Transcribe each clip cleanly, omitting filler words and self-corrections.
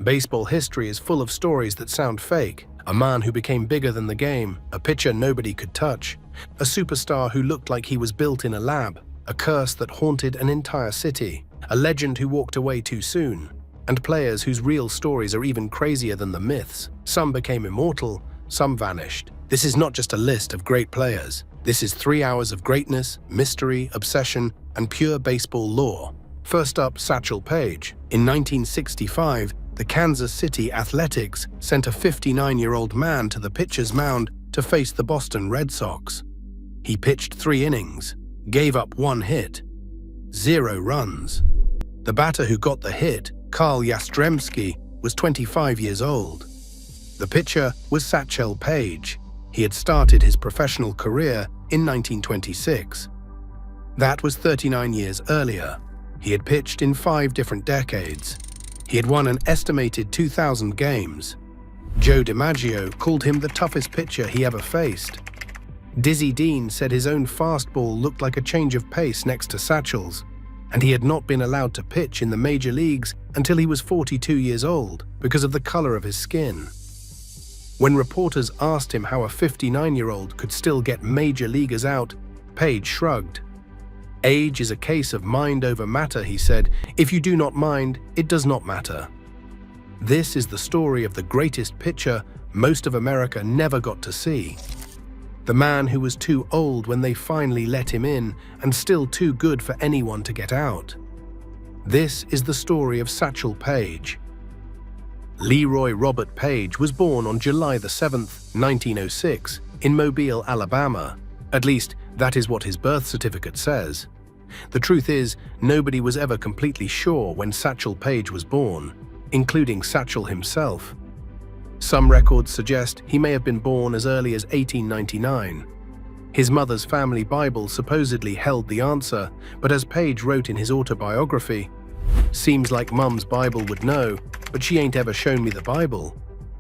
Baseball history is full of stories that sound fake. A man who became bigger than the game, a pitcher nobody could touch, a superstar who looked like he was built in a lab, a curse that haunted an entire city, a legend who walked away too soon, and players whose real stories are even crazier than the myths. Some became immortal, some vanished. This is not just a list of great players. This is 3 hours of greatness, mystery, obsession, and pure baseball lore. First up, Satchel Paige. In 1965, the Kansas City Athletics sent a 59-year-old man to the pitcher's mound to face the Boston Red Sox. He pitched 3 innings, gave up 1 hit, 0 runs. The batter who got the hit, Carl Yastrzemski, was 25 years old. The pitcher was Satchel Paige. He had started his professional career in 1926. That was 39 years earlier. He had pitched in 5 different decades. He had won an estimated 2,000 games. Joe DiMaggio called him the toughest pitcher he ever faced. Dizzy Dean said his own fastball looked like a change of pace next to Satchel's, and he had not been allowed to pitch in the major leagues until he was 42 years old because of the color of his skin. When reporters asked him how a 59-year-old could still get major leaguers out, Paige shrugged. "Age is a case of mind over matter," he said. "If you do not mind, it does not matter." This is the story of the greatest pitcher most of America never got to see. The man who was too old when they finally let him in and still too good for anyone to get out. This is the story of Satchel Paige. Leroy Robert Paige was born on July 7, 1906, in Mobile, Alabama. At least, that is what his birth certificate says. The truth is, nobody was ever completely sure when Satchel Paige was born, including Satchel himself. Some records suggest he may have been born as early as 1899. His mother's family Bible supposedly held the answer, but as Paige wrote in his autobiography, "Seems like Mum's Bible would know, but she ain't ever shown me the Bible."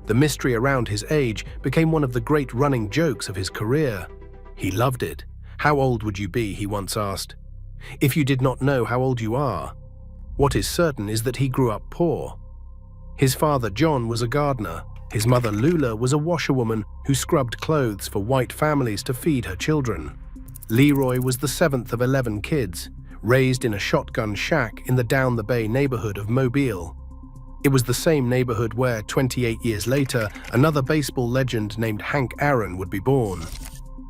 The mystery around his age became one of the great running jokes of his career. He loved it. "How old would you be?" he once asked. "If you did not know how old you are." What is certain is that he grew up poor. His father John was a gardener. His mother Lula was a washerwoman who scrubbed clothes for white families to feed her children. Leroy was the 7th of 11 kids, raised in a shotgun shack in the Down the Bay neighborhood of Mobile. It was the same neighborhood where, 28 years later, another baseball legend named Hank Aaron would be born.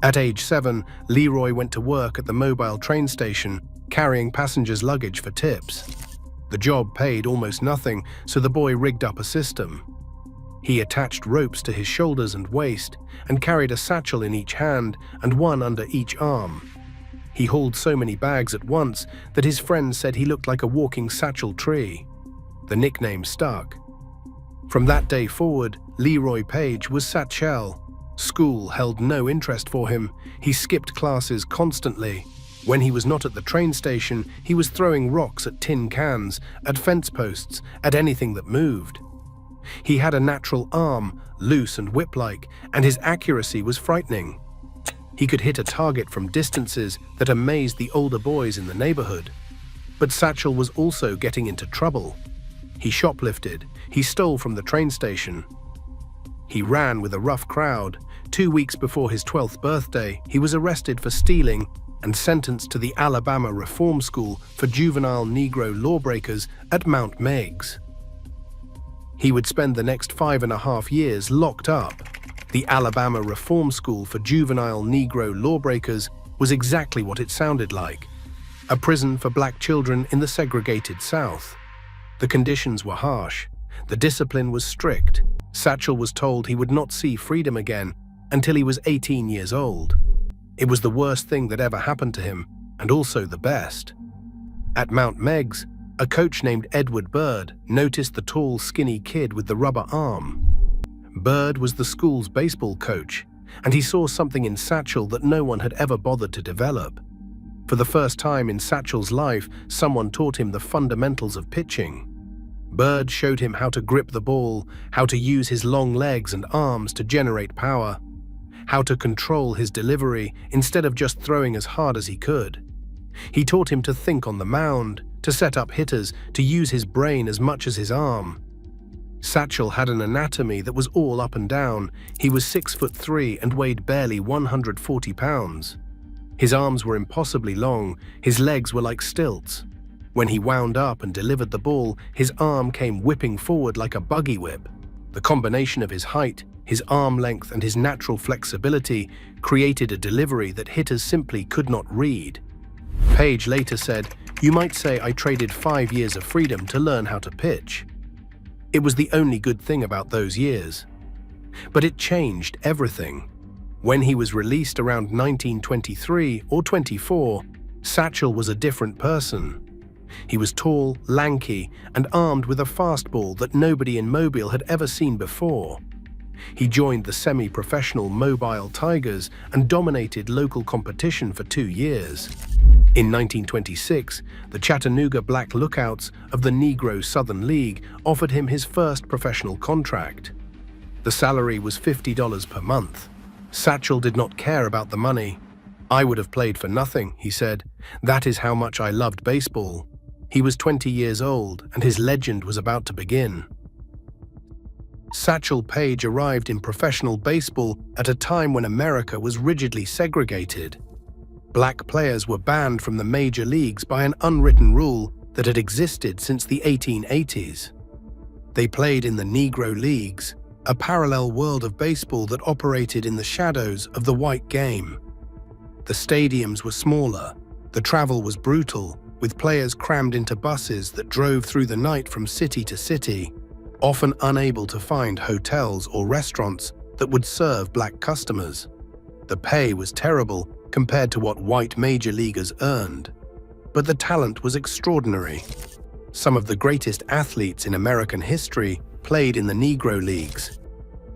At age 7, Leroy went to work at the mobile train station, carrying passengers' luggage for tips. The job paid almost nothing, so the boy rigged up a system. He attached ropes to his shoulders and waist, and carried a satchel in each hand and one under each arm. He hauled so many bags at once that his friends said he looked like a walking satchel tree. The nickname stuck. From that day forward, Leroy Paige was Satchel. School held no interest for him. He skipped classes constantly. When he was not at the train station, he was throwing rocks at tin cans, at fence posts, at anything that moved. He had a natural arm, loose and whip-like, and his accuracy was frightening. He could hit a target from distances that amazed the older boys in the neighborhood. But Satchel was also getting into trouble. He shoplifted. He stole from the train station. He ran with a rough crowd. 2 weeks before his 12th birthday, he was arrested for stealing and sentenced to the Alabama Reform School for Juvenile Negro Law-Breakers at Mount Meigs. He would spend the next 5.5 years locked up. The Alabama Reform School for Juvenile Negro Law-Breakers was exactly what it sounded like: a prison for black children in the segregated South. The conditions were harsh. The discipline was strict. Satchel was told he would not see freedom again until he was 18 years old. It was the worst thing that ever happened to him, and also the best. At Mount Meigs, a coach named Edward Bird noticed the tall, skinny kid with the rubber arm. Bird was the school's baseball coach, and he saw something in Satchel that no one had ever bothered to develop. For the first time in Satchel's life, someone taught him the fundamentals of pitching. Bird showed him how to grip the ball, how to use his long legs and arms to generate power, how to control his delivery instead of just throwing as hard as he could. He taught him to think on the mound, to set up hitters, to use his brain as much as his arm. Satchel had an anatomy that was all up and down. He was 6'3" and weighed barely 140 pounds. His arms were impossibly long, his legs were like stilts. When he wound up and delivered the ball, his arm came whipping forward like a buggy whip. The combination of his height, his arm length, and his natural flexibility created a delivery that hitters simply could not read. Paige later said, "You might say I traded 5 years of freedom to learn how to pitch." It was the only good thing about those years. But it changed everything. When he was released around 1923 or 24, Satchel was a different person. He was tall, lanky, and armed with a fastball that nobody in Mobile had ever seen before. He joined the semi-professional Mobile Tigers and dominated local competition for 2 years. In 1926, the Chattanooga Black Lookouts of the Negro Southern League offered him his first professional contract. The salary was $50 per month. Satchel did not care about the money. "I would have played for nothing," he said. "That is how much I loved baseball." He was 20 years old, and his legend was about to begin. Satchel Paige arrived in professional baseball at a time when America was rigidly segregated. Black players were banned from the major leagues by an unwritten rule that had existed since the 1880s. They played in the Negro Leagues, a parallel world of baseball that operated in the shadows of the white game. The stadiums were smaller, the travel was brutal, with players crammed into buses that drove through the night from city to city, often unable to find hotels or restaurants that would serve black customers. The pay was terrible compared to what white major leaguers earned, but the talent was extraordinary. Some of the greatest athletes in American history played in the Negro Leagues,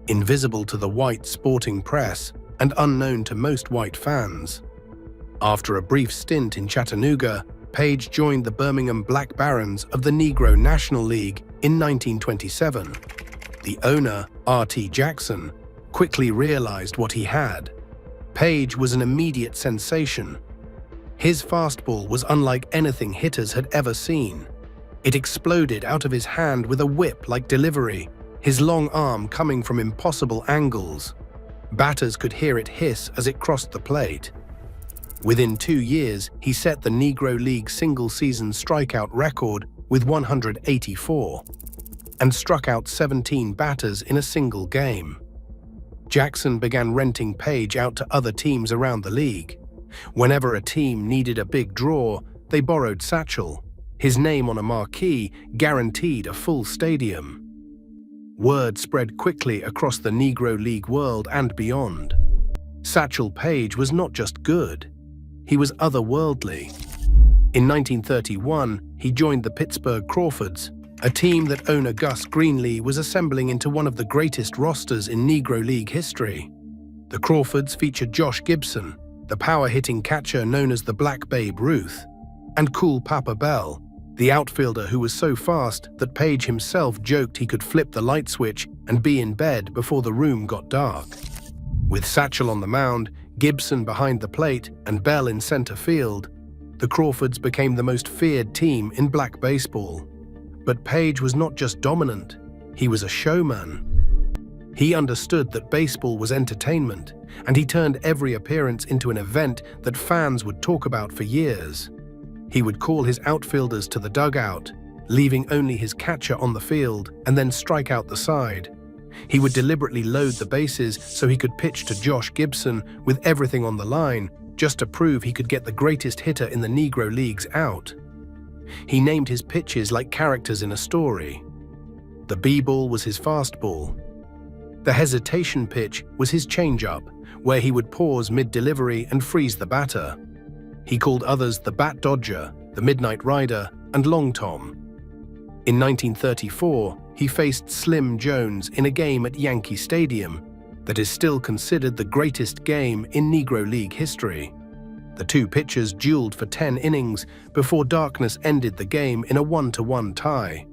invisible to the white sporting press and unknown to most white fans. After a brief stint in Chattanooga, Paige joined the Birmingham Black Barons of the Negro National League in 1927. The owner, R.T. Jackson, quickly realized what he had. Paige was an immediate sensation. His fastball was unlike anything hitters had ever seen. It exploded out of his hand with a whip-like delivery, his long arm coming from impossible angles. Batters could hear it hiss as it crossed the plate. Within 2 years, he set the Negro League single-season strikeout record with 184, and struck out 17 batters in a single game. Jackson began renting Paige out to other teams around the league. Whenever a team needed a big draw, they borrowed Satchel. His name on a marquee guaranteed a full stadium. Word spread quickly across the Negro League world and beyond. Satchel Paige was not just good, he was otherworldly. In 1931, he joined the Pittsburgh Crawfords, a team that owner Gus Greenlee was assembling into one of the greatest rosters in Negro League history. The Crawfords featured Josh Gibson, the power-hitting catcher known as the Black Babe Ruth, and Cool Papa Bell, the outfielder who was so fast that Paige himself joked he could flip the light switch and be in bed before the room got dark. With Satchel on the mound, Gibson behind the plate, and Bell in center field, the Crawfords became the most feared team in black baseball. But Paige was not just dominant, he was a showman. He understood that baseball was entertainment, and he turned every appearance into an event that fans would talk about for years. He would call his outfielders to the dugout, leaving only his catcher on the field, and then strike out the side. He would deliberately load the bases so he could pitch to Josh Gibson with everything on the line, just to prove he could get the greatest hitter in the Negro Leagues out. He named his pitches like characters in a story. The B-ball was his fastball. The hesitation pitch was his changeup, where he would pause mid-delivery and freeze the batter. He called others the Bat Dodger, the Midnight Rider, and Long Tom. In 1934, he faced Slim Jones in a game at Yankee Stadium that is still considered the greatest game in Negro League history. The two pitchers dueled for 10 innings before darkness ended the game in a 1-1 tie.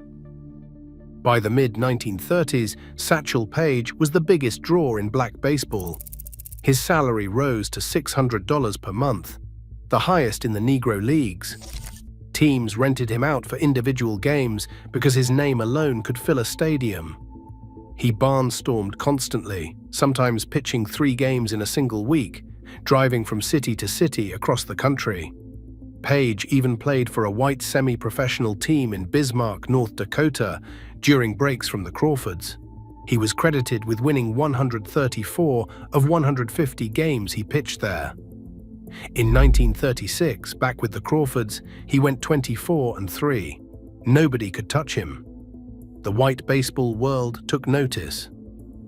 By the mid-1930s, Satchel Paige was the biggest draw in black baseball. His salary rose to $600 per month, the highest in the Negro Leagues. Teams rented him out for individual games because his name alone could fill a stadium. He barnstormed constantly, sometimes pitching 3 games in a single week, driving from city to city across the country. Paige even played for a white semi-professional team in Bismarck, North Dakota, during breaks from the Crawfords. He was credited with winning 134 of 150 games he pitched there. In 1936, back with the Crawfords, he went 24-3. Nobody could touch him. The white baseball world took notice.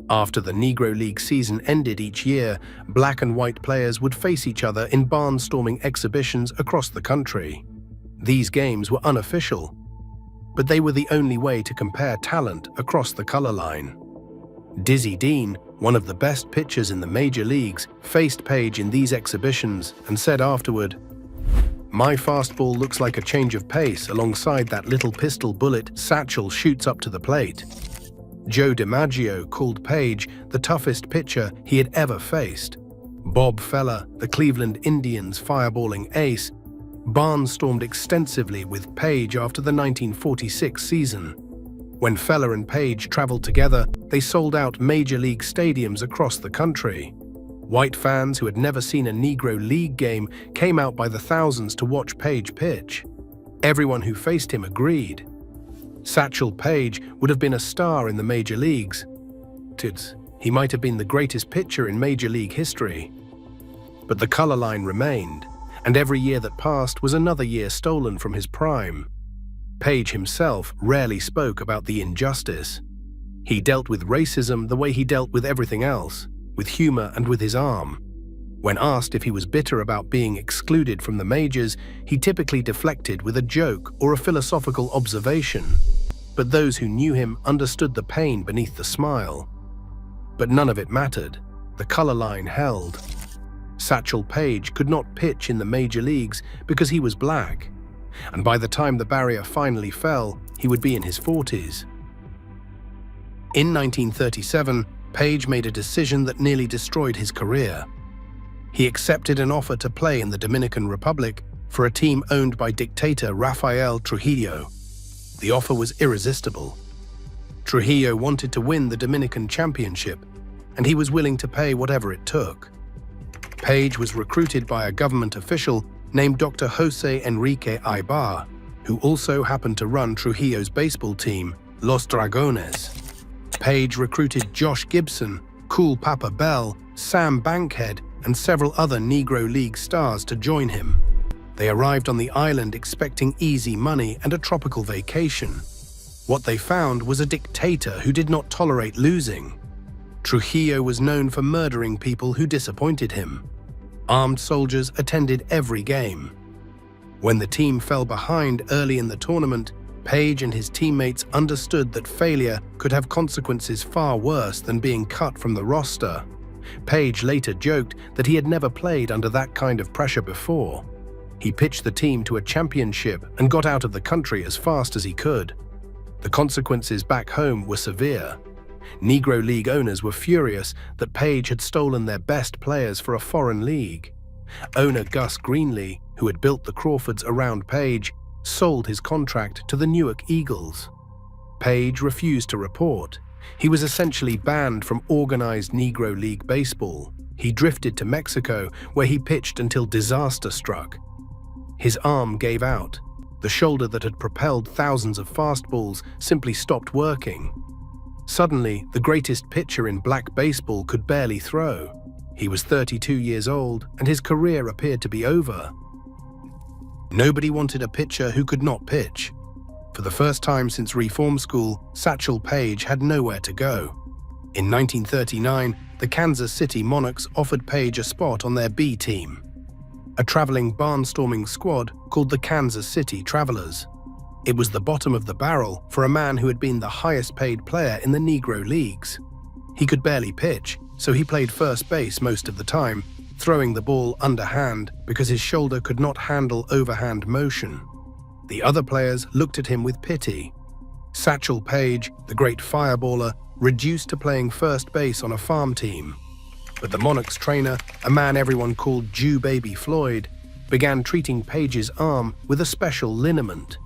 After the Negro League season ended each year, black and white players would face each other in barnstorming exhibitions across the country. These games were unofficial, but they were the only way to compare talent across the color line. Dizzy Dean, one of the best pitchers in the major leagues, faced Paige in these exhibitions and said afterward, "My fastball looks like a change of pace alongside that little pistol bullet Satchel shoots up to the plate." Joe DiMaggio called Paige the toughest pitcher he had ever faced. Bob Feller, the Cleveland Indians' fireballing ace, barnstormed extensively with Paige after the 1946 season. When Feller and Paige traveled together, they sold out major league stadiums across the country. White fans who had never seen a Negro League game came out by the thousands to watch Paige pitch. Everyone who faced him agreed. Satchel Paige would have been a star in the major leagues. He might have been the greatest pitcher in major league history. But the color line remained, and every year that passed was another year stolen from his prime. Paige himself rarely spoke about the injustice. He dealt with racism the way he dealt with everything else, with humor and with his arm. When asked if he was bitter about being excluded from the majors, he typically deflected with a joke or a philosophical observation. But those who knew him understood the pain beneath the smile. But none of it mattered. The color line held. Satchel Paige could not pitch in the major leagues because he was black. And by the time the barrier finally fell, he would be in his 40s. In 1937, Paige made a decision that nearly destroyed his career. He accepted an offer to play in the Dominican Republic for a team owned by dictator Rafael Trujillo. The offer was irresistible. Trujillo wanted to win the Dominican Championship, and he was willing to pay whatever it took. Paige was recruited by a government official named Dr. Jose Enrique Aybar, who also happened to run Trujillo's baseball team, Los Dragones. Paige recruited Josh Gibson, Cool Papa Bell, Sam Bankhead, and several other Negro League stars to join him. They arrived on the island expecting easy money and a tropical vacation. What they found was a dictator who did not tolerate losing. Trujillo was known for murdering people who disappointed him. Armed soldiers attended every game. When the team fell behind early in the tournament, Paige and his teammates understood that failure could have consequences far worse than being cut from the roster. Paige later joked that he had never played under that kind of pressure before. He pitched the team to a championship and got out of the country as fast as he could. The consequences back home were severe. Negro League owners were furious that Paige had stolen their best players for a foreign league. Owner Gus Greenlee, who had built the Crawfords around Paige, sold his contract to the Newark Eagles. Paige refused to report. He was essentially banned from organized Negro League baseball. He drifted to Mexico, where he pitched until disaster struck. His arm gave out. The shoulder that had propelled thousands of fastballs simply stopped working. Suddenly, the greatest pitcher in black baseball could barely throw. He was 32 years old, and his career appeared to be over. Nobody wanted a pitcher who could not pitch. For the first time since reform school, Satchel Paige had nowhere to go. In 1939, the Kansas City Monarchs offered Paige a spot on their B team, a traveling barnstorming squad called the Kansas City Travelers. It was the bottom of the barrel for a man who had been the highest-paid player in the Negro Leagues. He could barely pitch, so he played first base most of the time, throwing the ball underhand because his shoulder could not handle overhand motion. The other players looked at him with pity. Satchel Paige, the great fireballer, reduced to playing first base on a farm team. But the Monarchs trainer, a man everyone called Jew Baby Floyd, began treating Paige's arm with a special liniment.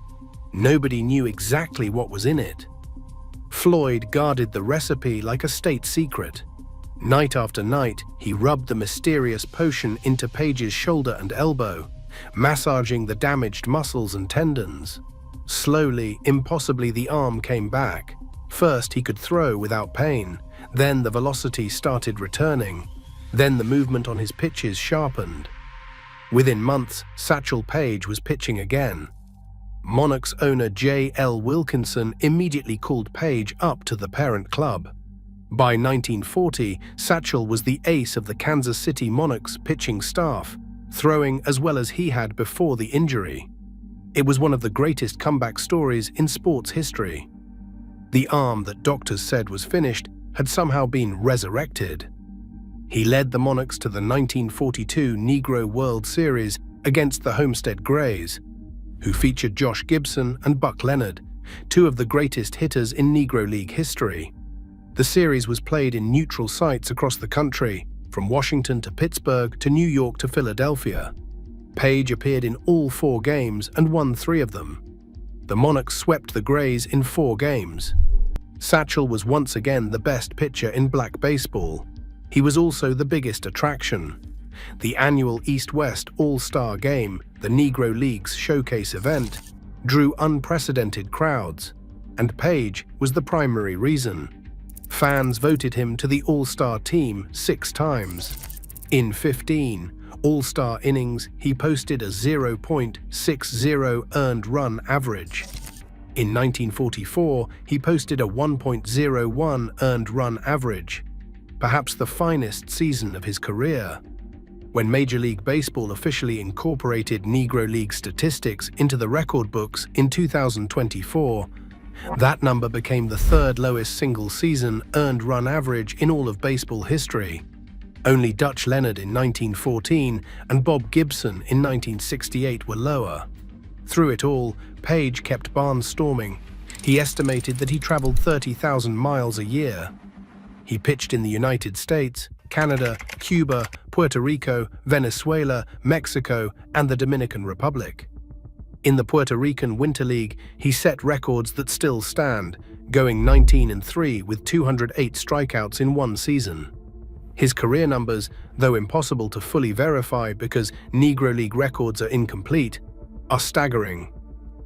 Nobody knew exactly what was in it. Floyd guarded the recipe like a state secret. Night after night, he rubbed the mysterious potion into Paige's shoulder and elbow, massaging the damaged muscles and tendons. Slowly, impossibly, the arm came back. First, he could throw without pain. Then the velocity started returning. Then the movement on his pitches sharpened. Within months, Satchel Paige was pitching again. Monarchs owner J.L. Wilkinson immediately called Paige up to the parent club. By 1940, Satchel was the ace of the Kansas City Monarchs pitching staff, throwing as well as he had before the injury. It was one of the greatest comeback stories in sports history. The arm that doctors said was finished had somehow been resurrected. He led the Monarchs to the 1942 Negro World Series against the Homestead Grays, who featured Josh Gibson and Buck Leonard, two of the greatest hitters in Negro League history. The series was played in neutral sites across the country, from Washington to Pittsburgh to New York to Philadelphia. Paige appeared in all 4 games and won 3 of them. The Monarchs swept the Grays in 4 games. Satchel was once again the best pitcher in black baseball. He was also the biggest attraction. The annual East-West All-Star Game, the Negro Leagues showcase event, drew unprecedented crowds, and Paige was the primary reason. Fans voted him to the All-Star team 6 times. In 15 All-Star innings, he posted a 0.60 earned run average. In 1944, he posted a 1.01 earned run average, perhaps the finest season of his career. When Major League Baseball officially incorporated Negro League statistics into the record books in 2024, that number became the 3rd lowest single-season earned run average in all of baseball history. Only Dutch Leonard in 1914 and Bob Gibson in 1968 were lower. Through it all, Paige kept barnstorming. He estimated that he traveled 30,000 miles a year. He pitched in the United States, Canada, Cuba, Puerto Rico, Venezuela, Mexico, and the Dominican Republic. In the Puerto Rican Winter League, he set records that still stand, going 19-3 with 208 strikeouts in 1 season. His career numbers, though impossible to fully verify because Negro League records are incomplete, are staggering.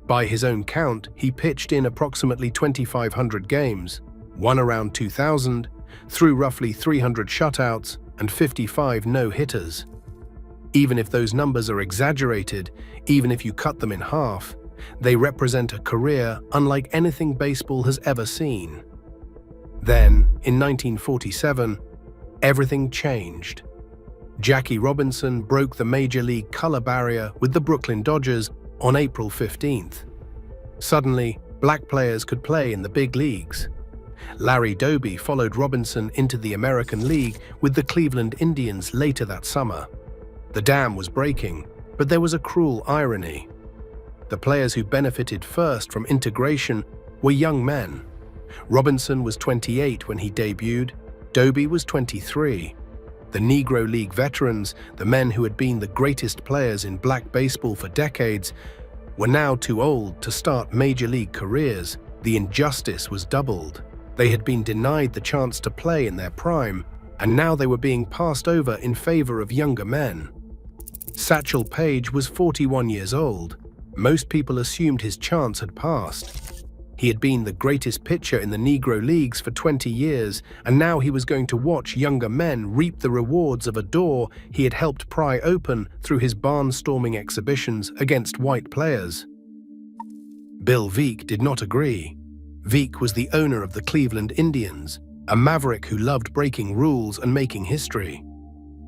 By his own count, he pitched in approximately 2,500 games, won around 2,000, threw roughly 300 shutouts, and 55 no-hitters. Even if those numbers are exaggerated, even if you cut them in half, they represent a career unlike anything baseball has ever seen. Then, in 1947, everything changed. Jackie Robinson broke the Major League color barrier with the Brooklyn Dodgers on April 15th. Suddenly, black players could play in the big leagues. Larry Doby followed Robinson into the American League with the Cleveland Indians later that summer. The dam was breaking, but there was a cruel irony. The players who benefited first from integration were young men. Robinson was 28 when he debuted, Doby was 23. The Negro League veterans, the men who had been the greatest players in black baseball for decades, were now too old to start major league careers. The injustice was doubled. They had been denied the chance to play in their prime, and now they were being passed over in favor of younger men. Satchel Paige was 41 years old. Most people assumed his chance had passed. He had been the greatest pitcher in the Negro Leagues for 20 years, and now he was going to watch younger men reap the rewards of a door he had helped pry open through his barnstorming exhibitions against white players. Bill Veeck did not agree. Veeck was the owner of the Cleveland Indians, a maverick who loved breaking rules and making history.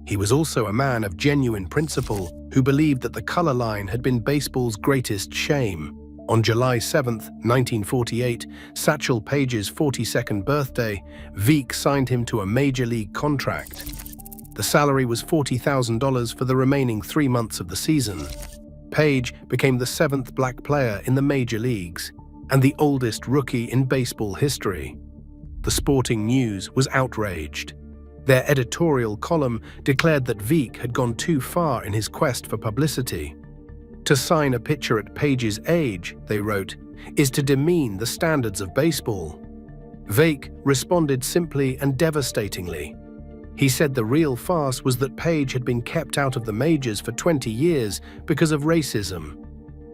He was also a man of genuine principle who believed that the color line had been baseball's greatest shame. On July 7, 1948, Satchel Paige's 42nd birthday, Veeck signed him to a major league contract. The salary was $40,000 for the remaining 3 months of the season. Paige became the 7th black player in the major leagues and the oldest rookie in baseball history. The Sporting News was outraged. Their editorial column declared that Veeck had gone too far in his quest for publicity. To sign a pitcher at Paige's age, they wrote, is to demean the standards of baseball. Veeck responded simply and devastatingly. He said the real farce was that Paige had been kept out of the majors for 20 years because of racism.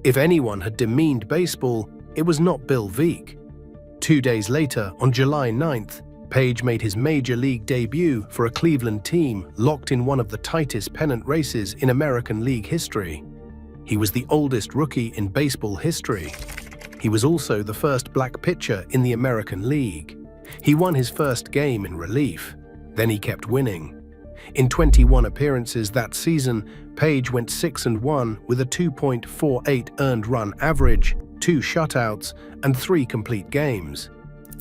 If anyone had demeaned baseball, it was not Bill Veeck. 2 days later, on July 9th, Paige made his major league debut for a Cleveland team locked in one of the tightest pennant races in American League history. He was the oldest rookie in baseball history. He was also the first black pitcher in the American League. He won his first game in relief. Then he kept winning. In 21 appearances that season, Paige went 6-1 with a 2.48 earned run average, 2 shutouts, and 3 complete games.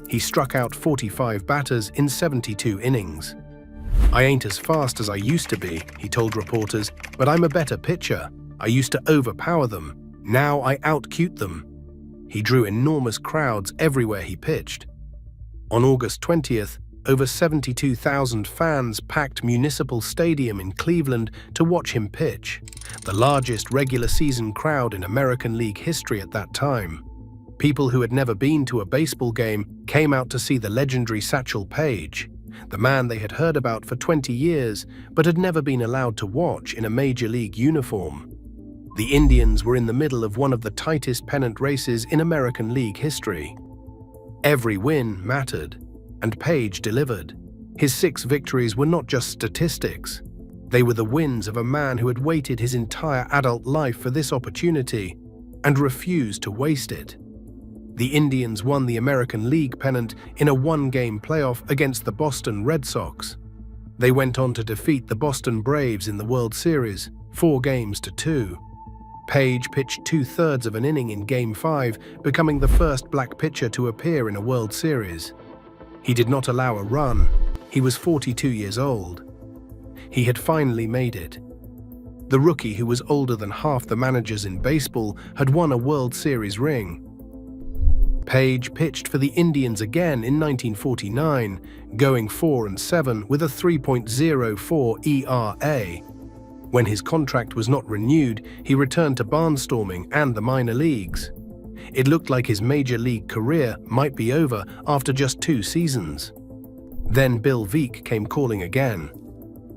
He struck out 45 batters in 72 innings. "I ain't as fast as I used to be," he told reporters, "but I'm a better pitcher. I used to overpower them. Now I out-cute them." He drew enormous crowds everywhere he pitched. On August 20th, over 72,000 fans packed Municipal Stadium in Cleveland to watch him pitch, the largest regular season crowd in American League history at that time. People who had never been to a baseball game came out to see the legendary Satchel Paige, the man they had heard about for 20 years but had never been allowed to watch in a major league uniform. The Indians were in the middle of one of the tightest pennant races in American League history. Every win mattered, and Paige delivered. His 6 victories were not just statistics. They were the wins of a man who had waited his entire adult life for this opportunity and refused to waste it. The Indians won the American League pennant in a 1-game playoff against the Boston Red Sox. They went on to defeat the Boston Braves in the World Series, 4-2. Paige pitched 2/3 of an inning in Game 5, becoming the first black pitcher to appear in a World Series. He did not allow a run. He was 42 years old. He had finally made it. The rookie, who was older than half the managers in baseball, had won a World Series ring. Paige pitched for the Indians again in 1949, going 4-7 with a 3.04 ERA. When his contract was not renewed, he returned to barnstorming and the minor leagues. It looked like his major league career might be over after just 2 seasons. Then Bill Veeck came calling again.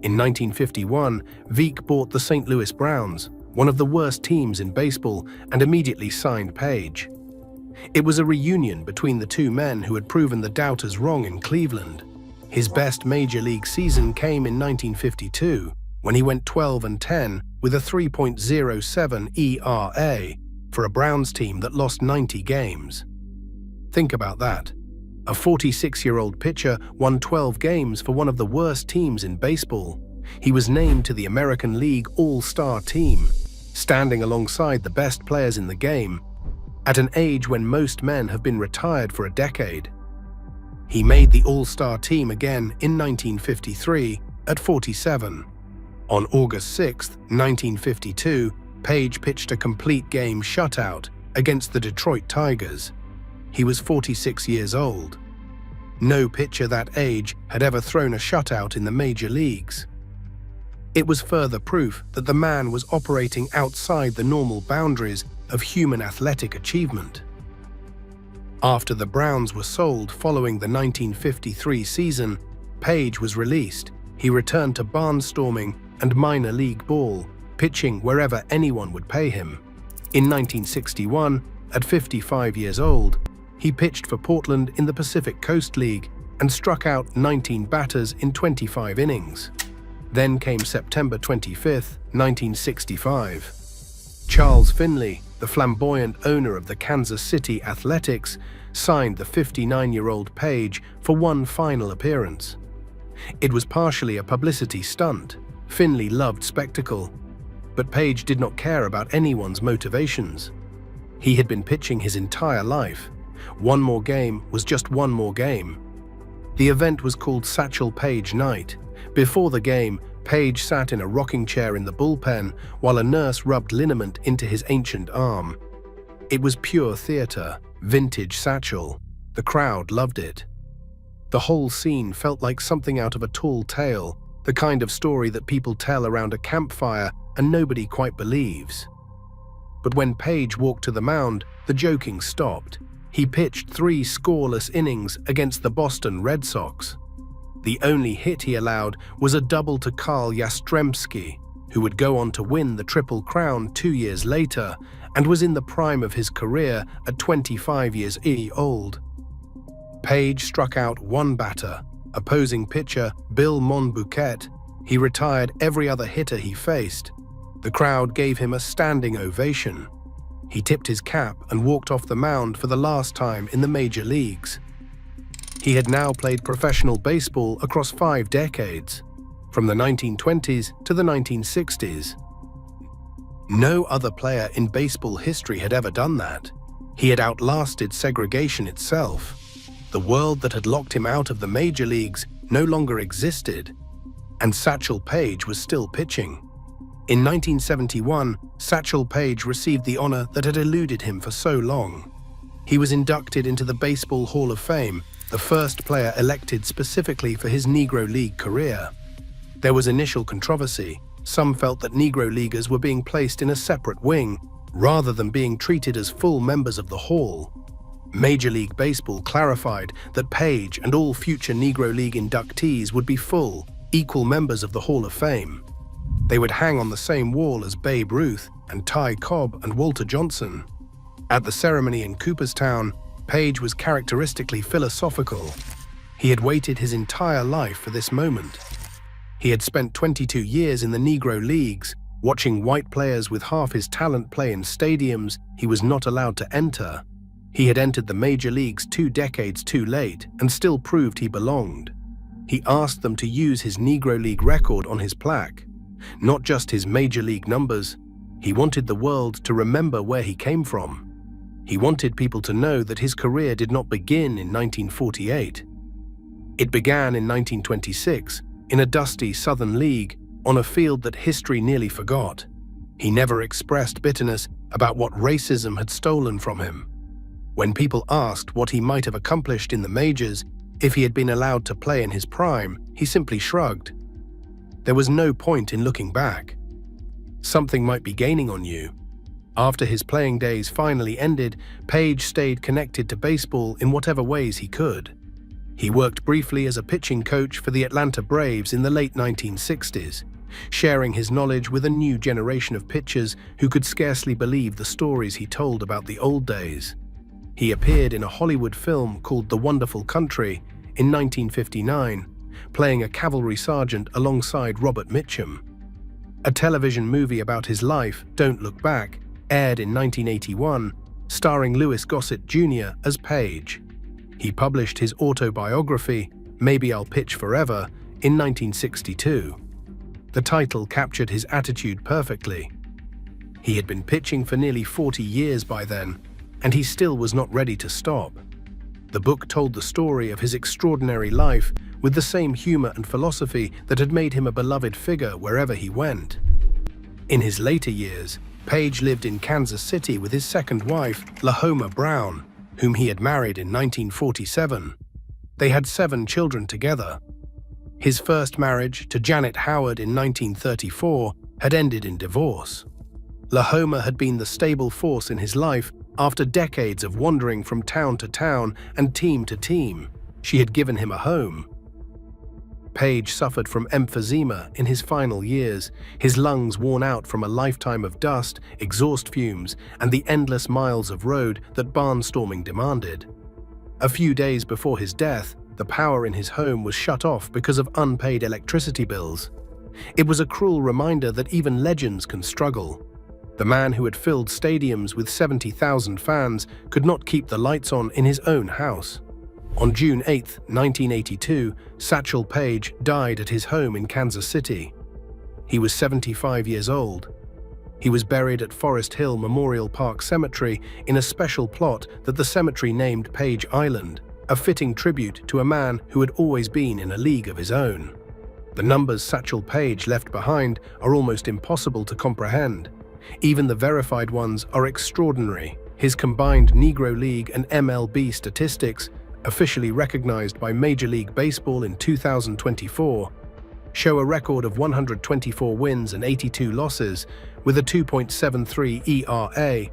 In 1951, Veeck bought the St. Louis Browns, one of the worst teams in baseball, and immediately signed Paige. It was a reunion between the two men who had proven the doubters wrong in Cleveland. His best major league season came in 1952, when he went 12-10 with a 3.07 ERA for a Browns team that lost 90 games. Think about that. A 46-year-old pitcher won 12 games for one of the worst teams in baseball. He was named to the American League All-Star team, standing alongside the best players in the game, at an age when most men have been retired for a decade. He made the All-Star team again in 1953 at 47. On August 6, 1952, Paige pitched a complete game shutout against the Detroit Tigers. He was 46 years old. No pitcher that age had ever thrown a shutout in the major leagues. It was further proof that the man was operating outside the normal boundaries of human athletic achievement. After the Browns were sold following the 1953 season, Paige was released. He returned to barnstorming and minor league ball, pitching wherever anyone would pay him. In 1961, at 55 years old, he pitched for Portland in the Pacific Coast League and struck out 19 batters in 25 innings. Then came September 25, 1965. Charles Finley, the flamboyant owner of the Kansas City Athletics, signed the 59-year-old Paige for one final appearance. It was partially a publicity stunt. Finley loved spectacle, but Paige did not care about anyone's motivations. He had been pitching his entire life. One more game was just one more game. The event was called Satchel Paige Night. Before the game, Paige sat in a rocking chair in the bullpen while a nurse rubbed liniment into his ancient arm. It was pure theater, vintage Satchel. The crowd loved it. The whole scene felt like something out of a tall tale, the kind of story that people tell around a campfire and nobody quite believes. But when Paige walked to the mound, the joking stopped. He pitched 3 scoreless innings against the Boston Red Sox. The only hit he allowed was a double to Carl Yastrzemski, who would go on to win the Triple Crown 2 years later and was in the prime of his career at 25 years old. Paige struck out 1 batter, opposing pitcher Bill Monbouquet. He retired every other hitter he faced. The crowd gave him a standing ovation. He tipped his cap and walked off the mound for the last time in the major leagues. He had now played professional baseball across 5 decades, from the 1920s to the 1960s. No other player in baseball history had ever done that. He had outlasted segregation itself. The world that had locked him out of the major leagues no longer existed, and Satchel Paige was still pitching. In 1971, Satchel Paige received the honor that had eluded him for so long. He was inducted into the Baseball Hall of Fame, the first player elected specifically for his Negro League career. There was initial controversy. Some felt that Negro Leaguers were being placed in a separate wing, rather than being treated as full members of the Hall. Major League Baseball clarified that Paige and all future Negro League inductees would be full, equal members of the Hall of Fame. They would hang on the same wall as Babe Ruth and Ty Cobb and Walter Johnson. At the ceremony in Cooperstown, Paige was characteristically philosophical. He had waited his entire life for this moment. He had spent 22 years in the Negro Leagues, watching white players with half his talent play in stadiums he was not allowed to enter. He had entered the major leagues 2 decades too late and still proved he belonged. He asked them to use his Negro League record on his plaque, not just his major league numbers. He wanted the world to remember where he came from. He wanted people to know that his career did not begin in 1948. It began in 1926, in a dusty Southern League, on a field that history nearly forgot. He never expressed bitterness about what racism had stolen from him. When people asked what he might have accomplished in the majors if he had been allowed to play in his prime, he simply shrugged. There was no point in looking back. Something might be gaining on you. After his playing days finally ended, Paige stayed connected to baseball in whatever ways he could. He worked briefly as a pitching coach for the Atlanta Braves in the late 1960s, sharing his knowledge with a new generation of pitchers who could scarcely believe the stories he told about the old days. He appeared in a Hollywood film called The Wonderful Country in 1959, playing a cavalry sergeant alongside Robert Mitchum. A television movie about his life, Don't Look Back, aired in 1981, starring Louis Gossett Jr. as Paige. He published his autobiography, Maybe I'll Pitch Forever, in 1962. The title captured his attitude perfectly. He had been pitching for nearly 40 years by then, and he still was not ready to stop. The book told the story of his extraordinary life with the same humor and philosophy that had made him a beloved figure wherever he went. In his later years, Paige lived in Kansas City with his second wife, Lahoma Brown, whom he had married in 1947. They had 7 children together. His first marriage to Janet Howard in 1934 had ended in divorce. Lahoma had been the stable force in his life after decades of wandering from town to town and team to team. She had given him a home. Paige suffered from emphysema in his final years, his lungs worn out from a lifetime of dust, exhaust fumes, and the endless miles of road that barnstorming demanded. A few days before his death, the power in his home was shut off because of unpaid electricity bills. It was a cruel reminder that even legends can struggle. The man who had filled stadiums with 70,000 fans could not keep the lights on in his own house. On June 8, 1982, Satchel Paige died at his home in Kansas City. He was 75 years old. He was buried at Forest Hill Memorial Park Cemetery in a special plot that the cemetery named Page Island, a fitting tribute to a man who had always been in a league of his own. The numbers Satchel Paige left behind are almost impossible to comprehend. Even the verified ones are extraordinary. His combined Negro League and MLB statistics, officially recognized by Major League Baseball in 2024, show a record of 124 wins and 82 losses with a 2.73 ERA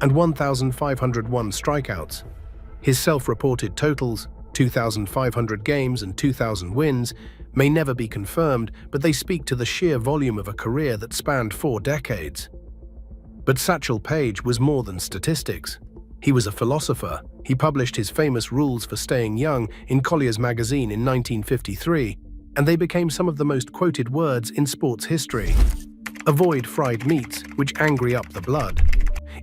and 1,501 strikeouts. His self-reported totals, 2,500 games and 2,000 wins, may never be confirmed, but they speak to the sheer volume of a career that spanned 4 decades. But Satchel Paige was more than statistics. He was a philosopher. He published his famous Rules for Staying Young in Collier's magazine in 1953, and they became some of the most quoted words in sports history. Avoid fried meats, which angry up the blood.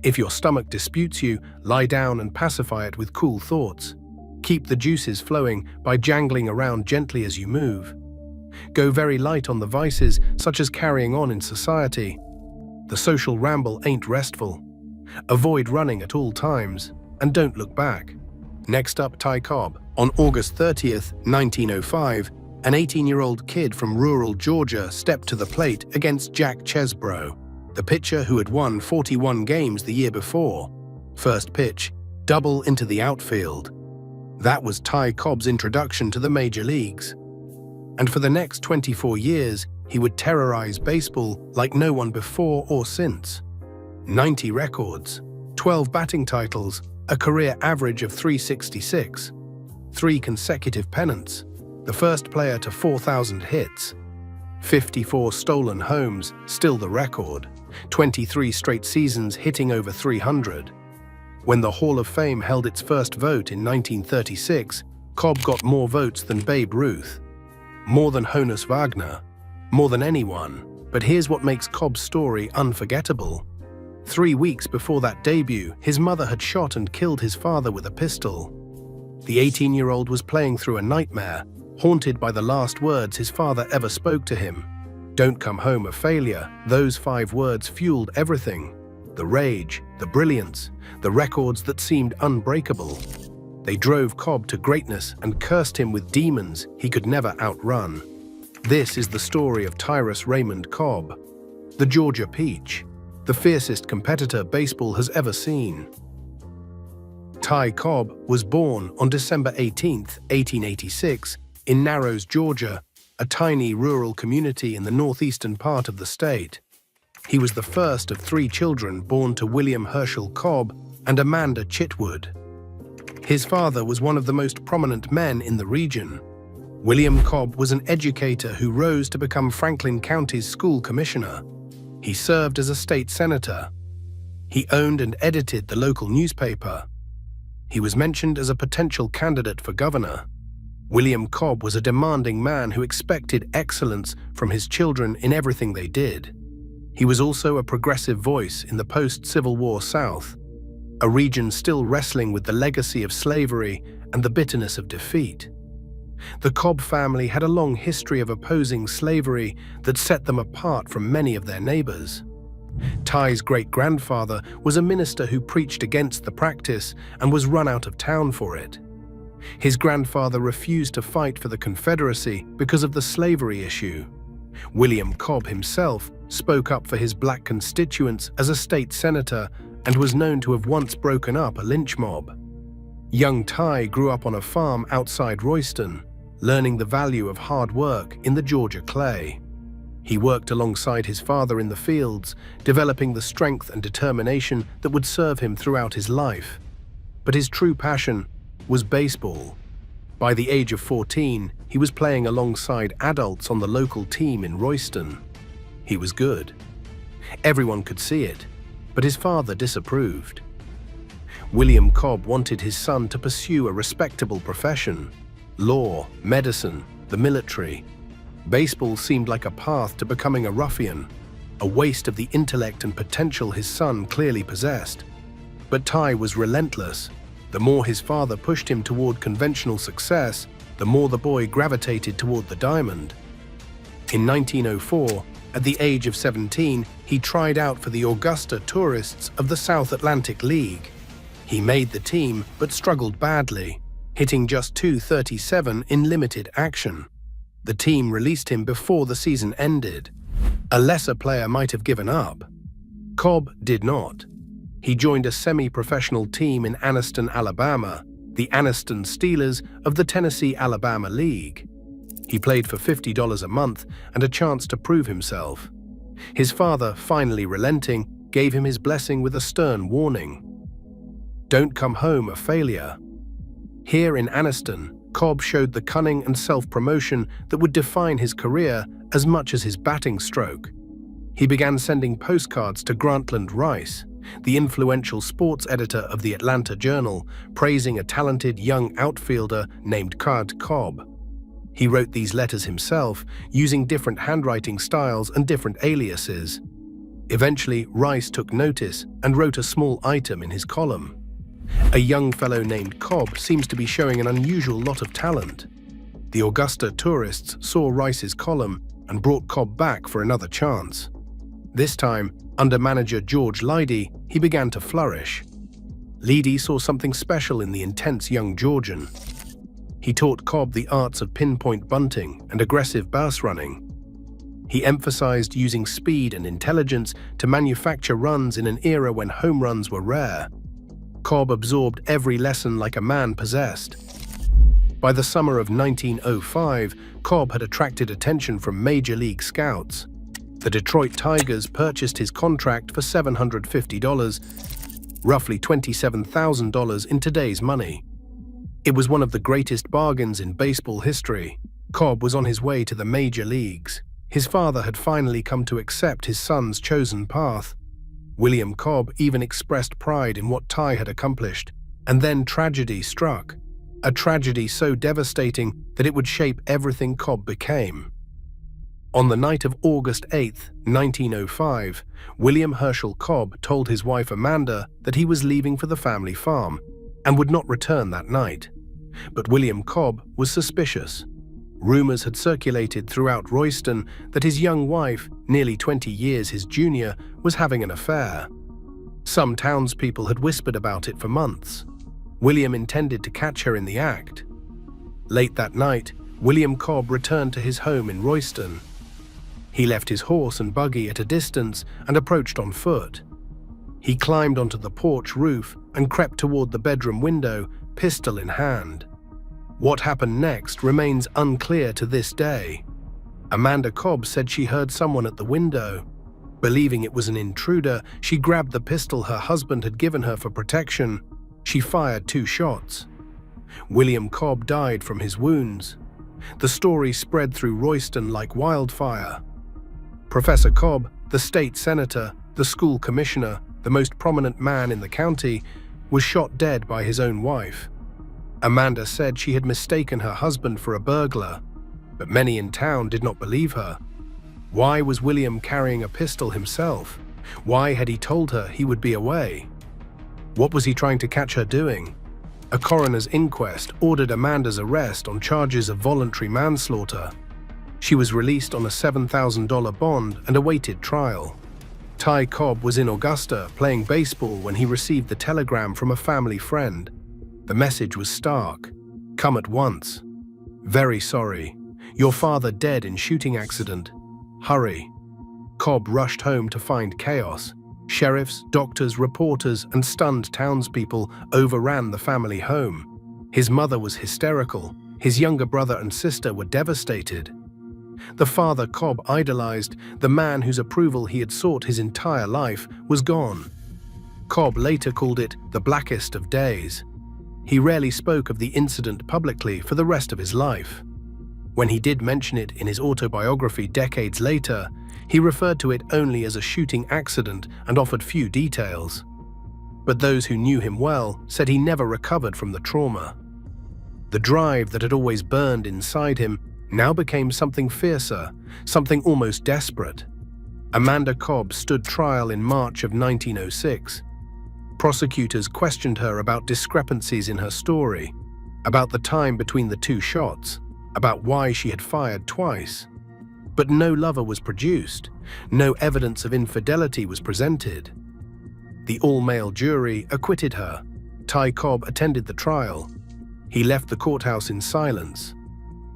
If your stomach disputes you, lie down and pacify it with cool thoughts. Keep the juices flowing by jangling around gently as you move. Go very light on the vices, such as carrying on in society. The social ramble ain't restful. Avoid running at all times, and don't look back. Next up, Ty Cobb. On August 30th, 1905, an 18-year-old kid from rural Georgia stepped to the plate against Jack Chesbro, the pitcher who had won 41 games the year before. First pitch, double into the outfield. That was Ty Cobb's introduction to the major leagues. And for the next 24 years, he would terrorize baseball like no one before or since. 90 records, 12 batting titles, a career average of .366, 3 consecutive pennants, the first player to 4,000 hits, 54 stolen homes, still the record, 23 straight seasons hitting over 300. When the Hall of Fame held its first vote in 1936, Cobb got more votes than Babe Ruth, more than Honus Wagner, more than anyone. But here's what makes Cobb's story unforgettable. 3 weeks before that debut, his mother had shot and killed his father with a pistol. The 18-year-old was playing through a nightmare, haunted by the last words his father ever spoke to him. Don't come home a failure. Those 5 words fueled everything. The rage, the brilliance, the records that seemed unbreakable. They drove Cobb to greatness and cursed him with demons he could never outrun. This is the story of Tyrus Raymond Cobb, the Georgia Peach, the fiercest competitor baseball has ever seen. Ty Cobb was born on December 18, 1886, in Narrows, Georgia, a tiny rural community in the northeastern part of the state. He was the first of 3 children born to William Herschel Cobb and Amanda Chitwood. His father was one of the most prominent men in the region. William Cobb was an educator who rose to become Franklin County's school commissioner. He served as a state senator. He owned and edited the local newspaper. He was mentioned as a potential candidate for governor. William Cobb was a demanding man who expected excellence from his children in everything they did. He was also a progressive voice in the post-Civil War South, a region still wrestling with the legacy of slavery and the bitterness of defeat. The Cobb family had a long history of opposing slavery that set them apart from many of their neighbors. Ty's great-grandfather was a minister who preached against the practice and was run out of town for it. His grandfather refused to fight for the Confederacy because of the slavery issue. William Cobb himself spoke up for his black constituents as a state senator and was known to have once broken up a lynch mob. Young Ty grew up on a farm outside Royston, learning the value of hard work in the Georgia clay. He worked alongside his father in the fields, developing the strength and determination that would serve him throughout his life. But his true passion was baseball. By the age of 14, he was playing alongside adults on the local team in Royston. He was good. Everyone could see it, but his father disapproved. William Cobb wanted his son to pursue a respectable profession: law, medicine, the military. Baseball seemed like a path to becoming a ruffian, a waste of the intellect and potential his son clearly possessed. But Ty was relentless. The more his father pushed him toward conventional success, the more the boy gravitated toward the diamond. In 1904, at the age of 17, he tried out for the Augusta Tourists of the South Atlantic League. He made the team, but struggled badly, hitting just .237 in limited action. The team released him before the season ended. A lesser player might have given up. Cobb did not. He joined a semi-professional team in Anniston, Alabama, the Anniston Steelers of the Tennessee-Alabama League. He played for $50 a month and a chance to prove himself. His father, finally relenting, gave him his blessing with a stern warning. Don't come home a failure. Here in Anniston, Cobb showed the cunning and self-promotion that would define his career as much as his batting stroke. He began sending postcards to Grantland Rice, the influential sports editor of the Atlanta Journal, praising a talented young outfielder named Cobb. He wrote these letters himself, using different handwriting styles and different aliases. Eventually, Rice took notice and wrote a small item in his column. A young fellow named Cobb seems to be showing an unusual lot of talent. The Augusta tourists saw Rice's column and brought Cobb back for another chance. This time, under manager George Leidy, he began to flourish. Leidy saw something special in the intense young Georgian. He taught Cobb the arts of pinpoint bunting and aggressive base running. He emphasized using speed and intelligence to manufacture runs in an era when home runs were rare. Cobb absorbed every lesson like a man possessed. By the summer of 1905, Cobb had attracted attention from Major League scouts. The Detroit Tigers purchased his contract for $750, roughly $27,000 in today's money. It was one of the greatest bargains in baseball history. Cobb was on his way to the Major Leagues. His father had finally come to accept his son's chosen path. William Cobb even expressed pride in what Ty had accomplished. And then tragedy struck. A tragedy so devastating that it would shape everything Cobb became. On the night of August 8, 1905, William Herschel Cobb told his wife Amanda that he was leaving for the family farm and would not return that night. But William Cobb was suspicious. Rumors had circulated throughout Royston that his young wife, nearly 20 years his junior, was having an affair. Some townspeople had whispered about it for months. William intended to catch her in the act. Late that night, William Cobb returned to his home in Royston. He left his horse and buggy at a distance and approached on foot. He climbed onto the porch roof and crept toward the bedroom window, pistol in hand. What happened next remains unclear to this day. Amanda Cobb said she heard someone at the window. Believing it was an intruder, she grabbed the pistol her husband had given her for protection. She fired 2 shots. William Cobb died from his wounds. The story spread through Royston like wildfire. Professor Cobb, the state senator, the school commissioner, the most prominent man in the county, was shot dead by his own wife. Amanda said she had mistaken her husband for a burglar, but many in town did not believe her. Why was William carrying a pistol himself? Why had he told her he would be away? What was he trying to catch her doing? A coroner's inquest ordered Amanda's arrest on charges of voluntary manslaughter. She was released on a $7,000 bond and awaited trial. Ty Cobb was in Augusta playing baseball when he received the telegram from a family friend. The message was stark. Come at once. Very sorry. Your father dead in shooting accident. Hurry. Cobb rushed home to find chaos. Sheriffs, doctors, reporters, and stunned townspeople overran the family home. His mother was hysterical. His younger brother and sister were devastated. The father Cobb idolized, the man whose approval he had sought his entire life, was gone. Cobb later called it the blackest of days. He rarely spoke of the incident publicly for the rest of his life. When he did mention it in his autobiography decades later, he referred to it only as a shooting accident and offered few details. But those who knew him well said he never recovered from the trauma. The drive that had always burned inside him now became something fiercer, something almost desperate. Amanda Cobb stood trial in March of 1906. Prosecutors questioned her about discrepancies in her story, about the time between the 2 shots, about why she had fired twice. But no lover was produced, no evidence of infidelity was presented. The all-male jury acquitted her. Ty Cobb attended the trial. He left the courthouse in silence.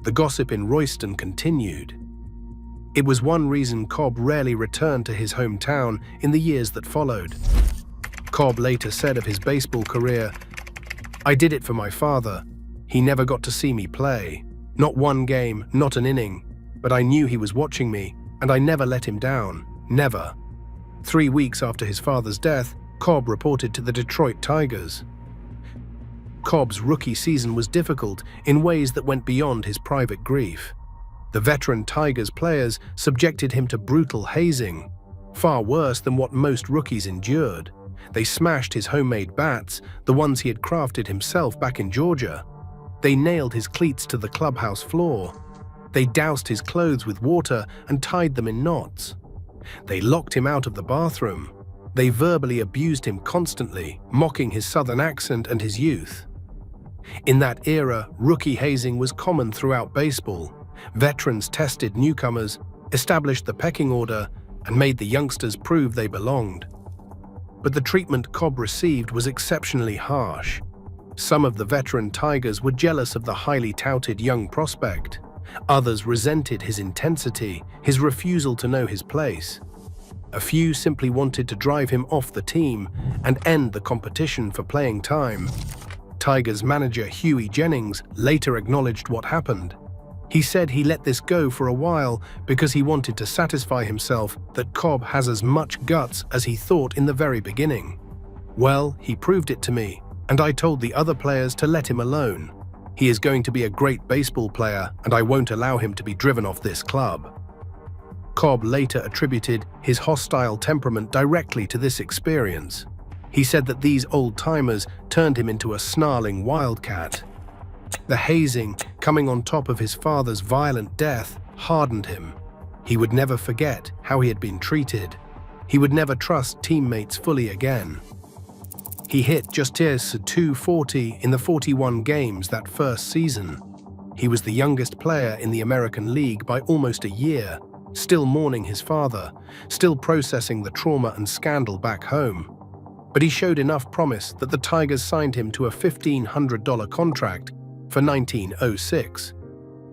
The gossip in Royston continued. It was one reason Cobb rarely returned to his hometown in the years that followed. Cobb later said of his baseball career, "I did it for my father. He never got to see me play. Not one game, not an inning. But I knew he was watching me, and I never let him down. Never." 3 weeks after his father's death, Cobb reported to the Detroit Tigers. Cobb's rookie season was difficult in ways that went beyond his private grief. The veteran Tigers players subjected him to brutal hazing, far worse than what most rookies endured. They smashed his homemade bats, the ones he had crafted himself back in Georgia. They nailed his cleats to the clubhouse floor. They doused his clothes with water and tied them in knots. They locked him out of the bathroom. They verbally abused him constantly, mocking his southern accent and his youth. In that era, rookie hazing was common throughout baseball. Veterans tested newcomers, established the pecking order, and made the youngsters prove they belonged. But the treatment Cobb received was exceptionally harsh. Some of the veteran Tigers were jealous of the highly touted young prospect. Others resented his intensity, his refusal to know his place. A few simply wanted to drive him off the team and end the competition for playing time. Tigers manager Huey Jennings later acknowledged what happened. He said he let this go for a while because he wanted to satisfy himself that Cobb has as much guts as he thought in the very beginning. Well, he proved it to me, and I told the other players to let him alone. He is going to be a great baseball player, and I won't allow him to be driven off this club. Cobb later attributed his hostile temperament directly to this experience. He said that these old-timers turned him into a snarling wildcat. The hazing, coming on top of his father's violent death, hardened him. He would never forget how he had been treated. He would never trust teammates fully again. He hit just .240 in the 41 games that first season. He was the youngest player in the American League by almost a year, still mourning his father, still processing the trauma and scandal back home. But he showed enough promise that the Tigers signed him to a $1,500 contract for 1906.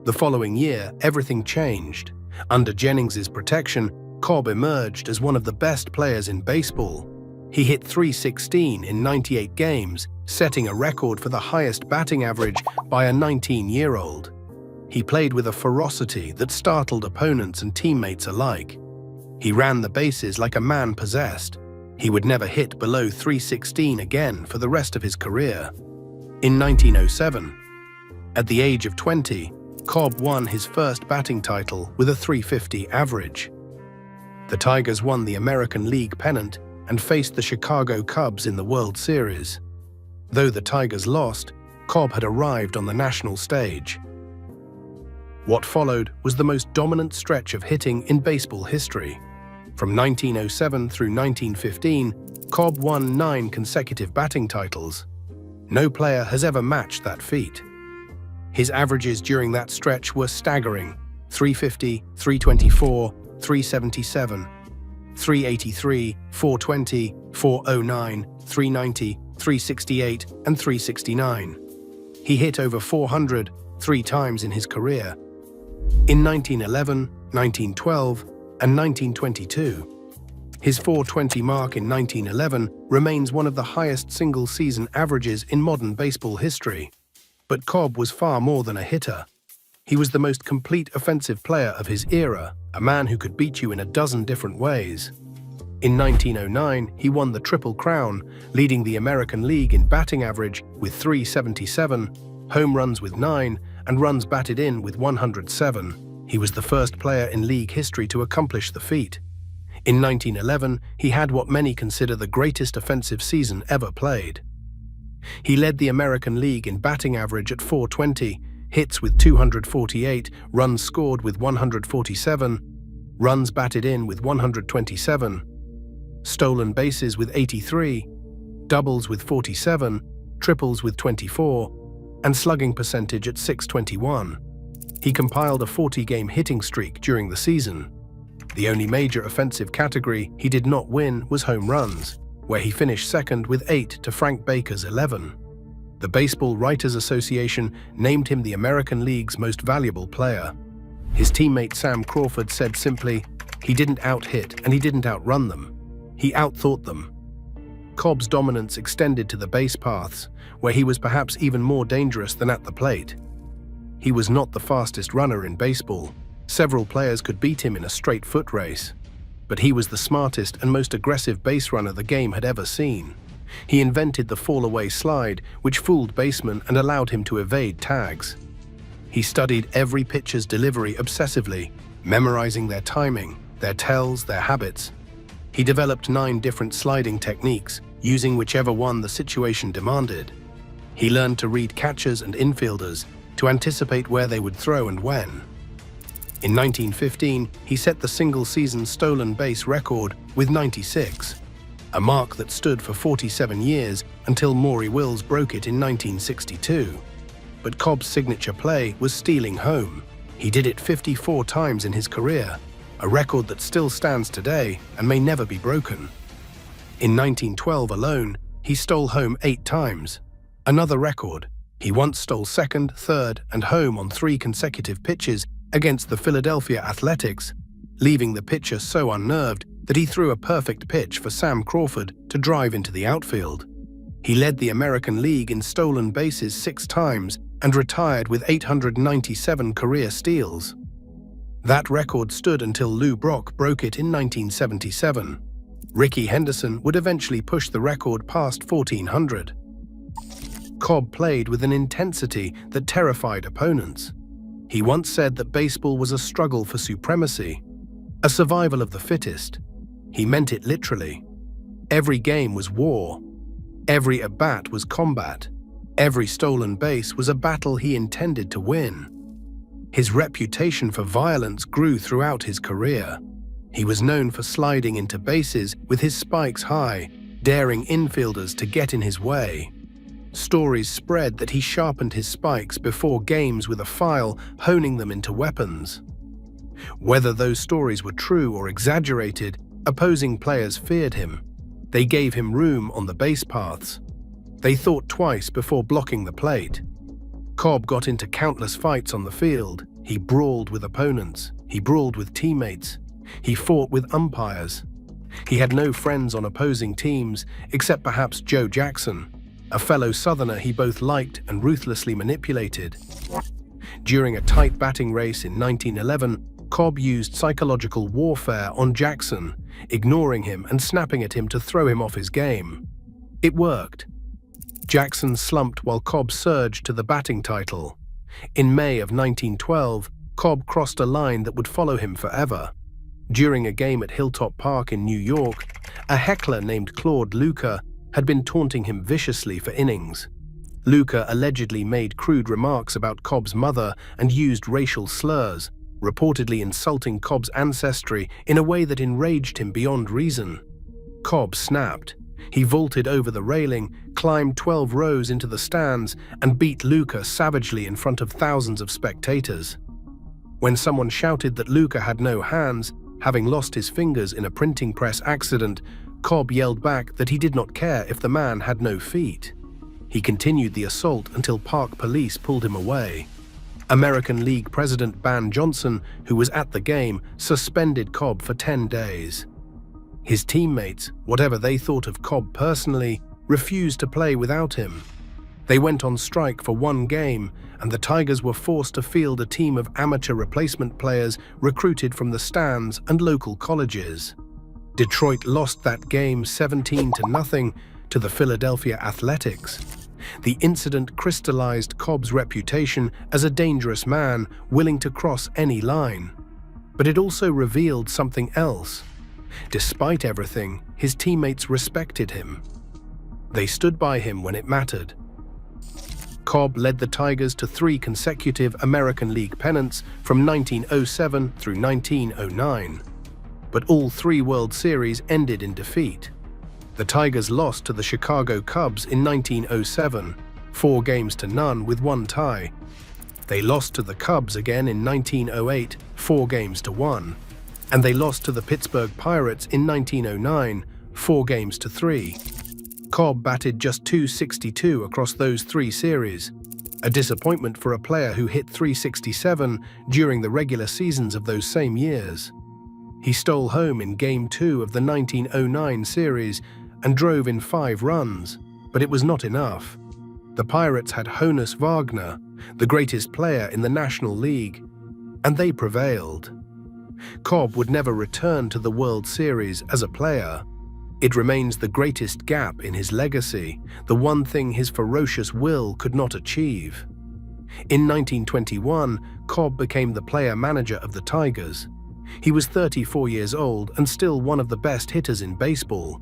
The following year, everything changed. Under Jennings's protection, Cobb emerged as one of the best players in baseball. He hit .316 in 98 games, setting a record for the highest batting average by a 19-year-old. He played with a ferocity that startled opponents and teammates alike. He ran the bases like a man possessed. He would never hit below .316 again for the rest of his career. In 1907, at the age of 20, Cobb won his first batting title with a .350 average. The Tigers won the American League pennant and faced the Chicago Cubs in the World Series. Though the Tigers lost, Cobb had arrived on the national stage. What followed was the most dominant stretch of hitting in baseball history. From 1907 through 1915, Cobb won 9 consecutive batting titles. No player has ever matched that feat. His averages during that stretch were staggering: .350, .324, .377, .383, .420, .409, .390, .368, and .369. He hit over .400 3 times in his career. In 1911, 1912, and 1922. His .420 mark in 1911 remains one of the highest single-season averages in modern baseball history. But Cobb was far more than a hitter. He was the most complete offensive player of his era, a man who could beat you in a dozen different ways. In 1909, he won the Triple Crown, leading the American League in batting average with .377, home runs with 9, and runs batted in with 107. He was the first player in league history to accomplish the feat. In 1911, he had what many consider the greatest offensive season ever played. He led the American League in batting average at .420, hits with 248, runs scored with 147, runs batted in with 127, stolen bases with 83, doubles with 47, triples with 24, and slugging percentage at .621. He compiled a 40-game hitting streak during the season. The only major offensive category he did not win was home runs, where he finished second with 8 to Frank Baker's 11. The Baseball Writers Association named him the American League's most valuable player. His teammate Sam Crawford said simply, "He didn't out-hit and he didn't outrun them. He outthought them." Cobb's dominance extended to the base paths, where he was perhaps even more dangerous than at the plate. He was not the fastest runner in baseball. Several players could beat him in a straight foot race. But he was the smartest and most aggressive base runner the game had ever seen. He invented the fall-away slide, which fooled basemen and allowed him to evade tags. He studied every pitcher's delivery obsessively, memorizing their timing, their tells, their habits. He developed 9 different sliding techniques, using whichever one the situation demanded. He learned to read catchers and infielders, to anticipate where they would throw and when. In 1915, he set the single-season stolen base record with 96, a mark that stood for 47 years until Maury Wills broke it in 1962. But Cobb's signature play was stealing home. He did it 54 times in his career, a record that still stands today and may never be broken. In 1912 alone, he stole home 8 times, another record. He once stole second, third, and home on 3 consecutive pitches against the Philadelphia Athletics, leaving the pitcher so unnerved that he threw a perfect pitch for Sam Crawford to drive into the outfield. He led the American League in stolen bases 6 times and retired with 897 career steals. That record stood until Lou Brock broke it in 1977. Rickey Henderson would eventually push the record past 1,400. Cobb played with an intensity that terrified opponents. He once said that baseball was a struggle for supremacy, a survival of the fittest. He meant it literally. Every game was war. Every at-bat was combat. Every stolen base was a battle he intended to win. His reputation for violence grew throughout his career. He was known for sliding into bases with his spikes high, daring infielders to get in his way. Stories spread that he sharpened his spikes before games with a file, honing them into weapons. Whether those stories were true or exaggerated, opposing players feared him. They gave him room on the base paths. They thought twice before blocking the plate. Cobb got into countless fights on the field. He brawled with opponents. He brawled with teammates. He fought with umpires. He had no friends on opposing teams, except perhaps Joe Jackson, a fellow Southerner he both liked and ruthlessly manipulated. During a tight batting race in 1911, Cobb used psychological warfare on Jackson, ignoring him and snapping at him to throw him off his game. It worked. Jackson slumped while Cobb surged to the batting title. In May of 1912, Cobb crossed a line that would follow him forever. During a game at Hilltop Park in New York, a heckler named Claude Luca had been taunting him viciously for innings. Luca allegedly made crude remarks about Cobb's mother and used racial slurs, reportedly insulting Cobb's ancestry in a way that enraged him beyond reason. Cobb snapped. He vaulted over the railing, climbed 12 rows into the stands, and beat Luca savagely in front of thousands of spectators. When someone shouted that Luca had no hands, having lost his fingers in a printing press accident, Cobb yelled back that he did not care if the man had no feet. He continued the assault until park police pulled him away. American League President Ban Johnson, who was at the game, suspended Cobb for 10 days. His teammates, whatever they thought of Cobb personally, refused to play without him. They went on strike for 1 game, and the Tigers were forced to field a team of amateur replacement players recruited from the stands and local colleges. Detroit lost that game 17-0 to the Philadelphia Athletics. The incident crystallized Cobb's reputation as a dangerous man willing to cross any line. But it also revealed something else. Despite everything, his teammates respected him. They stood by him when it mattered. Cobb led the Tigers to 3 consecutive American League pennants from 1907 through 1909. But all 3 World Series ended in defeat. The Tigers lost to the Chicago Cubs in 1907, 4-0 with 1 tie. They lost to the Cubs again in 1908, 4-1. And they lost to the Pittsburgh Pirates in 1909, 4-3. Cobb batted just .262 across those 3 series, a disappointment for a player who hit .367 during the regular seasons of those same years. He stole home in Game 2 of the 1909 series and drove in 5 runs, but it was not enough. The Pirates had Honus Wagner, the greatest player in the National League, and they prevailed. Cobb would never return to the World Series as a player. It remains the greatest gap in his legacy, the one thing his ferocious will could not achieve. In 1921, Cobb became the player-manager of the Tigers. He was 34 years old and still one of the best hitters in baseball.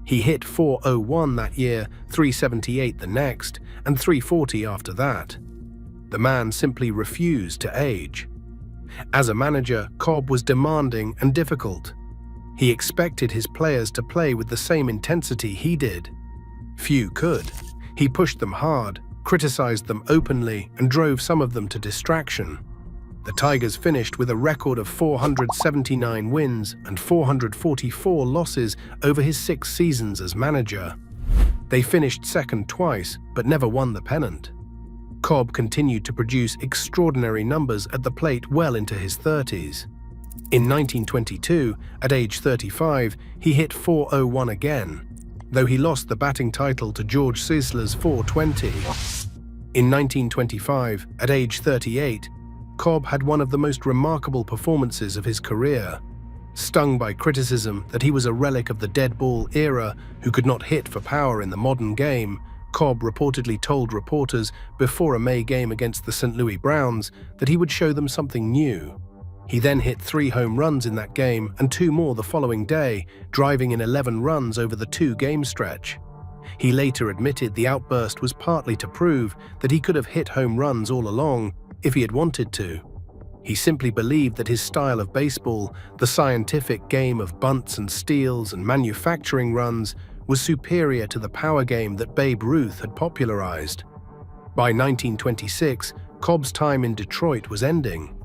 He hit .401 that year, .378 the next, and .340 after that. The man simply refused to age. As a manager, Cobb was demanding and difficult. He expected his players to play with the same intensity he did. Few could. He pushed them hard, criticized them openly, and drove some of them to distraction. The Tigers finished with a record of 479 wins and 444 losses over his 6 seasons as manager. They finished second twice, but never won the pennant. Cobb continued to produce extraordinary numbers at the plate well into his 30s. In 1922, at age 35, he hit .401 again, though he lost the batting title to George Sisler's .420. In 1925, at age 38, Cobb had one of the most remarkable performances of his career. Stung by criticism that he was a relic of the dead ball era who could not hit for power in the modern game, Cobb reportedly told reporters before a May game against the St. Louis Browns that he would show them something new. He then hit 3 home runs in that game and 2 more the following day, driving in 11 runs over the 2-game stretch. He later admitted the outburst was partly to prove that he could have hit home runs all along if he had wanted to. He simply believed that his style of baseball, the scientific game of bunts and steals and manufacturing runs, was superior to the power game that Babe Ruth had popularized. By 1926, Cobb's time in Detroit was ending.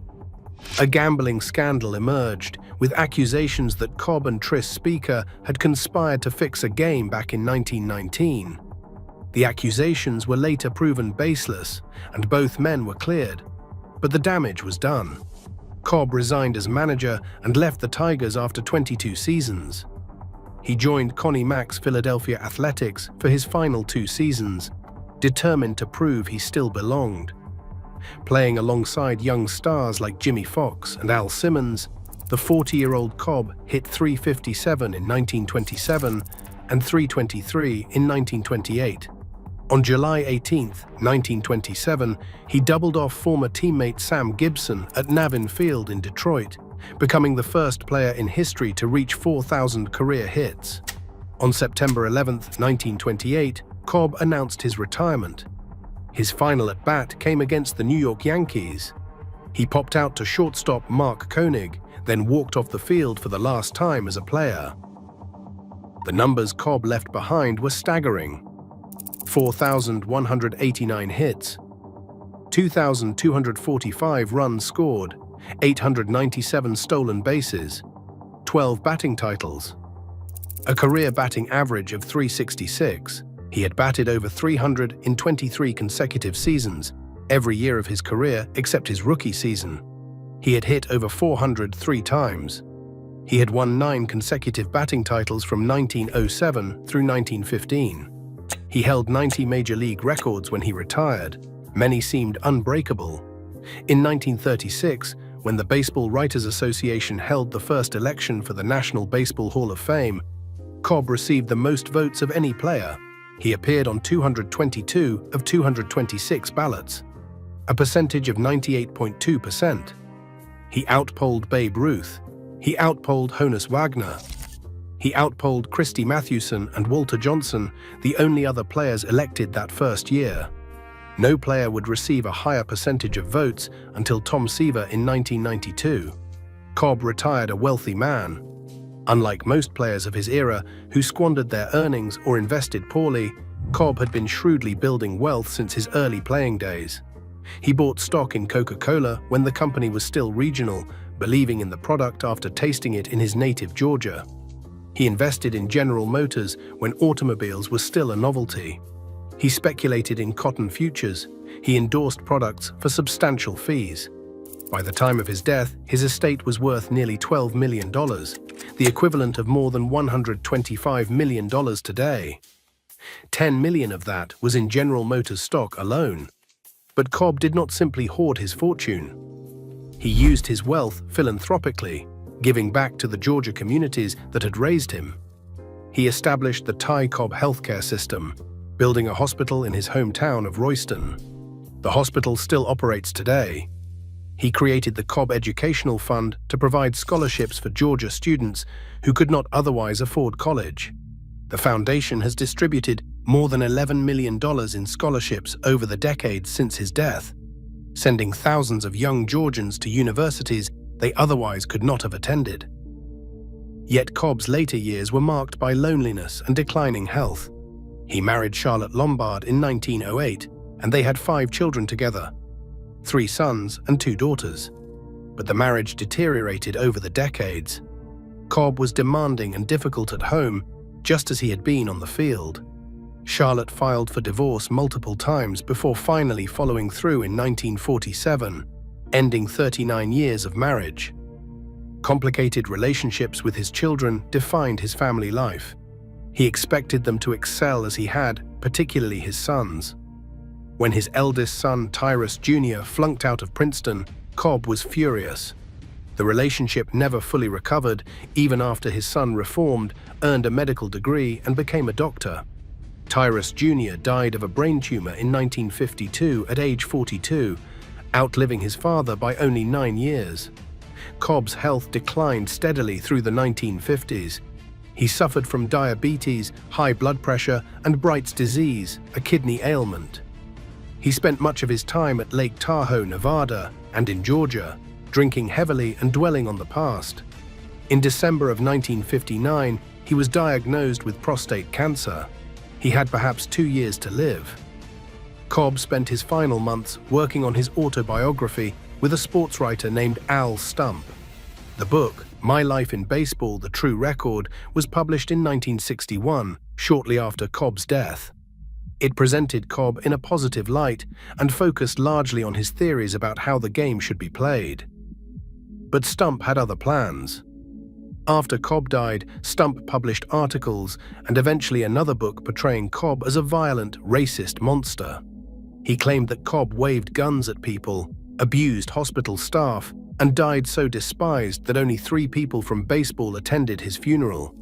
A gambling scandal emerged, with accusations that Cobb and Tris Speaker had conspired to fix a game back in 1919. The accusations were later proven baseless, and both men were cleared. But the damage was done. Cobb resigned as manager and left the Tigers after 22 seasons. He joined Connie Mack's Philadelphia Athletics for his final 2 seasons, determined to prove he still belonged. Playing alongside young stars like Jimmy Fox and Al Simmons, the 40-year-old Cobb hit .357 in 1927 and .323 in 1928. On July 18, 1927, he doubled off former teammate Sam Gibson at Navin Field in Detroit, becoming the first player in history to reach 4,000 career hits. On September 11, 1928, Cobb announced his retirement. His final at-bat came against the New York Yankees. He popped out to shortstop Mark Koenig, then walked off the field for the last time as a player. The numbers Cobb left behind were staggering. 4,189 hits, 2,245 runs scored, 897 stolen bases, 12 batting titles, a career batting average of .366. He had batted over 300 in 23 consecutive seasons, every year of his career except his rookie season. He had hit over 400 3 times. He had won 9 consecutive batting titles from 1907 through 1915. He held 90 major league records when he retired. Many seemed unbreakable. In 1936, when the Baseball Writers Association held the first election for the National Baseball Hall of Fame, Cobb received the most votes of any player. He appeared on 222 of 226 ballots, a percentage of 98.2%. He outpolled Babe Ruth. He outpolled Honus Wagner. He outpolled Christy Mathewson and Walter Johnson, the only other players elected that first year. No player would receive a higher percentage of votes until Tom Seaver in 1992. Cobb retired a wealthy man. Unlike most players of his era who squandered their earnings or invested poorly, Cobb had been shrewdly building wealth since his early playing days. He bought stock in Coca-Cola when the company was still regional, believing in the product after tasting it in his native Georgia. He invested in General Motors when automobiles were still a novelty. He speculated in cotton futures. He endorsed products for substantial fees. By the time of his death, his estate was worth nearly $12 million, the equivalent of more than $125 million today. $10 million of that was in General Motors stock alone. But Cobb did not simply hoard his fortune. He used his wealth philanthropically, giving back to the Georgia communities that had raised him. He established the Ty Cobb healthcare system, building a hospital in his hometown of Royston. The hospital still operates today. He created the Cobb Educational Fund to provide scholarships for Georgia students who could not otherwise afford college. The foundation has distributed more than $11 million in scholarships over the decades since his death, sending thousands of young Georgians to universities they otherwise could not have attended. Yet Cobb's later years were marked by loneliness and declining health. He married Charlotte Lombard in 1908, and they had 5 children together, 3 sons and 2 daughters. But the marriage deteriorated over the decades. Cobb was demanding and difficult at home, just as he had been on the field. Charlotte filed for divorce multiple times before finally following through in 1947, ending 39 years of marriage. Complicated relationships with his children defined his family life. He expected them to excel as he had, particularly his sons. When his eldest son, Tyrus Jr., flunked out of Princeton, Cobb was furious. The relationship never fully recovered, even after his son reformed, earned a medical degree, and became a doctor. Tyrus Jr. died of a brain tumor in 1952 at age 42, outliving his father by only 9 years. Cobb's health declined steadily through the 1950s. He suffered from diabetes, high blood pressure, and Bright's disease, a kidney ailment. He spent much of his time at Lake Tahoe, Nevada, and in Georgia, drinking heavily and dwelling on the past. In December of 1959, he was diagnosed with prostate cancer. He had perhaps 2 years to live. Cobb spent his final months working on his autobiography with a sports writer named Al Stump. The book, My Life in Baseball: The True Record, was published in 1961, shortly after Cobb's death. It presented Cobb in a positive light and focused largely on his theories about how the game should be played. But Stump had other plans. After Cobb died, Stump published articles and eventually another book portraying Cobb as a violent, racist monster. He claimed that Cobb waved guns at people, abused hospital staff, and died so despised that only 3 people from baseball attended his funeral.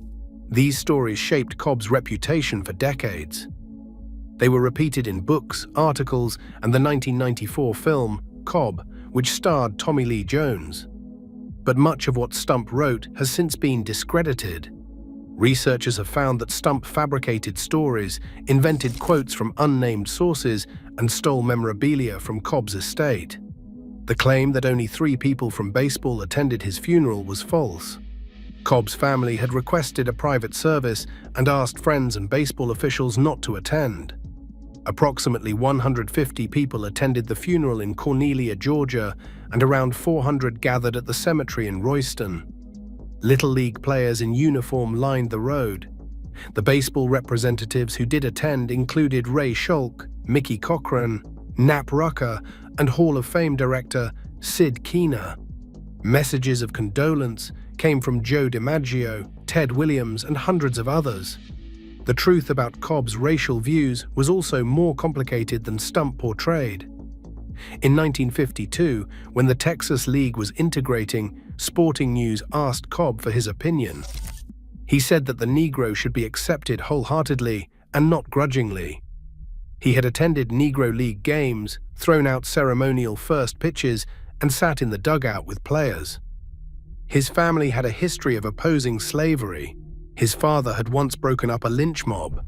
These stories shaped Cobb's reputation for decades. They were repeated in books, articles, and the 1994 film, Cobb, which starred Tommy Lee Jones. But much of what Stump wrote has since been discredited. Researchers have found that Stump fabricated stories, invented quotes from unnamed sources, and stole memorabilia from Cobb's estate. The claim that only 3 people from baseball attended his funeral was false. Cobb's family had requested a private service and asked friends and baseball officials not to attend. Approximately 150 people attended the funeral in Cornelia, Georgia, and around 400 gathered at the cemetery in Royston. Little League players in uniform lined the road. The baseball representatives who did attend included Ray Schalk, Mickey Cochran, Knapp Rucker, and Hall of Fame director Sid Keener. Messages of condolence came from Joe DiMaggio, Ted Williams, and hundreds of others. The truth about Cobb's racial views was also more complicated than Stump portrayed. In 1952, when the Texas League was integrating, Sporting News asked Cobb for his opinion. He said that the Negro should be accepted wholeheartedly and not grudgingly. He had attended Negro League games, thrown out ceremonial first pitches, and sat in the dugout with players. His family had a history of opposing slavery. His father had once broken up a lynch mob.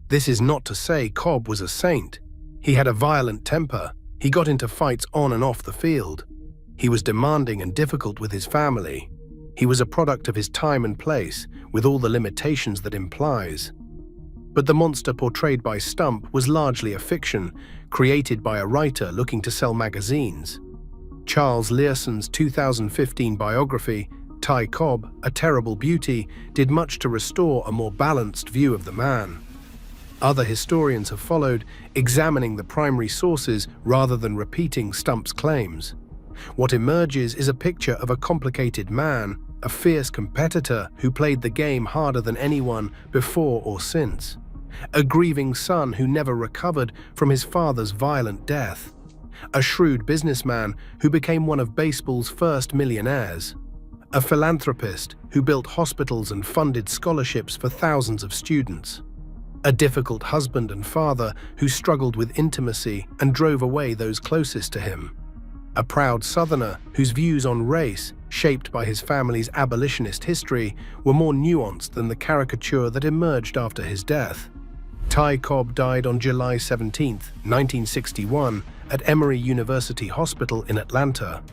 This is not to say Cobb was a saint. He had a violent temper. He got into fights on and off the field. He was demanding and difficult with his family. He was a product of his time and place, with all the limitations that implies. But the monster portrayed by Stump was largely a fiction, created by a writer looking to sell magazines. Charles Learson's 2015 biography, Ty Cobb, A Terrible Beauty, did much to restore a more balanced view of the man. Other historians have followed, examining the primary sources rather than repeating Stump's claims. What emerges is a picture of a complicated man, a fierce competitor who played the game harder than anyone before or since. A grieving son who never recovered from his father's violent death. A shrewd businessman who became one of baseball's first millionaires. a philanthropist who built hospitals and funded scholarships for thousands of students, a difficult husband and father who struggled with intimacy and drove away those closest to him, a proud Southerner whose views on race, shaped by his family's abolitionist history, were more nuanced than the caricature that emerged after his death. Ty Cobb died on July 17, 1961, at Emory University Hospital in Atlanta.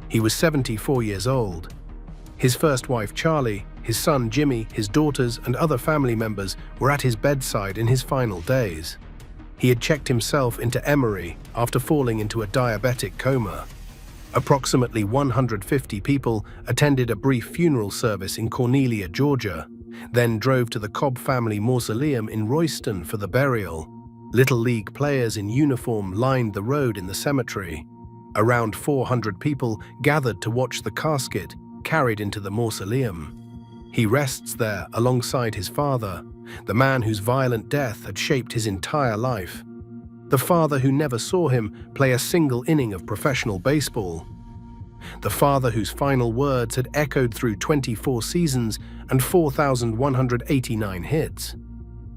He was 74 years old. His first wife, Charlie, his son, Jimmy, his daughters, and other family members were at his bedside in his final days. He had checked himself into Emory after falling into a diabetic coma. Approximately 150 people attended a brief funeral service in Cornelia, Georgia, then drove to the Cobb family mausoleum in Royston for the burial. Little League players in uniform lined the road in the cemetery. Around 400 people gathered to watch the casket carried into the mausoleum. He rests there alongside his father, the man whose violent death had shaped his entire life. The father who never saw him play a single inning of professional baseball. The father whose final words had echoed through 24 seasons and 4,189 hits.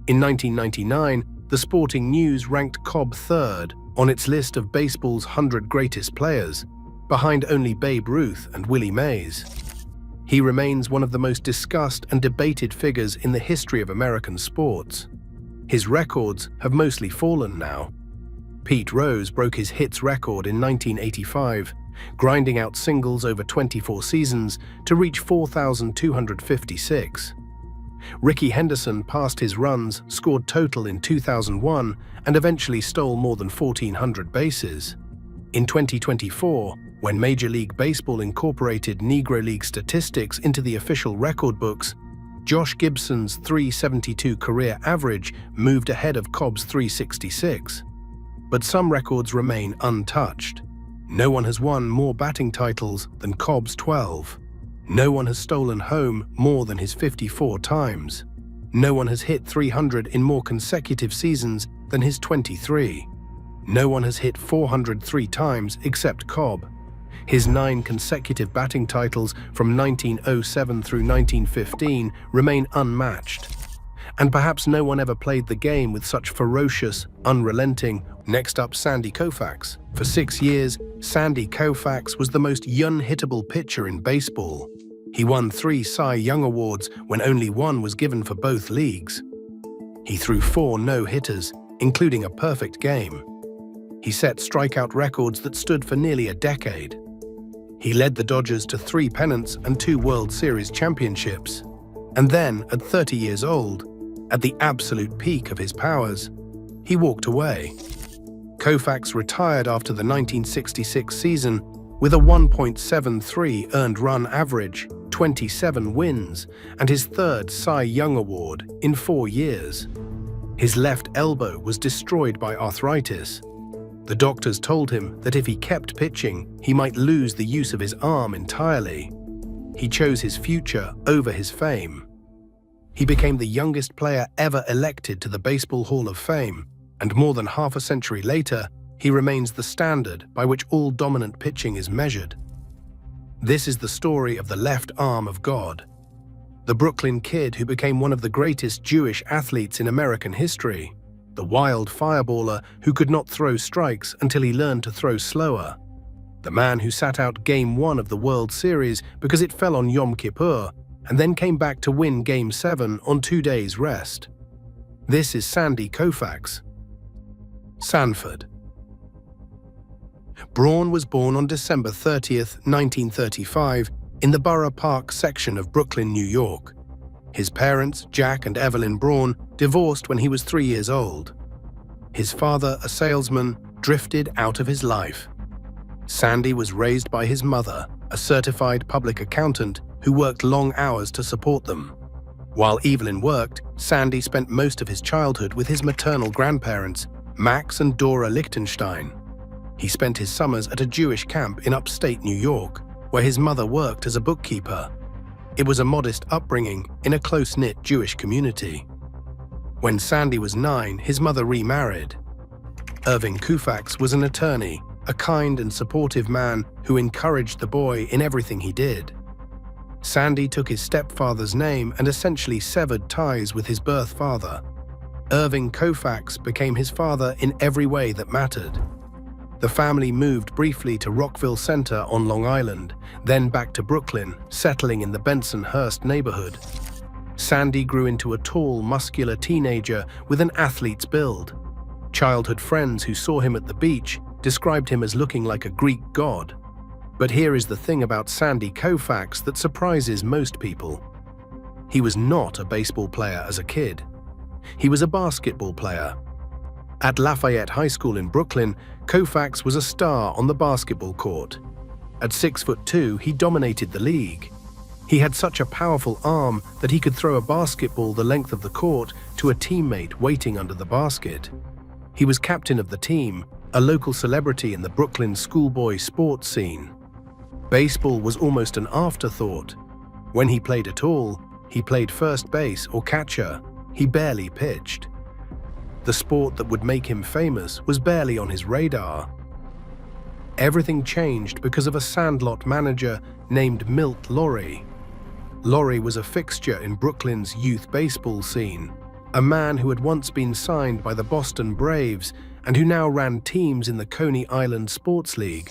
In 1999, the Sporting News ranked Cobb third on its list of baseball's 100 greatest players, behind only Babe Ruth and Willie Mays. He remains one of the most discussed and debated figures in the history of American sports. His records have mostly fallen now. Pete Rose broke his hits record in 1985, grinding out singles over 24 seasons to reach 4,256. Rickey Henderson passed his runs scored total in 2001 and eventually stole more than 1,400 bases. In 2024, when Major League Baseball incorporated Negro League statistics into the official record books, Josh Gibson's .372 career average moved ahead of Cobb's .366. But some records remain untouched. No one has won more batting titles than Cobb's 12. No one has stolen home more than his 54 times. No one has hit 300 in more consecutive seasons than his 23. No one has hit 403 times except Cobb. His 9 consecutive batting titles from 1907 through 1915 remain unmatched. And perhaps no one ever played the game with such ferocious, unrelenting. Next up, Sandy Koufax. For 6 years, Sandy Koufax was the most unhittable pitcher in baseball. He won 3 Cy Young Awards when only one was given for both leagues. He threw 4 no-hitters, including a perfect game. He set strikeout records that stood for nearly a decade. He led the Dodgers to 3 pennants and 2 World Series championships. And then, at 30 years old, at the absolute peak of his powers, he walked away. Koufax retired after the 1966 season with a 1.73 earned run average, 27 wins, and his 3rd Cy Young Award in 4 years. His left elbow was destroyed by arthritis. The doctors told him that if he kept pitching, he might lose the use of his arm entirely. He chose his future over his fame. He became the youngest player ever elected to the Baseball Hall of Fame, and more than half a century later, he remains the standard by which all dominant pitching is measured. This is the story of the left arm of God, the Brooklyn Kid who became one of the greatest Jewish athletes in American history, the wild fireballer who could not throw strikes until he learned to throw slower, the man who sat out Game 1 of the World Series because it fell on Yom Kippur and then came back to win Game 7 on 2 days' rest. This is Sandy Koufax. Sanford. Braun was born on December 30th, 1935, in the Borough Park section of Brooklyn, New York. His parents, Jack and Evelyn Braun, divorced when he was 3 years old. His father, a salesman, drifted out of his life. Sandy was raised by his mother, a certified public accountant who worked long hours to support them. While Evelyn worked, Sandy spent most of his childhood with his maternal grandparents, Max and Dora Lichtenstein. He spent his summers at a Jewish camp in upstate New York, where his mother worked as a bookkeeper. It was a modest upbringing in a close-knit Jewish community. When Sandy was 9, his mother remarried. Irving Koufax was an attorney, a kind and supportive man who encouraged the boy in everything he did. Sandy took his stepfather's name and essentially severed ties with his birth father. Irving Koufax became his father in every way that mattered. The family moved briefly to Rockville Center on Long Island, then back to Brooklyn, settling in the Bensonhurst neighborhood. Sandy grew into a tall, muscular teenager with an athlete's build. Childhood friends who saw him at the beach described him as looking like a Greek god. But here is the thing about Sandy Koufax that surprises most people. He was not a baseball player as a kid. He was a basketball player. At Lafayette High School in Brooklyn, Koufax was a star on the basketball court. At 6'2", he dominated the league. He had such a powerful arm that he could throw a basketball the length of the court to a teammate waiting under the basket. He was captain of the team, a local celebrity in the Brooklyn schoolboy sports scene. Baseball was almost an afterthought. When he played at all, he played first base or catcher. He barely pitched. The sport that would make him famous was barely on his radar. Everything changed because of a Sandlot manager named Milt Lowry. Lowry was a fixture in Brooklyn's youth baseball scene, a man who had once been signed by the Boston Braves and who now ran teams in the Coney Island Sports League.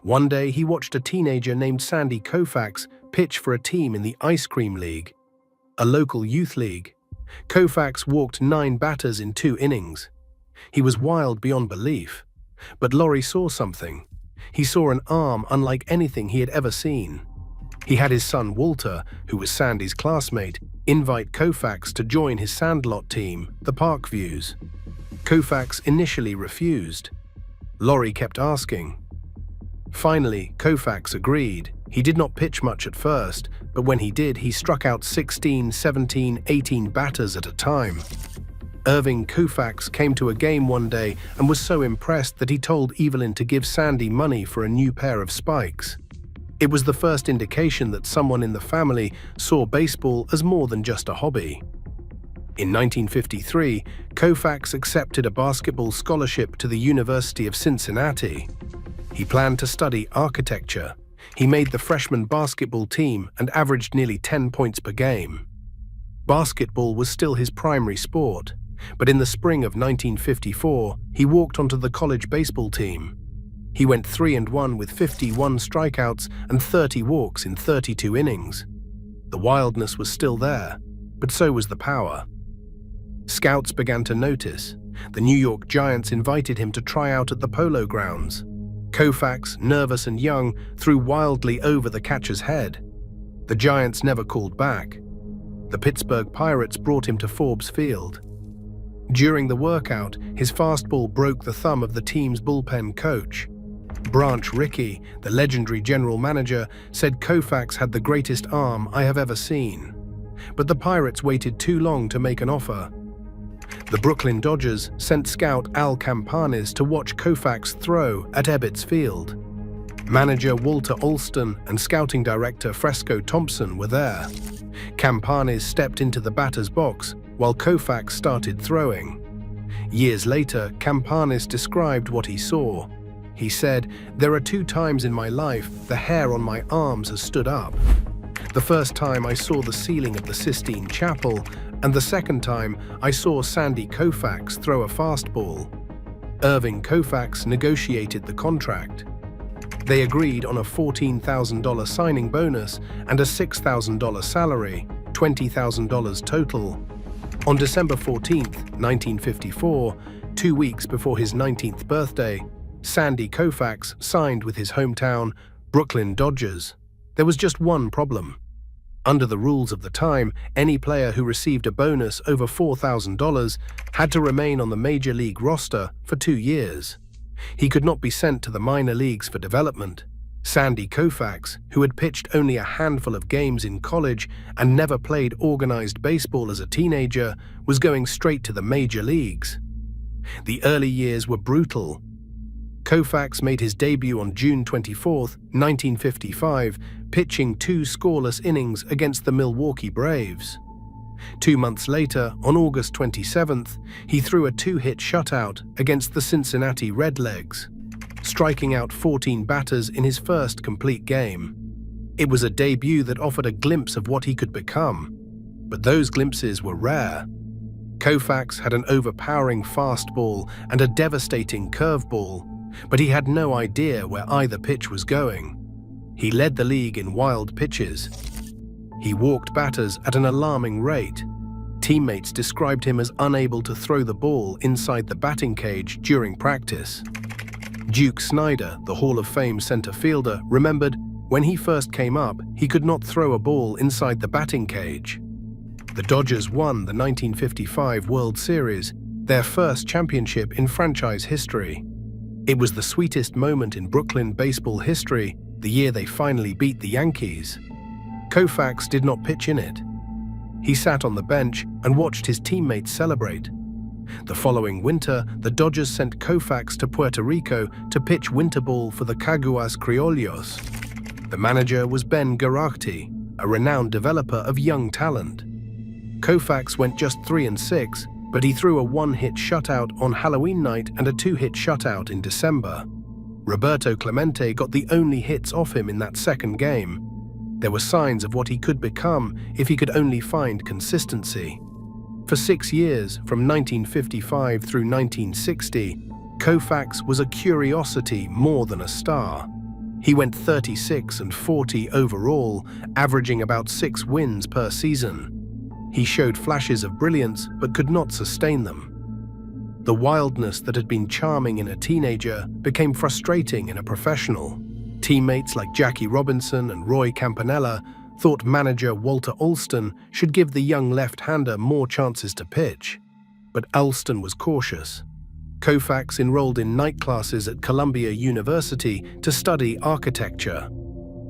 One day, he watched a teenager named Sandy Koufax pitch for a team in the Ice Cream League, a local youth league. Koufax walked 9 batters in 2 innings. He was wild beyond belief. But Lowry saw something. He saw an arm unlike anything he had ever seen. He had his son Walter, who was Sandy's classmate, invite Koufax to join his Sandlot team, the Parkviews. Koufax initially refused. Lowry kept asking. Finally, Koufax agreed. He did not pitch much at first, but when he did, he struck out 16, 17, 18 batters at a time. Irving Koufax came to a game one day and was so impressed that he told Evelyn to give Sandy money for a new pair of spikes. It was the first indication that someone in the family saw baseball as more than just a hobby. In 1953, Koufax accepted a basketball scholarship to the University of Cincinnati. He planned to study architecture. He made the freshman basketball team and averaged nearly 10 points per game. Basketball was still his primary sport, but in the spring of 1954, he walked onto the college baseball team. He went 3-1 with 51 strikeouts and 30 walks in 32 innings. The wildness was still there, but so was the power. Scouts began to notice. The New York Giants invited him to try out at the Polo Grounds. Koufax, nervous and young, threw wildly over the catcher's head. The Giants never called back. The Pittsburgh Pirates brought him to Forbes Field. During the workout, his fastball broke the thumb of the team's bullpen coach. Branch Rickey, the legendary general manager, said Koufax had the greatest arm I have ever seen. But the Pirates waited too long to make an offer. The Brooklyn Dodgers sent scout Al Campanis to watch Koufax throw at Ebbets Field. Manager Walter Alston and scouting director Fresco Thompson were there. Campanis stepped into the batter's box while Koufax started throwing. Years later, Campanis described what he saw. He said, "There are 2 times in my life the hair on my arms has stood up. The first time I saw the ceiling of the Sistine Chapel, and the second time I saw Sandy Koufax throw a fastball." Irving Koufax negotiated the contract. They agreed on a $14,000 signing bonus and a $6,000 salary, $20,000 total. On December 14, 1954, 2 weeks before his 19th birthday, Sandy Koufax signed with his hometown, Brooklyn Dodgers. There was just one problem. Under the rules of the time, any player who received a bonus over $4,000 had to remain on the Major League roster for 2 years. He could not be sent to the minor leagues for development. Sandy Koufax, who had pitched only a handful of games in college and never played organized baseball as a teenager, was going straight to the major leagues. The early years were brutal. Koufax made his debut on June 24, 1955, pitching 2 scoreless innings against the Milwaukee Braves. 2 months later, on August 27th, he threw a 2-hit shutout against the Cincinnati Redlegs, striking out 14 batters in his first complete game. It was a debut that offered a glimpse of what he could become, but those glimpses were rare. Koufax had an overpowering fastball and a devastating curveball, but he had no idea where either pitch was going. He led the league in wild pitches. He walked batters at an alarming rate. Teammates described him as unable to throw the ball inside the batting cage during practice. Duke Snider, the Hall of Fame center fielder, remembered, when he first came up, he could not throw a ball inside the batting cage. The Dodgers won the 1955 World Series, their first championship in franchise history. It was the sweetest moment in Brooklyn baseball history, the year they finally beat the Yankees. Koufax did not pitch in it. He sat on the bench and watched his teammates celebrate. The following winter, the Dodgers sent Koufax to Puerto Rico to pitch winter ball for the Caguas Criollos. The manager was Ben Garagti, a renowned developer of young talent. Koufax went just 3-6, but he threw a one-hit shutout on Halloween night and a two-hit shutout in December. Roberto Clemente got the only hits off him in that second game. There were signs of what he could become if he could only find consistency. For 6 years, from 1955 through 1960, Koufax was a curiosity more than a star. He went 36-40 overall, averaging about 6 wins per season. He showed flashes of brilliance but could not sustain them. The wildness that had been charming in a teenager became frustrating in a professional. Teammates like Jackie Robinson and Roy Campanella thought manager Walter Alston should give the young left-hander more chances to pitch. But Alston was cautious. Koufax enrolled in night classes at Columbia University to study architecture.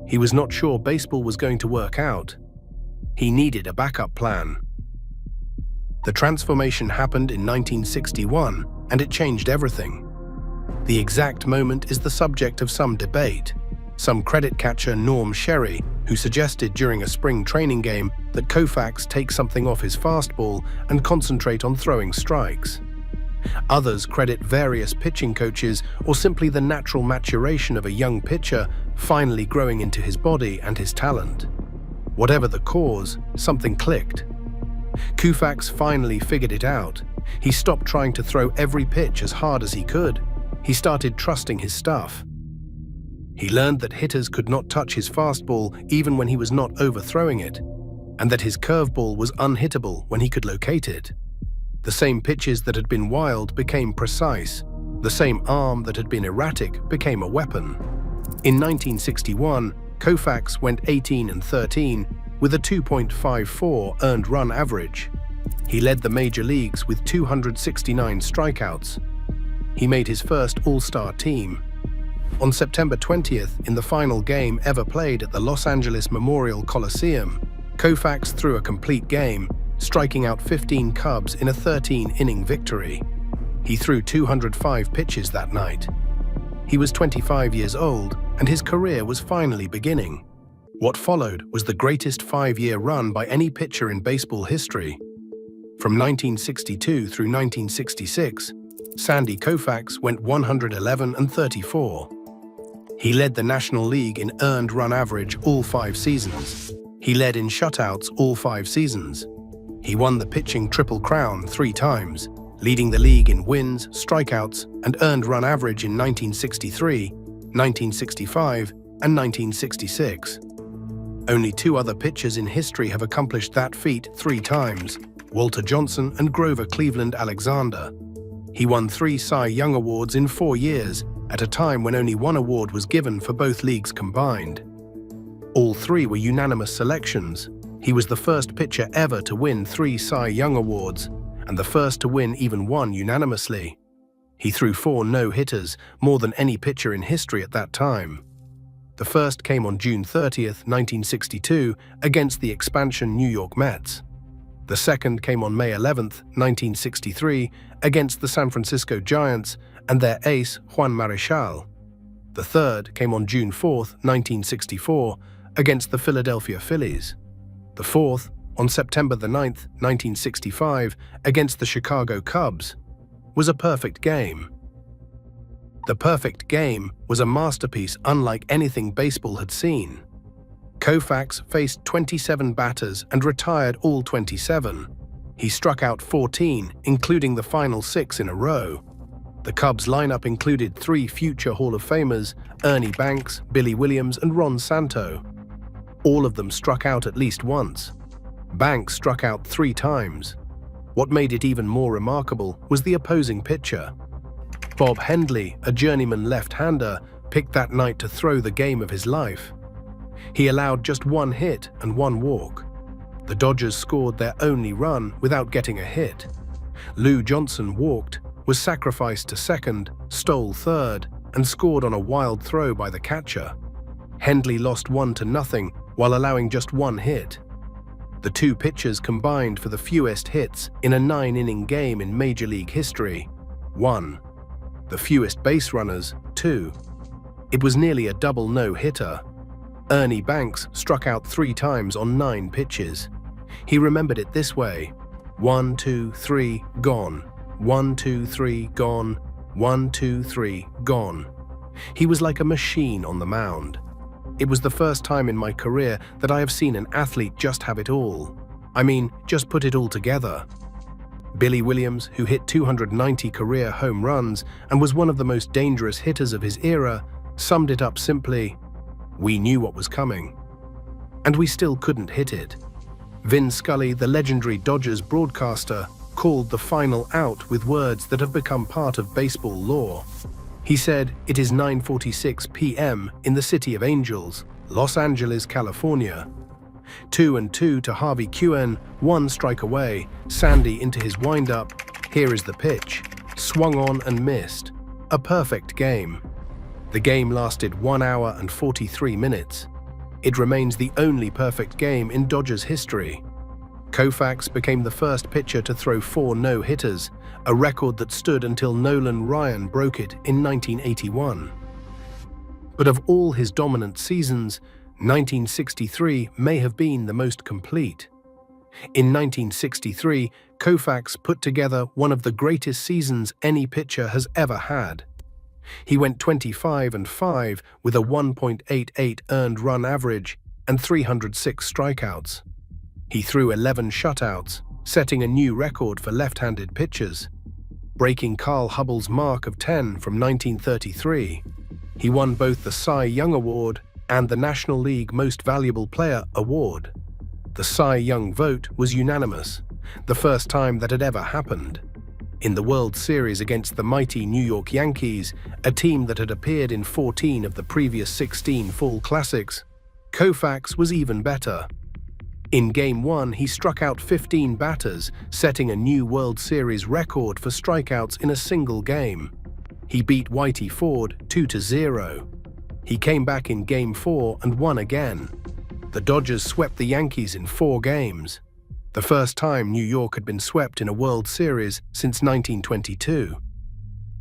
He was not sure baseball was going to work out. He needed a backup plan. The transformation happened in 1961, and it changed everything. The exact moment is the subject of some debate. Some credit catcher Norm Sherry, who suggested during a spring training game that Koufax take something off his fastball and concentrate on throwing strikes. Others credit various pitching coaches or simply the natural maturation of a young pitcher finally growing into his body and his talent. Whatever the cause, something clicked. Koufax finally figured it out. He stopped trying to throw every pitch as hard as he could. He started trusting his stuff. He learned that hitters could not touch his fastball even when he was not overthrowing it, and that his curveball was unhittable when he could locate it. The same pitches that had been wild became precise. The same arm that had been erratic became a weapon. In 1961, Koufax went 18-13 with a 2.54 earned run average. He led the major leagues with 269 strikeouts. He made his first All-Star team. On September 20th, in the final game ever played at the Los Angeles Memorial Coliseum, Koufax threw a complete game, striking out 15 Cubs in a 13-inning victory. He threw 205 pitches that night. He was 25 years old, and his career was finally beginning. What followed was the greatest 5-year run by any pitcher in baseball history. From 1962 through 1966, Sandy Koufax went 111-34. He led the National League in earned run average all 5 seasons. He led in shutouts all 5 seasons. He won the pitching Triple Crown 3 times, leading the league in wins, strikeouts, and earned run average in 1963, 1965, and 1966. Only 2 other pitchers in history have accomplished that feat 3 times, Walter Johnson and Grover Cleveland Alexander. He won 3 Cy Young Awards in 4 years, at a time when only 1 award was given for both leagues combined. All 3 were unanimous selections. He was the first pitcher ever to win 3 Cy Young Awards, and the first to win even 1 unanimously. He threw 4 no-hitters, more than any pitcher in history at that time. The first came on June 30th, 1962, against the expansion New York Mets. The second came on May 11th, 1963, against the San Francisco Giants and their ace Juan Marichal. The third came on June 4th, 1964, against the Philadelphia Phillies. The fourth, on September 9th, 1965, against the Chicago Cubs, was a perfect game. The perfect game was a masterpiece unlike anything baseball had seen. Koufax faced 27 batters and retired all 27. He struck out 14, including the final 6 in a row. The Cubs lineup included 3 future Hall of Famers, Ernie Banks, Billy Williams, and Ron Santo. All of them struck out at least once. Banks struck out 3 times. What made it even more remarkable was the opposing pitcher. Bob Hendley, a journeyman left-hander, picked that night to throw the game of his life. He allowed just 1 hit and 1 walk. The Dodgers scored their only run without getting a hit. Lou Johnson walked, was sacrificed to second, stole third, and scored on a wild throw by the catcher. Hendley lost 1-0 while allowing just 1 hit. The 2 pitchers combined for the fewest hits in a 9-inning game in Major League history, 1. The fewest base runners, 2. It was nearly a double no-hitter. Ernie Banks struck out 3 times on 9 pitches. He remembered it this way: 1, 2, 3, gone. 1, 2, 3, gone. 1, 2, 3, gone. He was like a machine on the mound. It was the first time in my career that I have seen an athlete just have it all. I mean, just put it all together. Billy Williams, who hit 290 career home runs and was one of the most dangerous hitters of his era, summed it up simply: we knew what was coming. And we still couldn't hit it. Vin Scully, the legendary Dodgers broadcaster, called the final out with words that have become part of baseball lore. He said, "It is 9:46 p.m. in the City of Angels, Los Angeles, California. 2-2 to Harvey Kuenn, 1 strike away, Sandy into his windup. Here is the pitch. Swung on and missed. A perfect game." The game lasted 1 hour and 43 minutes. It remains the only perfect game in Dodgers history. Koufax became the first pitcher to throw 4 no-hitters, a record that stood until Nolan Ryan broke it in 1981. But of all his dominant seasons, 1963 may have been the most complete. In 1963, Koufax put together one of the greatest seasons any pitcher has ever had. He went 25-5 with a 1.88 earned run average and 306 strikeouts. He threw 11 shutouts, setting a new record for left-handed pitchers, breaking Carl Hubbell's mark of 10 from 1933. He won both the Cy Young Award and the National League Most Valuable Player Award. The Cy Young vote was unanimous, the first time that had ever happened. In the World Series against the mighty New York Yankees, a team that had appeared in 14 of the previous 16 fall classics, Koufax was even better. In Game 1, he struck out 15 batters, setting a new World Series record for strikeouts in a single game. He beat Whitey Ford 2-0. He came back in Game 4 and won again. The Dodgers swept the Yankees in 4 games. The first time New York had been swept in a World Series since 1922.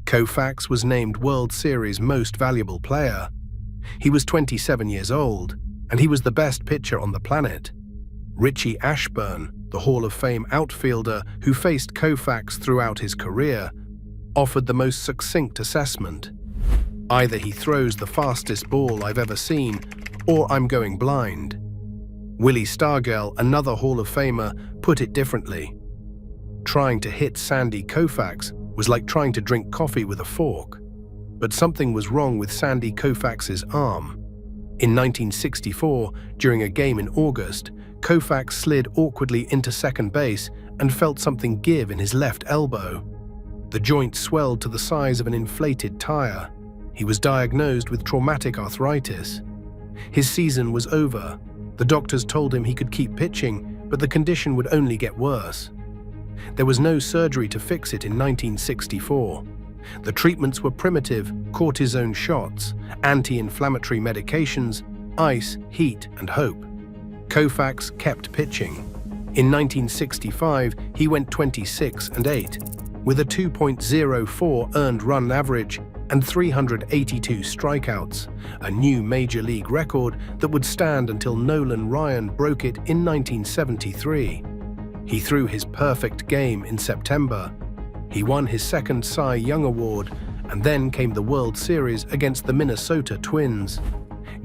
Koufax was named World Series Most Valuable Player. He was 27 years old, and he was the best pitcher on the planet. Richie Ashburn, the Hall of Fame outfielder who faced Koufax throughout his career, offered the most succinct assessment. Either he throws the fastest ball I've ever seen, or I'm going blind. Willie Stargell, another Hall of Famer, put it differently. Trying to hit Sandy Koufax was like trying to drink coffee with a fork. But something was wrong with Sandy Koufax's arm. In 1964, during a game in August, Koufax slid awkwardly into second base and felt something give in his left elbow. The joint swelled to the size of an inflated tire. He was diagnosed with traumatic arthritis. His season was over. The doctors told him he could keep pitching, but the condition would only get worse. There was no surgery to fix it in 1964. The treatments were primitive cortisone shots, anti-inflammatory medications, ice, heat, and hope. Koufax kept pitching. In 1965, he went 26-8, with a 2.04 earned run average and 382 strikeouts, a new Major League record that would stand until Nolan Ryan broke it in 1973. He threw his perfect game in September. He won his second Cy Young Award, and then came the World Series against the Minnesota Twins.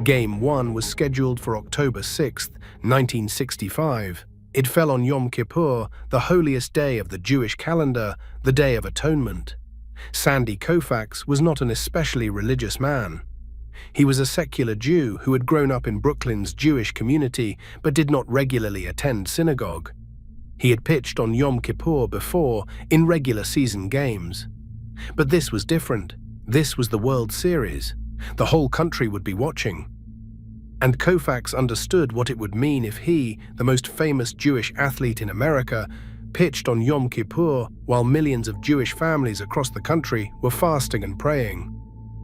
Game 1 was scheduled for October 6, 1965. It fell on Yom Kippur, the holiest day of the Jewish calendar, the Day of Atonement. Sandy Koufax was not an especially religious man. He was a secular Jew who had grown up in Brooklyn's Jewish community but did not regularly attend synagogue. He had pitched on Yom Kippur before in regular season games. But this was different. This was the World Series. The whole country would be watching. And Koufax understood what it would mean if he, the most famous Jewish athlete in America, pitched on Yom Kippur while millions of Jewish families across the country were fasting and praying.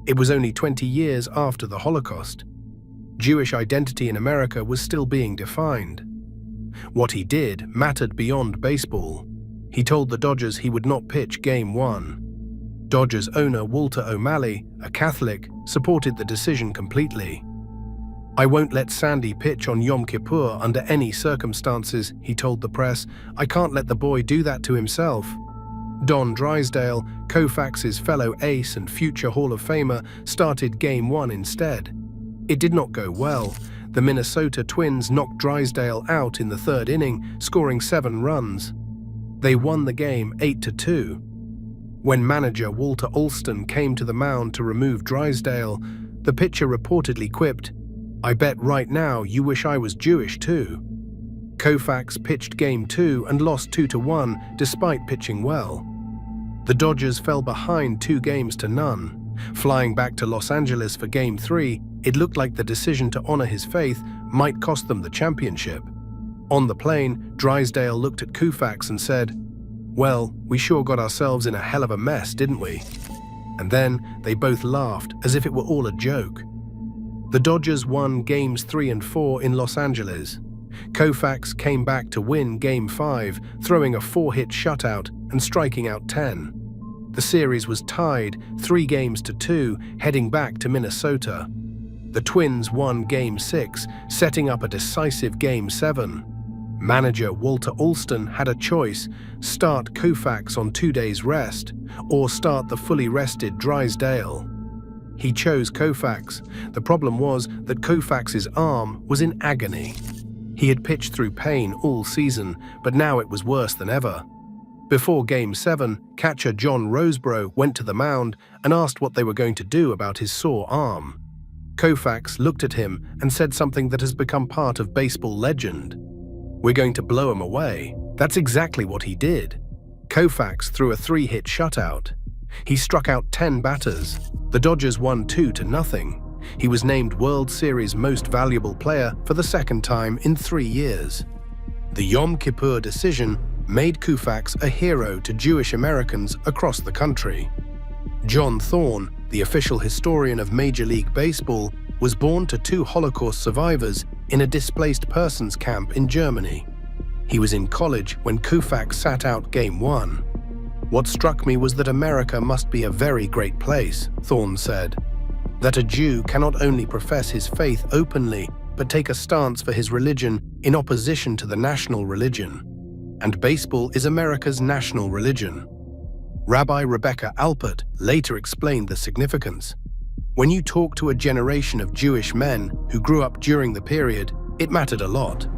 It was only 20 years after the Holocaust. Jewish identity in America was still being defined. What he did mattered beyond baseball. He told the Dodgers he would not pitch Game 1. Dodgers owner Walter O'Malley, a Catholic, supported the decision completely. "I won't let Sandy pitch on Yom Kippur under any circumstances," he told the press. "I can't let the boy do that to himself." Don Drysdale, Koufax's fellow ace and future Hall of Famer, started Game 1 instead. It did not go well. The Minnesota Twins knocked Drysdale out in the third inning, scoring 7 runs. They won the game 8-2. When manager Walter Alston came to the mound to remove Drysdale, the pitcher reportedly quipped, "I bet right now you wish I was Jewish too." Koufax pitched Game 2 and lost 2-1 despite pitching well. The Dodgers fell behind 2-0. Flying back to Los Angeles for Game 3, it looked like the decision to honor his faith might cost them the championship. On the plane, Drysdale looked at Koufax and said, "Well, we sure got ourselves in a hell of a mess, didn't we?" And then they both laughed as if it were all a joke. The Dodgers won Games 3 and 4 in Los Angeles. Koufax came back to win Game 5, throwing a 4-hit shutout and striking out 10. The series was tied 3-2, heading back to Minnesota. The Twins won Game 6, setting up a decisive Game 7. Manager Walter Alston had a choice: start Koufax on 2 days rest, or start the fully rested Drysdale. He chose Koufax. The problem was that Koufax's arm was in agony. He had pitched through pain all season, but now it was worse than ever. Before Game 7, catcher John Roseborough went to the mound and asked what they were going to do about his sore arm. Koufax looked at him and said something that has become part of baseball legend. "We're going to blow him away." That's exactly what he did. Koufax threw a 3-hit shutout. He struck out 10 batters. The Dodgers won 2-0. He was named World Series Most Valuable Player for the second time in 3 years. The Yom Kippur decision made Koufax a hero to Jewish Americans across the country. John Thorne, the official historian of Major League Baseball, was born to 2 Holocaust survivors in a displaced persons camp in Germany. He was in college when Koufax sat out Game 1. "What struck me was that America must be a very great place," Thorne said. "That a Jew cannot only profess his faith openly, but take a stance for his religion in opposition to the national religion. And baseball is America's national religion." Rabbi Rebecca Alpert later explained the significance. "When you talk to a generation of Jewish men who grew up during the period, it mattered a lot.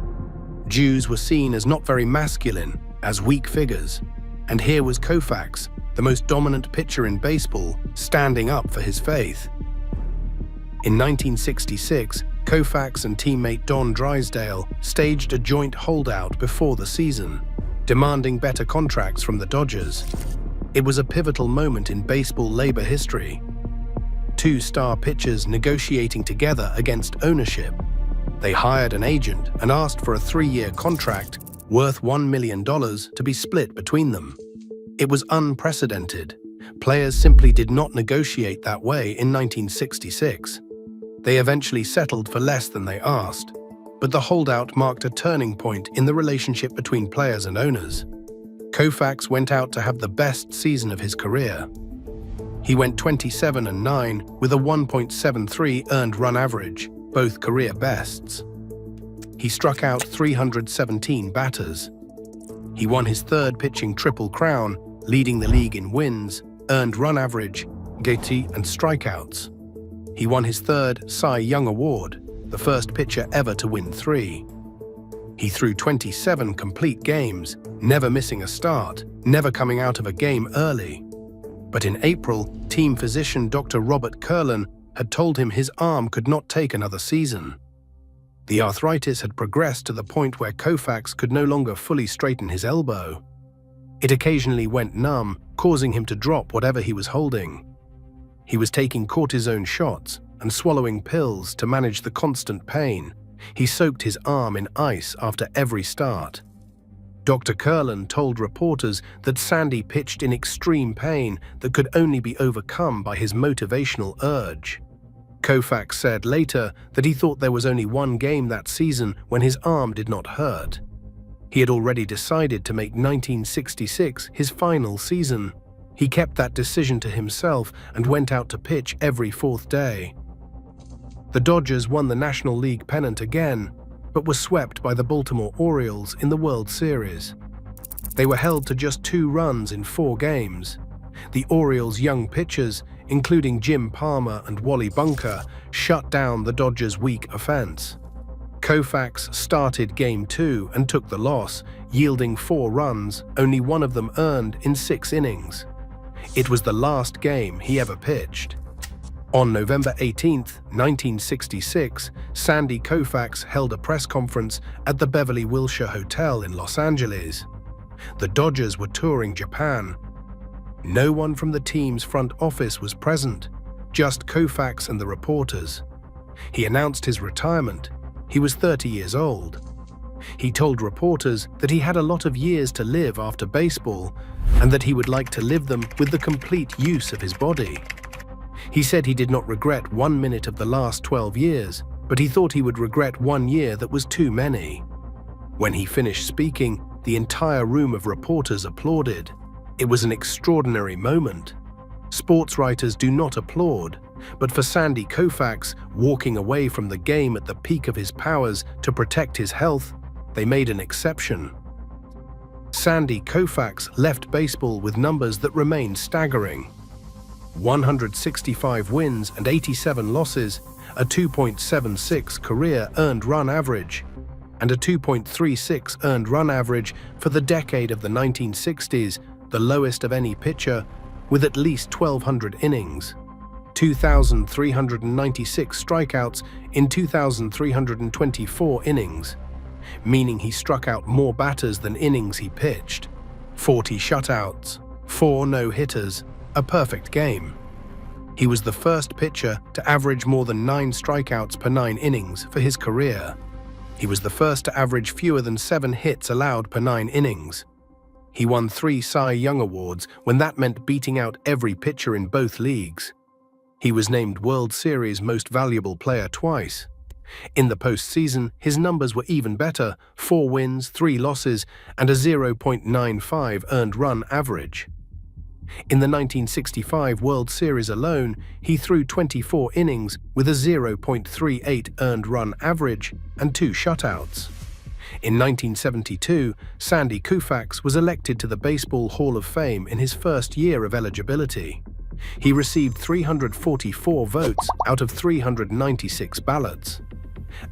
Jews were seen as not very masculine, as weak figures. And here was Koufax, the most dominant pitcher in baseball, standing up for his faith." In 1966, Koufax and teammate Don Drysdale staged a joint holdout before the season, demanding better contracts from the Dodgers. It was a pivotal moment in baseball labor history. 2 star pitchers negotiating together against ownership. They hired an agent and asked for a 3-year contract worth $1 million to be split between them. It was unprecedented. Players simply did not negotiate that way in 1966. They eventually settled for less than they asked, but the holdout marked a turning point in the relationship between players and owners. Koufax went out to have the best season of his career. He went 27-9 with a 1.73 earned run average, both career bests. He struck out 317 batters. He won his 3rd pitching triple crown, leading the league in wins, earned run average, GT, and strikeouts. He won his third Cy Young Award, the first pitcher ever to win 3. He threw 27 complete games, never missing a start, never coming out of a game early. But in April, team physician Dr. Robert Kurlan had told him his arm could not take another season. The arthritis had progressed to the point where Koufax could no longer fully straighten his elbow. It occasionally went numb, causing him to drop whatever he was holding. He was taking cortisone shots and swallowing pills to manage the constant pain. He soaked his arm in ice after every start. Dr. Kurlan told reporters that Sandy pitched in extreme pain that could only be overcome by his motivational urge. Koufax said later that he thought there was only one game that season when his arm did not hurt. He had already decided to make 1966 his final season. He kept that decision to himself and went out to pitch every 4th day. The Dodgers won the National League pennant again, but were swept by the Baltimore Orioles in the World Series. They were held to just 2 runs in 4 games. The Orioles' young pitchers, including Jim Palmer and Wally Bunker, shut down the Dodgers' weak offense. Koufax started Game 2 and took the loss, yielding 4 runs, only one of them earned in 6 innings. It was the last game he ever pitched. On November 18, 1966, Sandy Koufax held a press conference at the Beverly Wilshire Hotel in Los Angeles. The Dodgers were touring Japan. No one from the team's front office was present, just Koufax and the reporters. He announced his retirement. He was 30 years old. He told reporters that he had a lot of years to live after baseball and that he would like to live them with the complete use of his body. He said he did not regret 1 minute of the last 12 years, but he thought he would regret 1 year that was too many. When he finished speaking, the entire room of reporters applauded. It was an extraordinary moment. Sports writers do not applaud, but for Sandy Koufax, walking away from the game at the peak of his powers to protect his health, they made an exception. Sandy Koufax left baseball with numbers that remained staggering. 165 wins and 87 losses, a 2.76 career earned run average, and a 2.36 earned run average for the decade of the 1960s, the lowest of any pitcher, with at least 1,200 innings. 2,396 strikeouts in 2,324 innings, meaning he struck out more batters than innings he pitched. 40 shutouts, 4 no-hitters, a perfect game. He was the first pitcher to average more than 9 strikeouts per 9 innings for his career. He was the first to average fewer than 7 hits allowed per 9 innings. He won 3 Cy Young Awards when that meant beating out every pitcher in both leagues. He was named World Series Most Valuable Player twice. In the postseason, his numbers were even better: 4 wins, 3 losses, and a 0.95 earned run average. In the 1965 World Series alone, he threw 24 innings with a 0.38 earned run average and 2 shutouts. In 1972, Sandy Koufax was elected to the Baseball Hall of Fame in his first year of eligibility. He received 344 votes out of 396 ballots.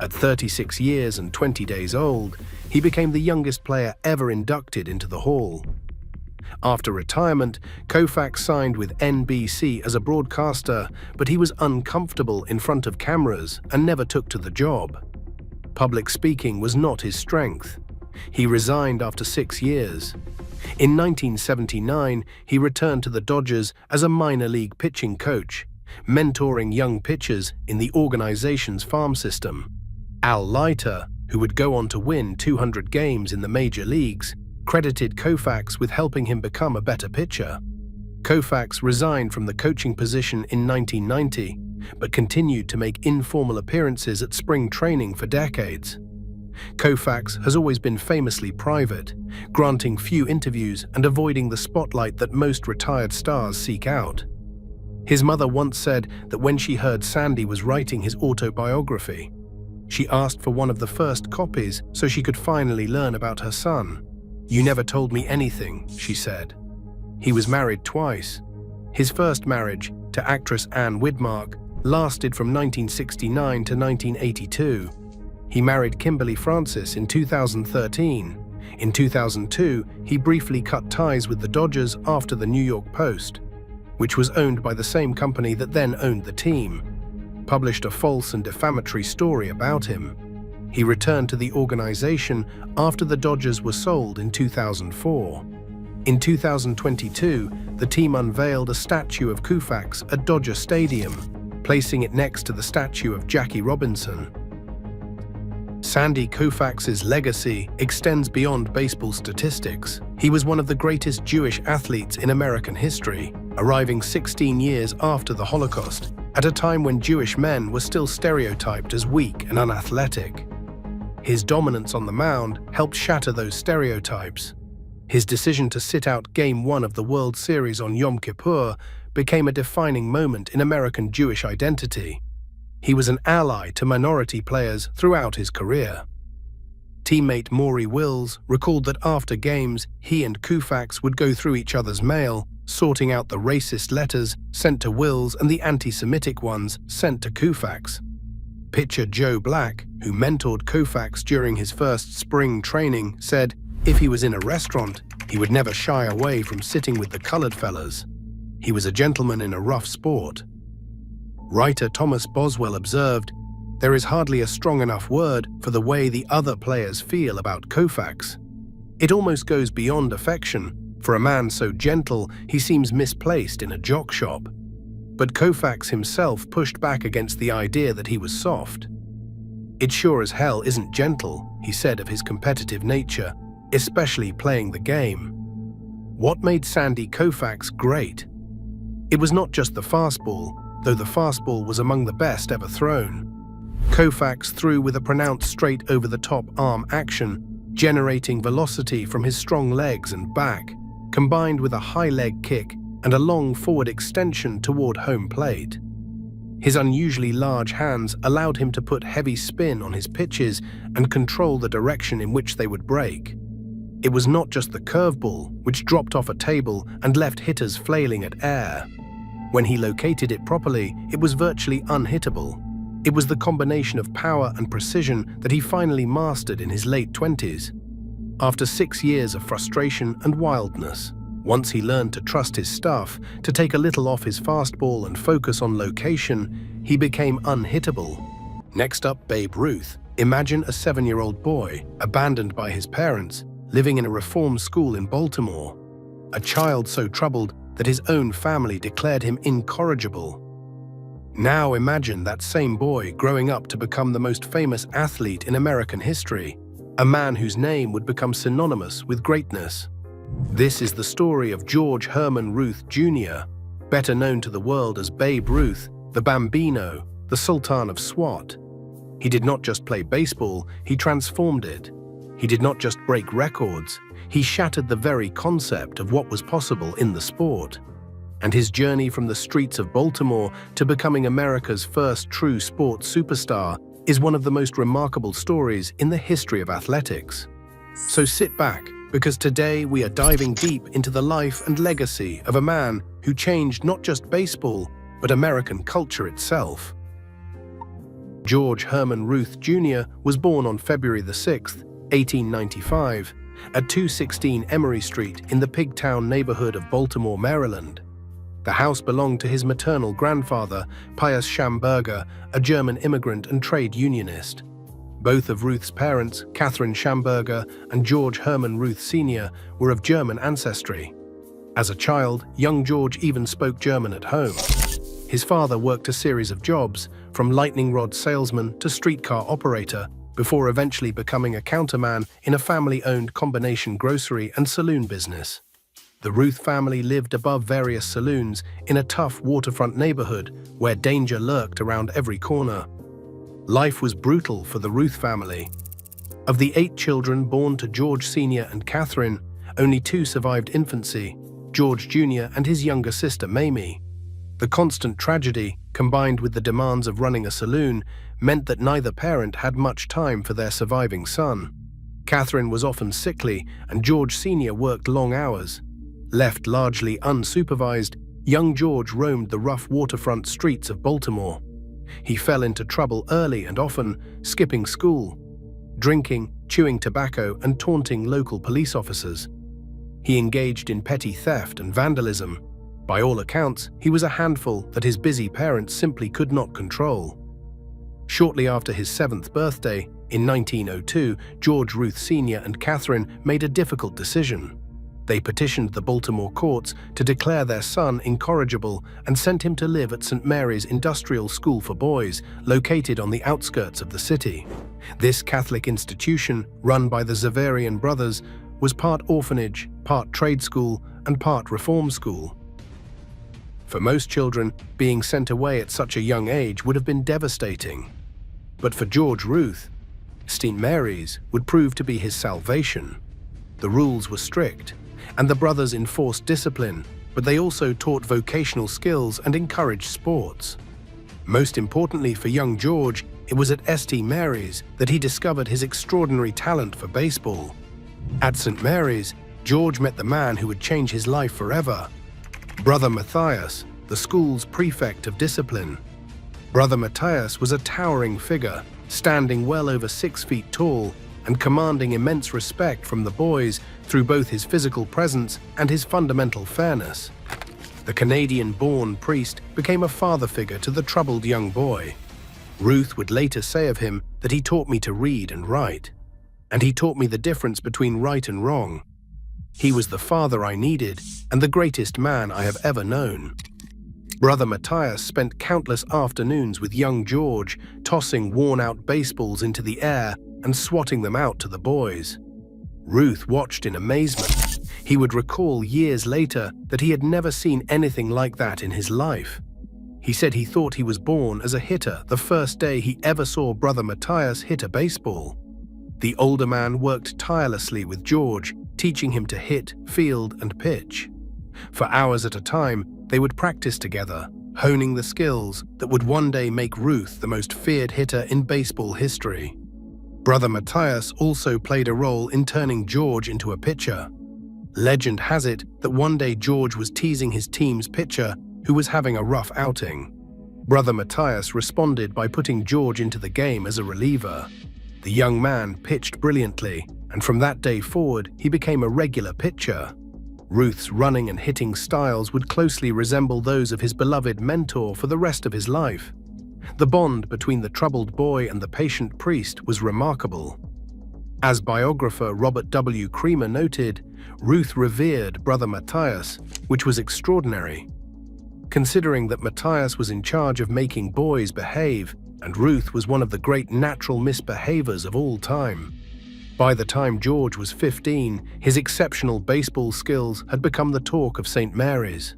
At 36 years and 20 days old, he became the youngest player ever inducted into the Hall. After retirement, Koufax signed with NBC as a broadcaster, but he was uncomfortable in front of cameras and never took to the job. Public speaking was not his strength. He resigned after 6 years. In 1979, he returned to the Dodgers as a minor league pitching coach, mentoring young pitchers in the organization's farm system. Al Leiter, who would go on to win 200 games in the major leagues, credited Koufax with helping him become a better pitcher. Koufax resigned from the coaching position in 1990, but continued to make informal appearances at spring training for decades. Koufax has always been famously private, granting few interviews and avoiding the spotlight that most retired stars seek out. His mother once said that when she heard Sandy was writing his autobiography, she asked for one of the first copies so she could finally learn about her son. "You never told me anything," she said. He was married twice. His first marriage, to actress Anne Widmark, lasted from 1969 to 1982. He married Kimberly Francis in 2013. In 2002, he briefly cut ties with the Dodgers after the New York Post, which was owned by the same company that then owned the team, published a false and defamatory story about him. He returned to the organization after the Dodgers were sold in 2004. In 2022, the team unveiled a statue of Koufax at Dodger Stadium, placing it next to the statue of Jackie Robinson. Sandy Koufax's legacy extends beyond baseball statistics. He was one of the greatest Jewish athletes in American history, arriving 16 years after the Holocaust, at a time when Jewish men were still stereotyped as weak and unathletic. His dominance on the mound helped shatter those stereotypes. His decision to sit out Game 1 of the World Series on Yom Kippur became a defining moment in American Jewish identity. He was an ally to minority players throughout his career. Teammate Maury Wills recalled that after games, he and Koufax would go through each other's mail, sorting out the racist letters sent to Wills and the anti-Semitic ones sent to Koufax. Pitcher Joe Black, who mentored Koufax during his first spring training, said if he was in a restaurant, he would never shy away from sitting with the colored fellas. He was a gentleman in a rough sport. Writer Thomas Boswell observed, "There is hardly a strong enough word for the way the other players feel about Koufax. It almost goes beyond affection. For a man so gentle, he seems misplaced in a jock shop." But Koufax himself pushed back against the idea that he was soft. "It sure as hell isn't gentle," he said of his competitive nature, especially playing the game. What made Sandy Koufax great? It was not just the fastball, though the fastball was among the best ever thrown. Koufax threw with a pronounced straight-over-the-top arm action, generating velocity from his strong legs and back, combined with a high leg kick and a long forward extension toward home plate. His unusually large hands allowed him to put heavy spin on his pitches and control the direction in which they would break. It was not just the curveball, which dropped off a table and left hitters flailing at air. When he located it properly, it was virtually unhittable. It was the combination of power and precision that he finally mastered in his late 20s. After 6 years of frustration and wildness, once he learned to trust his stuff, to take a little off his fastball and focus on location, he became unhittable. Next up, Babe Ruth. Imagine a 7-year-old boy, abandoned by his parents, living in a reform school in Baltimore. A child so troubled that his own family declared him incorrigible. Now imagine that same boy growing up to become the most famous athlete in American history, a man whose name would become synonymous with greatness. This is the story of George Herman Ruth Jr., better known to the world as Babe Ruth, the Bambino, the Sultan of SWAT. He did not just play baseball, he transformed it. He did not just break records, he shattered the very concept of what was possible in the sport. And his journey from the streets of Baltimore to becoming America's first true sports superstar is one of the most remarkable stories in the history of athletics. So sit back, because today we are diving deep into the life and legacy of a man who changed not just baseball, but American culture itself. George Herman Ruth Jr. was born on February 6, 1895, at 216 Emory Street in the Pigtown neighborhood of Baltimore, Maryland. The house belonged to his maternal grandfather, Pius Schamberger, a German immigrant and trade unionist. Both of Ruth's parents, Catherine Schamberger and George Herman Ruth Sr., were of German ancestry. As a child, young George even spoke German at home. His father worked a series of jobs, from lightning rod salesman to streetcar operator, before eventually becoming a counterman in a family-owned combination grocery and saloon business. The Ruth family lived above various saloons in a tough waterfront neighborhood where danger lurked around every corner. Life was brutal for the Ruth family. Of the 8 children born to George Sr. and Catherine, only 2 survived infancy, George Jr. and his younger sister Mamie. The constant tragedy, combined with the demands of running a saloon, meant that neither parent had much time for their surviving son. Catherine was often sickly, and George Sr. worked long hours. Left largely unsupervised, young George roamed the rough waterfront streets of Baltimore. He fell into trouble early and often, skipping school, drinking, chewing tobacco, and taunting local police officers. He engaged in petty theft and vandalism. By all accounts, he was a handful that his busy parents simply could not control. Shortly after his 7th birthday, in 1902, George Ruth Sr. and Catherine made a difficult decision. They petitioned the Baltimore courts to declare their son incorrigible and sent him to live at St. Mary's Industrial School for Boys, located on the outskirts of the city. This Catholic institution, run by the Xaverian brothers, was part orphanage, part trade school, and part reform school. For most children, being sent away at such a young age would have been devastating. But for George Ruth, St. Mary's would prove to be his salvation. The rules were strict, and the brothers enforced discipline, but they also taught vocational skills and encouraged sports. Most importantly for young George, it was at St. Mary's that he discovered his extraordinary talent for baseball. At St. Mary's, George met the man who would change his life forever, Brother Matthias, the school's prefect of discipline. Brother Matthias was a towering figure, standing well over 6 feet tall and commanding immense respect from the boys through both his physical presence and his fundamental fairness. The Canadian-born priest became a father figure to the troubled young boy. Ruth would later say of him that he taught me to read and write, and he taught me the difference between right and wrong. He was the father I needed and the greatest man I have ever known. Brother Matthias spent countless afternoons with young George, tossing worn-out baseballs into the air and swatting them out to the boys. Ruth watched in amazement. He would recall years later that he had never seen anything like that in his life. He said he thought he was born as a hitter the first day he ever saw Brother Matthias hit a baseball. The older man worked tirelessly with George, teaching him to hit, field, and pitch. For hours at a time, they would practice together, honing the skills that would one day make Ruth the most feared hitter in baseball history. Brother Matthias also played a role in turning George into a pitcher. Legend has it that one day George was teasing his team's pitcher, who was having a rough outing. Brother Matthias responded by putting George into the game as a reliever. The young man pitched brilliantly, and from that day forward, he became a regular pitcher. Ruth's running and hitting styles would closely resemble those of his beloved mentor for the rest of his life. The bond between the troubled boy and the patient priest was remarkable. As biographer Robert W. Creamer noted, Ruth revered Brother Matthias, which was extraordinary. Considering that Matthias was in charge of making boys behave, and Ruth was one of the great natural misbehavers of all time. By the time George was 15, his exceptional baseball skills had become the talk of St. Mary's.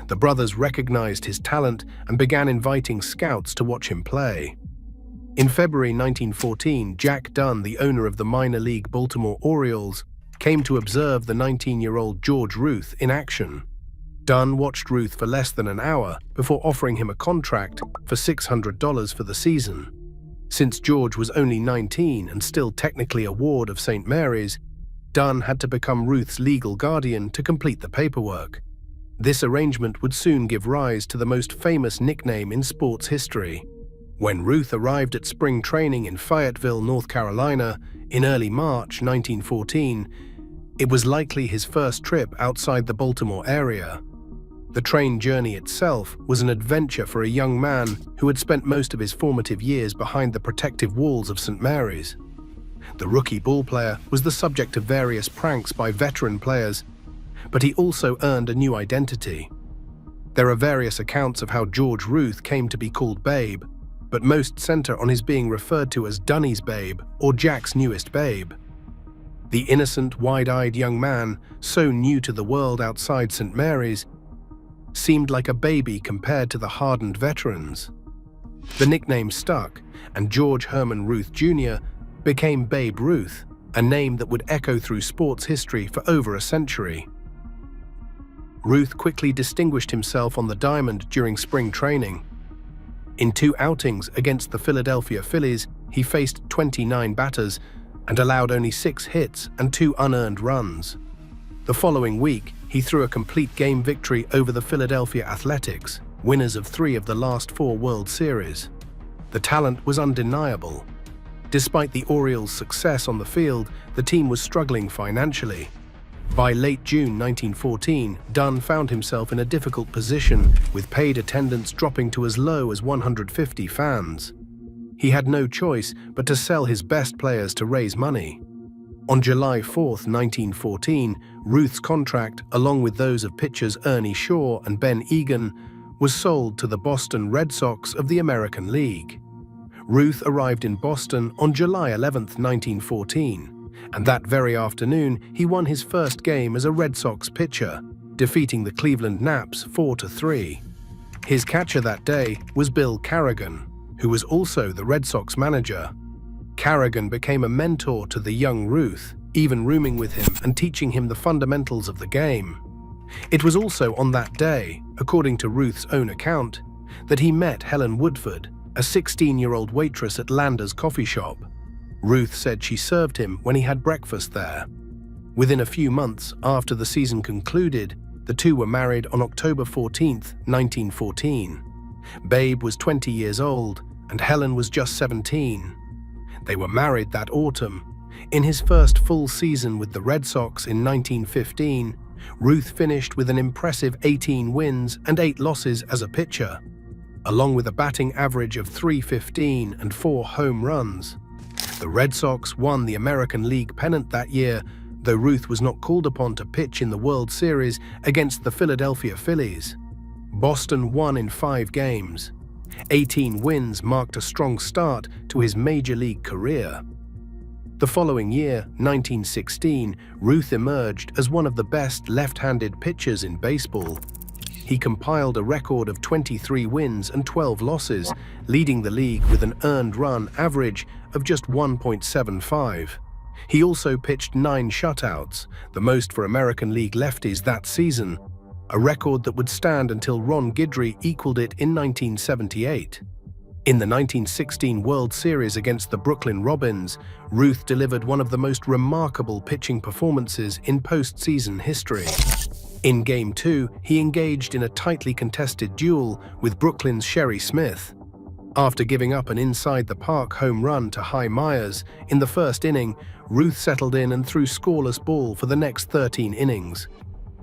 The brothers recognized his talent and began inviting scouts to watch him play. In February 1914, Jack Dunn, the owner of the minor league Baltimore Orioles, came to observe the 19-year-old George Ruth in action. Dunn watched Ruth for less than an hour before offering him a contract for $600 for the season. Since George was only 19 and still technically a ward of St. Mary's, Dunn had to become Ruth's legal guardian to complete the paperwork. This arrangement would soon give rise to the most famous nickname in sports history. When Ruth arrived at spring training in Fayetteville, North Carolina, in early March 1914, it was likely his first trip outside the Baltimore area. The train journey itself was an adventure for a young man who had spent most of his formative years behind the protective walls of St. Mary's. The rookie ballplayer was the subject of various pranks by veteran players, but he also earned a new identity. There are various accounts of how George Ruth came to be called Babe, but most center on his being referred to as Dunny's Babe or Jack's newest babe. The innocent, wide-eyed young man, so new to the world outside St. Mary's, seemed like a baby compared to the hardened veterans. The nickname stuck, and George Herman Ruth Jr. became Babe Ruth, a name that would echo through sports history for over a century. Ruth quickly distinguished himself on the diamond during spring training. In 2 outings against the Philadelphia Phillies, he faced 29 batters and allowed only 6 hits and 2 unearned runs. The following week, he threw a complete game victory over the Philadelphia Athletics, winners of 3 of the last 4 World Series. The talent was undeniable. Despite the Orioles' success on the field, the team was struggling financially. By late June 1914, Dunn found himself in a difficult position, with paid attendance dropping to as low as 150 fans. He had no choice but to sell his best players to raise money. On July 4, 1914, Ruth's contract, along with those of pitchers Ernie Shaw and Ben Egan, was sold to the Boston Red Sox of the American League. Ruth arrived in Boston on July 11, 1914. And that very afternoon, he won his first game as a Red Sox pitcher, defeating the Cleveland Naps 4-3. His catcher that day was Bill Carrigan, who was also the Red Sox manager. Carrigan became a mentor to the young Ruth, even rooming with him and teaching him the fundamentals of the game. It was also on that day, according to Ruth's own account, that he met Helen Woodford, a 16-year-old waitress at Lander's coffee shop. Ruth said she served him when he had breakfast there. Within a few months after the season concluded, the two were married on October 14, 1914. Babe was 20 years old and Helen was just 17. They were married that autumn. In his first full season with the Red Sox in 1915, Ruth finished with an impressive 18 wins and 8 losses as a pitcher, along with a batting average of .315 and 4 home runs. The Red Sox won the American League pennant that year, though Ruth was not called upon to pitch in the World Series against the Philadelphia Phillies. Boston won in 5 games. 18 wins marked a strong start to his Major League career. The following year, 1916, Ruth emerged as one of the best left-handed pitchers in baseball. He compiled a record of 23 wins and 12 losses, leading the league with an earned run average of just 1.75. He also pitched 9 shutouts, the most for American League lefties that season, a record that would stand until Ron Guidry equaled it in 1978. In the 1916 World Series against the Brooklyn Robins, Ruth delivered one of the most remarkable pitching performances in postseason history. In Game 2, he engaged in a tightly contested duel with Brooklyn's Sherry Smith. After giving up an inside-the-park home run to Hy Myers in the first inning, Ruth settled in and threw scoreless ball for the next 13 innings.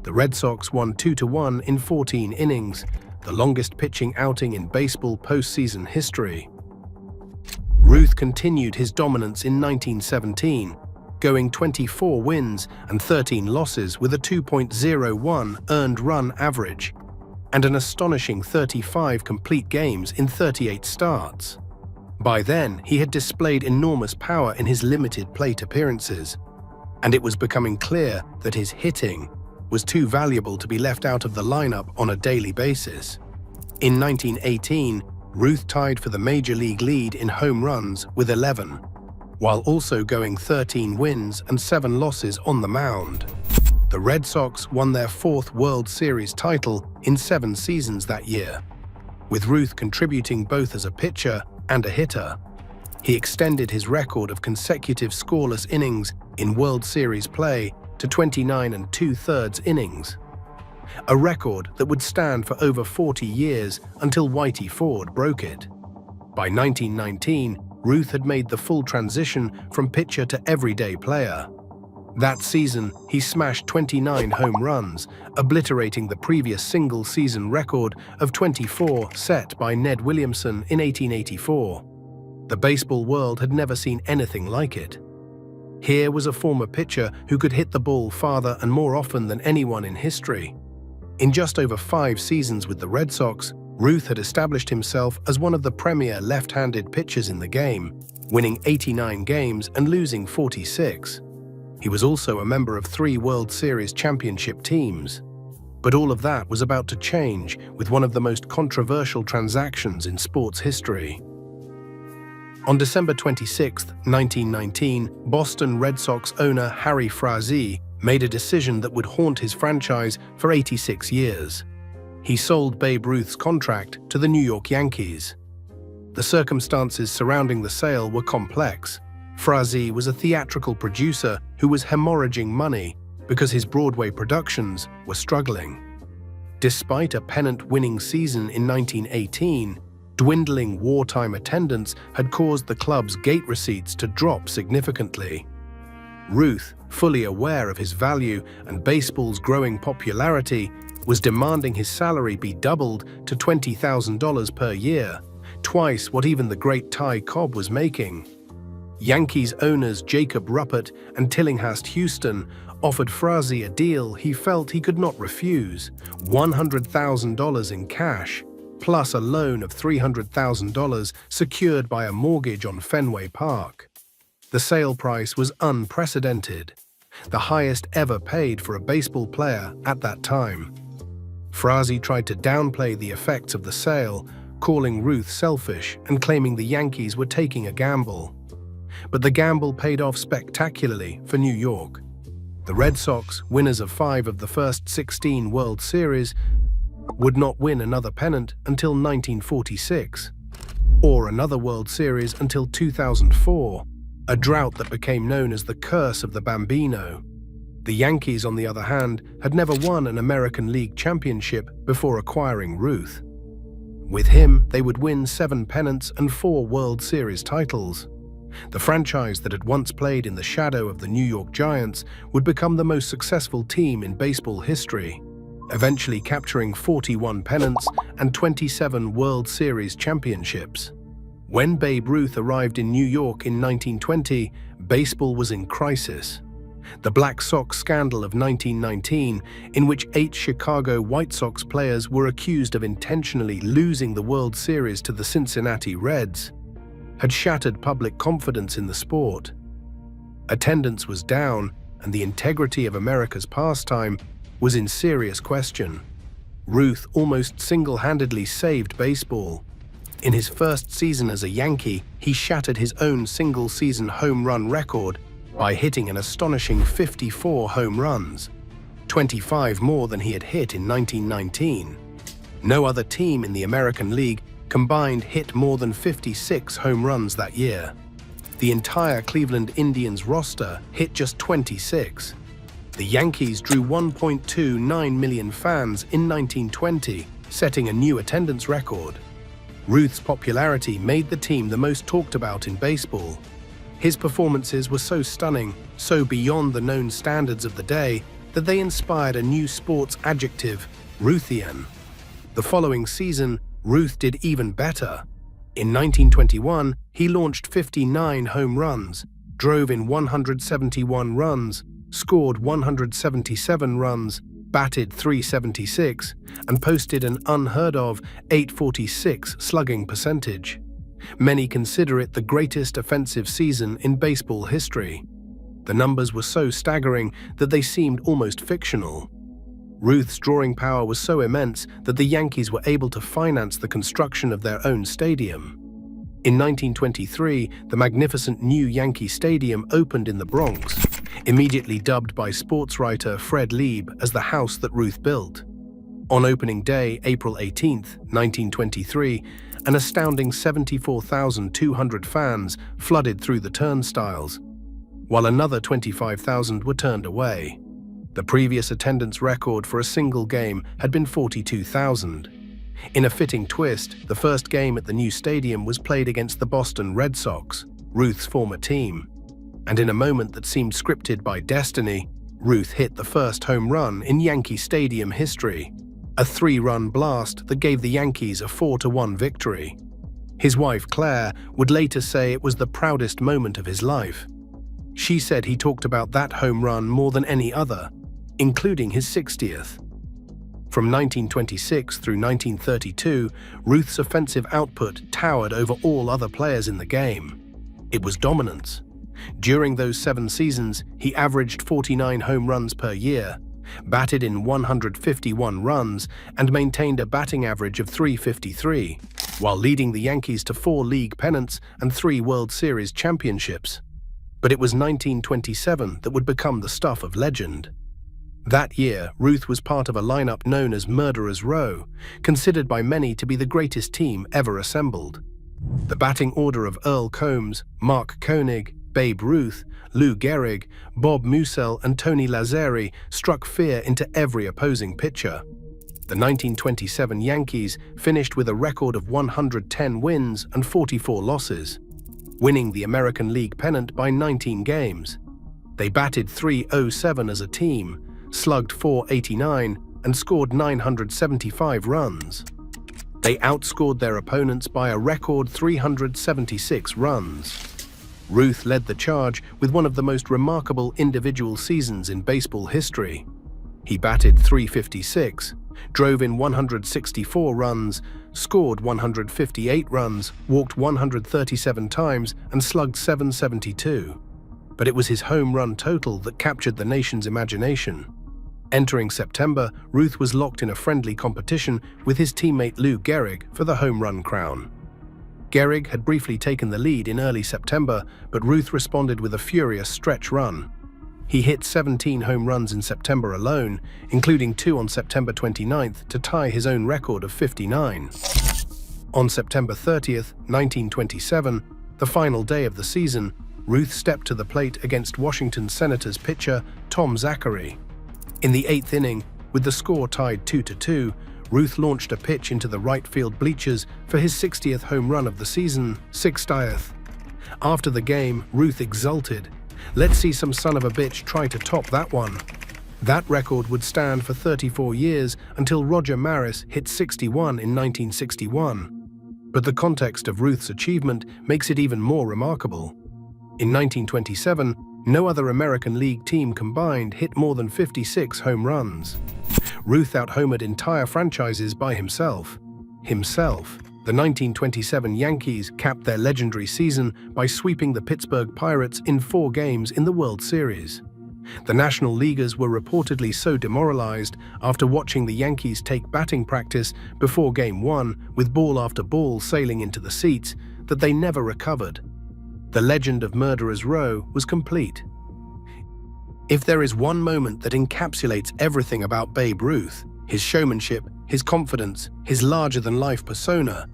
The Red Sox won 2-1 in 14 innings, the longest pitching outing in baseball postseason history. Ruth continued his dominance in 1917, going 24 wins and 13 losses with a 2.01 earned run average, and an astonishing 35 complete games in 38 starts. By then, he had displayed enormous power in his limited plate appearances, and it was becoming clear that his hitting was too valuable to be left out of the lineup on a daily basis. In 1918, Ruth tied for the Major League lead in home runs with 11, while also going 13 wins and 7 losses on the mound. The Red Sox won their 4th World Series title in 7 seasons that year, with Ruth contributing both as a pitcher and a hitter. He extended his record of consecutive scoreless innings in World Series play to 29 2/3 innings, a record that would stand for over 40 years until Whitey Ford broke it. By 1919, Ruth had made the full transition from pitcher to everyday player. That season, he smashed 29 home runs, obliterating the previous single-season record of 24 set by Ned Williamson in 1884. The baseball world had never seen anything like it. Here was a former pitcher who could hit the ball farther and more often than anyone in history. In just over 5 seasons with the Red Sox, Ruth had established himself as one of the premier left-handed pitchers in the game, winning 89 games and losing 46. He was also a member of 3 World Series championship teams. But all of that was about to change with one of the most controversial transactions in sports history. On December 26, 1919, Boston Red Sox owner Harry Frazee made a decision that would haunt his franchise for 86 years. He sold Babe Ruth's contract to the New York Yankees. The circumstances surrounding the sale were complex. Frazee was a theatrical producer who was hemorrhaging money because his Broadway productions were struggling. Despite a pennant-winning season in 1918, dwindling wartime attendance had caused the club's gate receipts to drop significantly. Ruth, fully aware of his value and baseball's growing popularity, was demanding his salary be doubled to $20,000 per year, twice what even the great Ty Cobb was making. Yankees owners Jacob Ruppert and Tillinghast Houston offered Frazee a deal he felt he could not refuse: $100,000 in cash, plus a loan of $300,000 secured by a mortgage on Fenway Park. The sale price was unprecedented, the highest ever paid for a baseball player at that time. Frazee tried to downplay the effects of the sale, calling Ruth selfish and claiming the Yankees were taking a gamble. But the gamble paid off spectacularly for New York. The Red Sox, winners of 5 of the first 16 World Series, would not win another pennant until 1946, or another World Series until 2004, a drought that became known as the Curse of the Bambino. The Yankees, on the other hand, had never won an American League championship before acquiring Ruth. With him, they would win 7 pennants and 4 World Series titles. The franchise that had once played in the shadow of the New York Giants would become the most successful team in baseball history, eventually capturing 41 pennants and 27 World Series championships. When Babe Ruth arrived in New York in 1920, baseball was in crisis. The Black Sox scandal of 1919, in which 8 Chicago White Sox players were accused of intentionally losing the World Series to the Cincinnati Reds, had shattered public confidence in the sport. Attendance was down, and the integrity of America's pastime was in serious question. Ruth almost single-handedly saved baseball. In his first season as a Yankee, he shattered his own single-season home run record by hitting an astonishing 54 home runs, 25 more than he had hit in 1919. No other team in the American League combined hit more than 56 home runs that year. The entire Cleveland Indians roster hit just 26. The Yankees drew 1.29 million fans in 1920, setting a new attendance record. Ruth's popularity made the team the most talked about in baseball. His performances were so stunning, so beyond the known standards of the day, that they inspired a new sports adjective, Ruthian. The following season, Ruth did even better. In 1921, he launched 59 home runs, drove in 171 runs, scored 177 runs, batted .376, and posted an unheard-of .846 slugging percentage. Many consider it the greatest offensive season in baseball history. The numbers were so staggering that they seemed almost fictional. Ruth's drawing power was so immense that the Yankees were able to finance the construction of their own stadium. In 1923, the magnificent new Yankee Stadium opened in the Bronx, immediately dubbed by sports writer Fred Lieb as the house that Ruth built. On opening day, April 18, 1923, an astounding 74,200 fans flooded through the turnstiles, while another 25,000 were turned away. The previous attendance record for a single game had been 42,000. In a fitting twist, the first game at the new stadium was played against the Boston Red Sox, Ruth's former team. And in a moment that seemed scripted by destiny, Ruth hit the first home run in Yankee Stadium history, a 3-run blast that gave the Yankees a 4-1 victory. His wife, Claire, would later say it was the proudest moment of his life. She said he talked about that home run more than any other, including his 60th. From 1926 through 1932, Ruth's offensive output towered over all other players in the game. It was dominance. During those 7 seasons, he averaged 49 home runs per year, batted in 151 runs, and maintained a batting average of .353, while leading the Yankees to 4 league pennants and 3 World Series championships. But it was 1927 that would become the stuff of legend. That year, Ruth was part of a lineup known as Murderer's Row, considered by many to be the greatest team ever assembled. The batting order of Earl Combs, Mark Koenig, Babe Ruth, Lou Gehrig, Bob Musell, and Tony Lazzeri struck fear into every opposing pitcher. The 1927 Yankees finished with a record of 110 wins and 44 losses, winning the American League pennant by 19 games. They batted .307 as a team, slugged .489, and scored 975 runs. They outscored their opponents by a record 376 runs. Ruth led the charge with one of the most remarkable individual seasons in baseball history. He batted .356, drove in 164 runs, scored 158 runs, walked 137 times, and slugged .772. But it was his home run total that captured the nation's imagination. Entering September, Ruth was locked in a friendly competition with his teammate Lou Gehrig for the home run crown. Gehrig had briefly taken the lead in early September, but Ruth responded with a furious stretch run. He hit 17 home runs in September alone, including 2 on September 29th to tie his own record of 59. On September 30th, 1927, the final day of the season, Ruth stepped to the plate against Washington Senators pitcher Tom Zachary. In the 8th inning, with the score tied 2-2, Ruth launched a pitch into the right field bleachers for his 60th home run of the season, 60th. After the game, Ruth exulted. "Let's see some son of a bitch try to top that one." That record would stand for 34 years until Roger Maris hit 61 in 1961. But the context of Ruth's achievement makes it even more remarkable. In 1927, no other American League team combined hit more than 56 home runs. Ruth out-homered entire franchises by himself. The 1927 Yankees capped their legendary season by sweeping the Pittsburgh Pirates in 4 games in the World Series. The National Leaguers were reportedly so demoralized after watching the Yankees take batting practice before Game 1 with ball after ball sailing into the seats that they never recovered. The legend of Murderers Row was complete. If there is one moment that encapsulates everything about Babe Ruth, his showmanship, his confidence, his larger-than-life persona,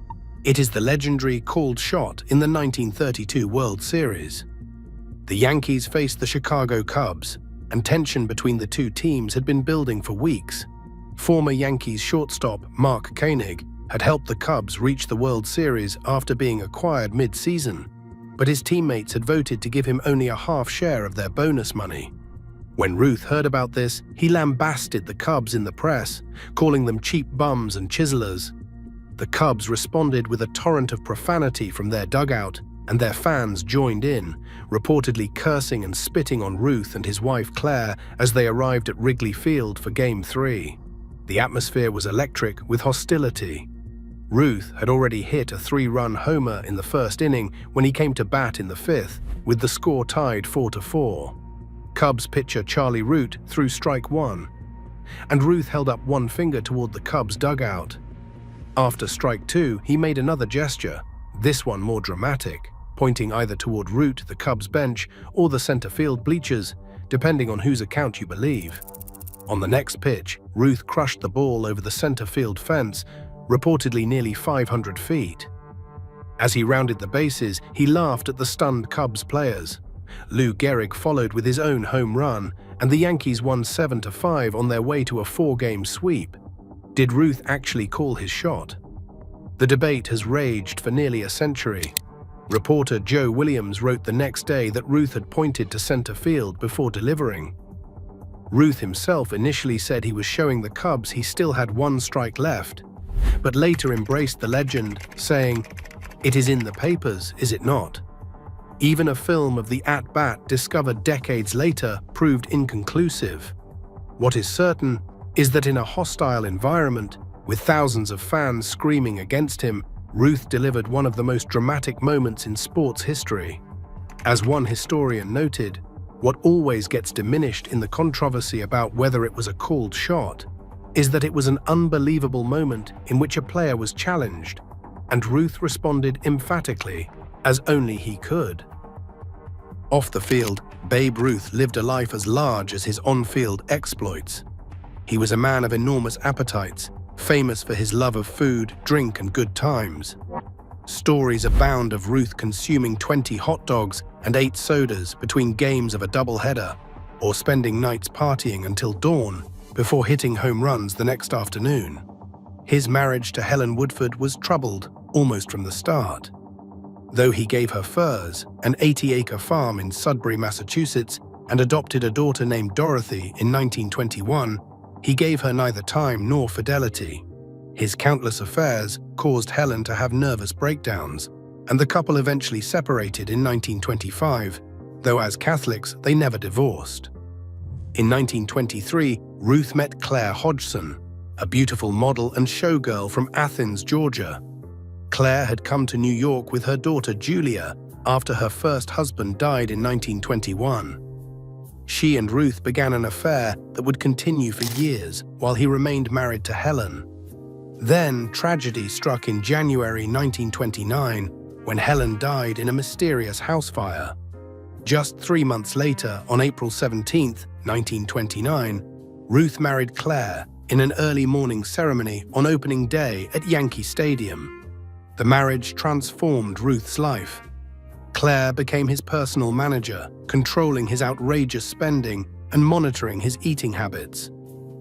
it is the legendary called shot in the 1932 World Series. The Yankees faced the Chicago Cubs, and tension between the two teams had been building for weeks. Former Yankees shortstop Mark Koenig had helped the Cubs reach the World Series after being acquired mid-season, but his teammates had voted to give him only a half share of their bonus money. When Ruth heard about this, he lambasted the Cubs in the press, calling them cheap bums and chiselers. The Cubs responded with a torrent of profanity from their dugout, and their fans joined in, reportedly cursing and spitting on Ruth and his wife Claire as they arrived at Wrigley Field for Game 3. The atmosphere was electric with hostility. Ruth had already hit a 3-run homer in the first inning when he came to bat in the 5th, with the score tied 4-4. Cubs pitcher Charlie Root threw strike 1, and Ruth held up one finger toward the Cubs dugout. After strike 2, he made another gesture, this one more dramatic, pointing either toward Root, the Cubs bench, or the center field bleachers, depending on whose account you believe. On the next pitch, Ruth crushed the ball over the center field fence, reportedly nearly 500 feet. As he rounded the bases, he laughed at the stunned Cubs players. Lou Gehrig followed with his own home run, and the Yankees won 7-5 on their way to a 4-game sweep. Did Ruth actually call his shot? The debate has raged for nearly a century. Reporter Joe Williams wrote the next day that Ruth had pointed to center field before delivering. Ruth himself initially said he was showing the Cubs he still had 1 strike left, but later embraced the legend, saying, "It is in the papers, is it not?" Even a film of the at-bat discovered decades later proved inconclusive. What is certain is that in a hostile environment, with thousands of fans screaming against him, Ruth delivered one of the most dramatic moments in sports history. As one historian noted, what always gets diminished in the controversy about whether it was a called shot is that it was an unbelievable moment in which a player was challenged, and Ruth responded emphatically, as only he could. Off the field, Babe Ruth lived a life as large as his on-field exploits. He was a man of enormous appetites, famous for his love of food, drink, and good times. Stories abound of Ruth consuming 20 hot dogs and 8 sodas between games of a doubleheader, or spending nights partying until dawn, before hitting home runs the next afternoon. His marriage to Helen Woodford was troubled almost from the start. Though he gave her furs, an 80-acre farm in Sudbury, Massachusetts, and adopted a daughter named Dorothy in 1921, he gave her neither time nor fidelity. His countless affairs caused Helen to have nervous breakdowns, and the couple eventually separated in 1925, though as Catholics they never divorced. In 1923, Ruth met Claire Hodgson, a beautiful model and showgirl from Athens, Georgia. Claire had come to New York with her daughter Julia after her first husband died in 1921. She and Ruth began an affair that would continue for years while he remained married to Helen. Then tragedy struck in January 1929 when Helen died in a mysterious house fire. Just 3 months later, on April 17, 1929, Ruth married Claire in an early morning ceremony on opening day at Yankee Stadium. The marriage transformed Ruth's life. Claire became his personal manager, controlling his outrageous spending and monitoring his eating habits.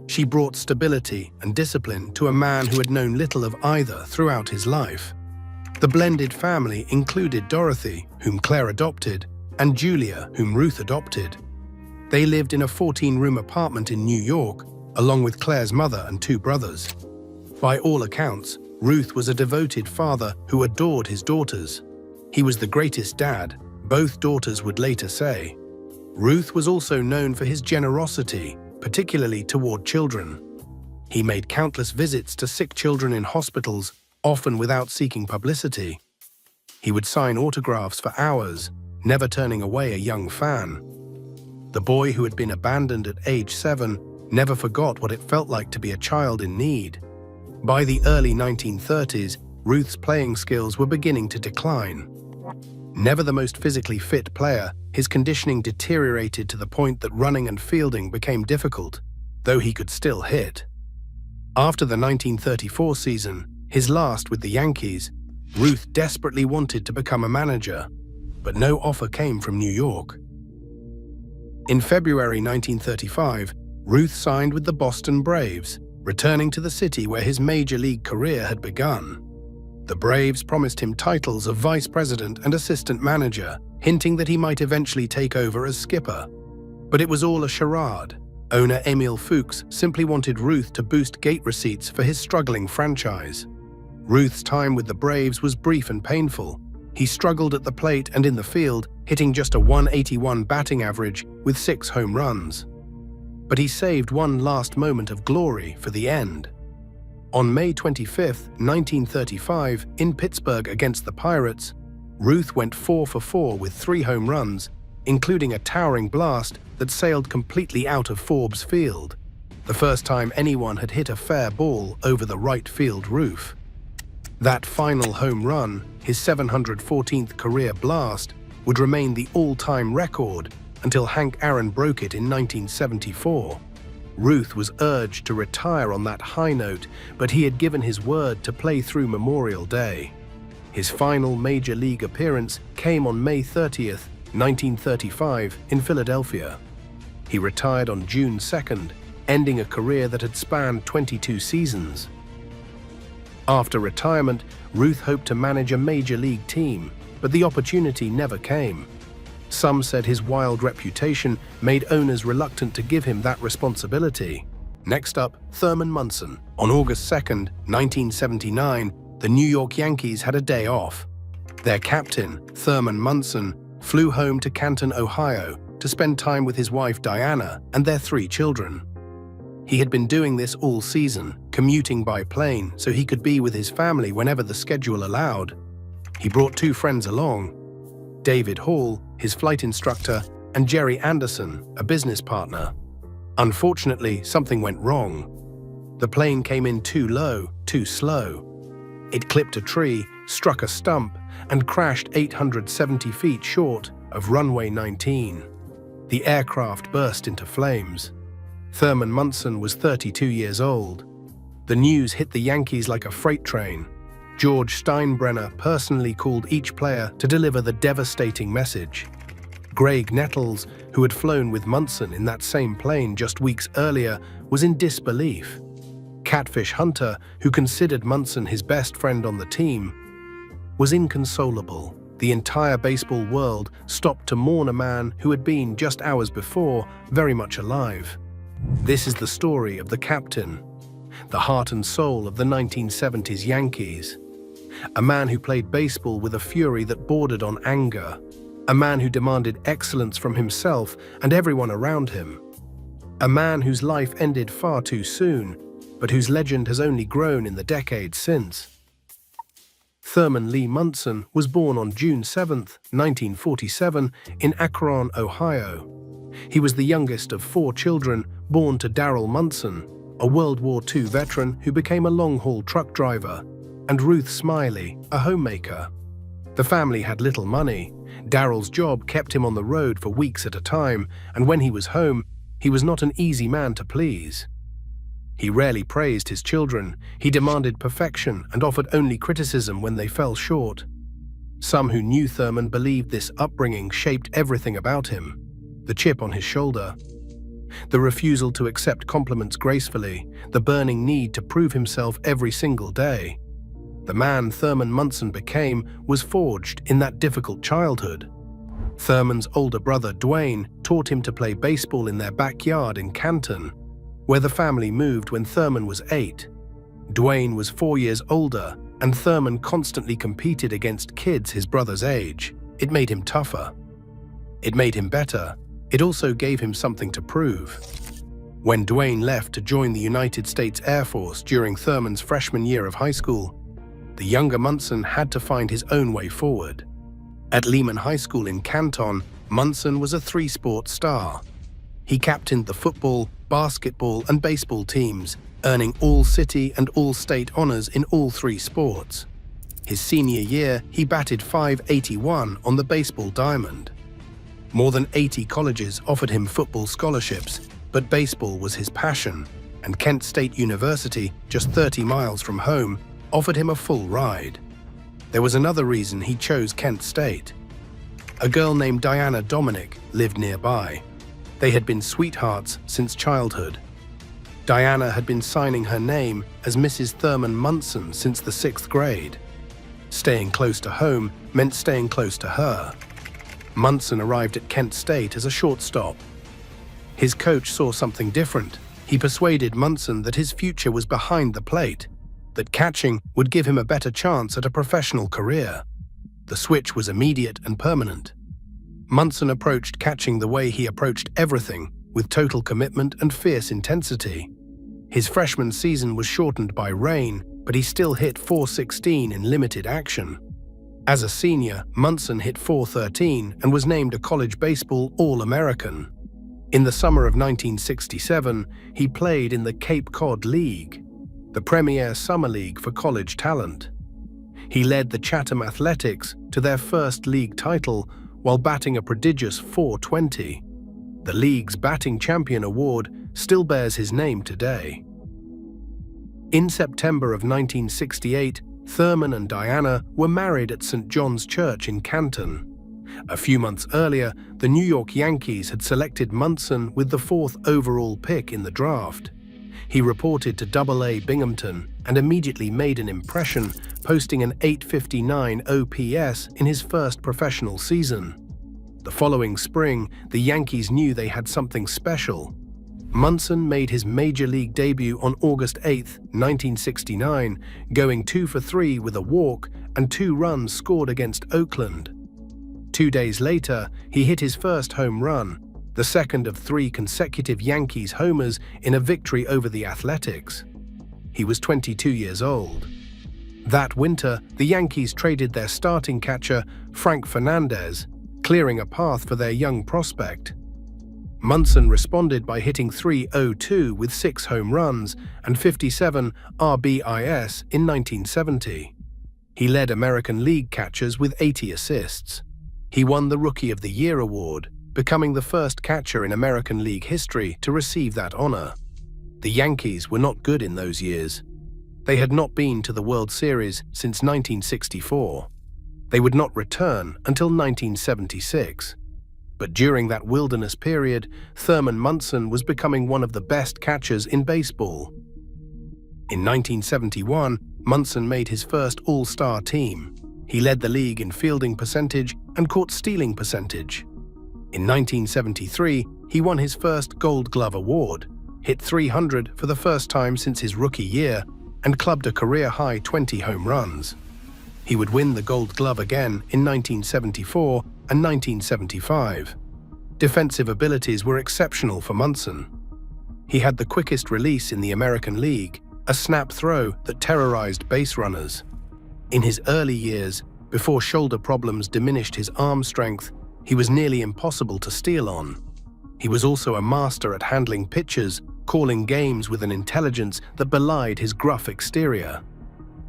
She brought stability and discipline to a man who had known little of either throughout his life. The blended family included Dorothy, whom Claire adopted, and Julia, whom Ruth adopted. They lived in a 14-room apartment in New York, along with Claire's mother and 2 brothers. By all accounts, Ruth was a devoted father who adored his daughters. He was the greatest dad, both daughters would later say. Ruth was also known for his generosity, particularly toward children. He made countless visits to sick children in hospitals, often without seeking publicity. He would sign autographs for hours, never turning away a young fan. The boy who had been abandoned at age 7 never forgot what it felt like to be a child in need. By the early 1930s, Ruth's playing skills were beginning to decline. Never the most physically fit player, his conditioning deteriorated to the point that running and fielding became difficult, though he could still hit. After the 1934 season, his last with the Yankees, Ruth desperately wanted to become a manager, but no offer came from New York. In February 1935, Ruth signed with the Boston Braves, returning to the city where his major league career had begun. The Braves promised him titles of vice president and assistant manager, hinting that he might eventually take over as skipper. But it was all a charade. Owner Emil Fuchs simply wanted Ruth to boost gate receipts for his struggling franchise. Ruth's time with the Braves was brief and painful. He struggled at the plate and in the field, hitting just a .181 batting average with 6 home runs. But he saved one last moment of glory for the end. On May 25, 1935, in Pittsburgh against the Pirates, Ruth went 4 for 4 with 3 home runs, including a towering blast that sailed completely out of Forbes Field, the first time anyone had hit a fair ball over the right field roof. That final home run, his 714th career blast, would remain the all-time record until Hank Aaron broke it in 1974. Ruth was urged to retire on that high note, but he had given his word to play through Memorial Day. His final major league appearance came on May 30, 1935, in Philadelphia. He retired on June 2nd, ending a career that had spanned 22 seasons. After retirement, Ruth hoped to manage a major league team, but the opportunity never came. Some said his wild reputation made owners reluctant to give him that responsibility. Next up, Thurman Munson. On August 2, 1979, the New York Yankees had a day off. Their captain, Thurman Munson, flew home to Canton, Ohio, to spend time with his wife Diana and their 3 children. He had been doing this all season, commuting by plane so he could be with his family whenever the schedule allowed. He brought 2 friends along: David Hall, his flight instructor, and Jerry Anderson, a business partner. Unfortunately, something went wrong. The plane came in too low, too slow. It clipped a tree, struck a stump, and crashed 870 feet short of runway 19. The aircraft burst into flames. Thurman Munson was 32 years old. The news hit the Yankees like a freight train. George Steinbrenner personally called each player to deliver the devastating message. Greg Nettles, who had flown with Munson in that same plane just weeks earlier, was in disbelief. Catfish Hunter, who considered Munson his best friend on the team, was inconsolable. The entire baseball world stopped to mourn a man who had been, just hours before, very much alive. This is the story of the captain, the heart and soul of the 1970s Yankees. A man who played baseball with a fury that bordered on anger. A man who demanded excellence from himself and everyone around him. A man whose life ended far too soon, but whose legend has only grown in the decades since. Thurman Lee Munson was born on June 7, 1947, in Akron, Ohio. He was the youngest of 4 children born to Darrell Munson, a World War II veteran who became a long-haul truck driver, and Ruth Smiley, a homemaker. The family had little money. Darrell's job kept him on the road for weeks at a time, and when he was home, he was not an easy man to please. He rarely praised his children. He demanded perfection and offered only criticism when they fell short. Some who knew Thurman believed this upbringing shaped everything about him. The chip on his shoulder, the refusal to accept compliments gracefully, the burning need to prove himself every single day. The man Thurman Munson became was forged in that difficult childhood. Thurman's older brother, Dwayne, taught him to play baseball in their backyard in Canton, where the family moved when Thurman was 8. Dwayne was 4 years older, and Thurman constantly competed against kids his brother's age. It made him tougher. It made him better. It also gave him something to prove. When Dwayne left to join the United States Air Force during Thurman's freshman year of high school, the younger Munson had to find his own way forward. At Lehman High School in Canton, Munson was a 3-sport star. He captained the football, basketball, and baseball teams, earning all-city and all-state honors in all 3 sports. His senior year, he batted .581 on the baseball diamond. More than 80 colleges offered him football scholarships, but baseball was his passion, and Kent State University, just 30 miles from home, offered him a full ride. There was another reason he chose Kent State. A girl named Diana Dominic lived nearby. They had been sweethearts since childhood. Diana had been signing her name as Mrs. Thurman Munson since the 6th grade. Staying close to home meant staying close to her. Munson arrived at Kent State as a shortstop. His coach saw something different. He persuaded Munson that his future was behind the plate, that catching would give him a better chance at a professional career. The switch was immediate and permanent. Munson approached catching the way he approached everything, with total commitment and fierce intensity. His freshman season was shortened by rain, but he still hit .416 in limited action. As a senior, Munson hit .413 and was named a college baseball All-American. In the summer of 1967, he played in the Cape Cod League, the premier summer league for college talent. He led the Chatham Athletics to their first league title while batting a prodigious .420. The league's batting champion award still bears his name today. In September of 1968, Thurman and Diana were married at St. John's Church in Canton. A few months earlier, the New York Yankees had selected Munson with the 4th overall pick in the draft. He reported to AA Binghamton and immediately made an impression, posting an .859 OPS in his first professional season. The following spring, the Yankees knew they had something special. Munson made his major league debut on August 8, 1969, going 2 for 3 with a walk and 2 runs scored against Oakland. 2 days later, he hit his first home run, the second of 3 consecutive Yankees homers in a victory over the Athletics. He was 22 years old. That winter, the Yankees traded their starting catcher, Frank Fernandez, clearing a path for their young prospect. Munson responded by hitting .302 with 6 home runs and 57 RBIs in 1970. He led American League catchers with 80 assists. He won the Rookie of the Year award, becoming the first catcher in American League history to receive that honor. The Yankees were not good in those years. They had not been to the World Series since 1964. They would not return until 1976. But during that wilderness period, Thurman Munson was becoming one of the best catchers in baseball. In 1971, Munson made his first All-Star team. He led the league in fielding percentage and caught stealing percentage. In 1973, he won his first Gold Glove award, hit .300 for the first time since his rookie year, and clubbed a career-high 20 home runs. He would win the Gold Glove again in 1974 and 1975. Defensive abilities were exceptional for Munson. He had the quickest release in the American League, a snap throw that terrorized base runners. In his early years, before shoulder problems diminished his arm strength, he was nearly impossible to steal on. He was also a master at handling pitches, calling games with an intelligence that belied his gruff exterior.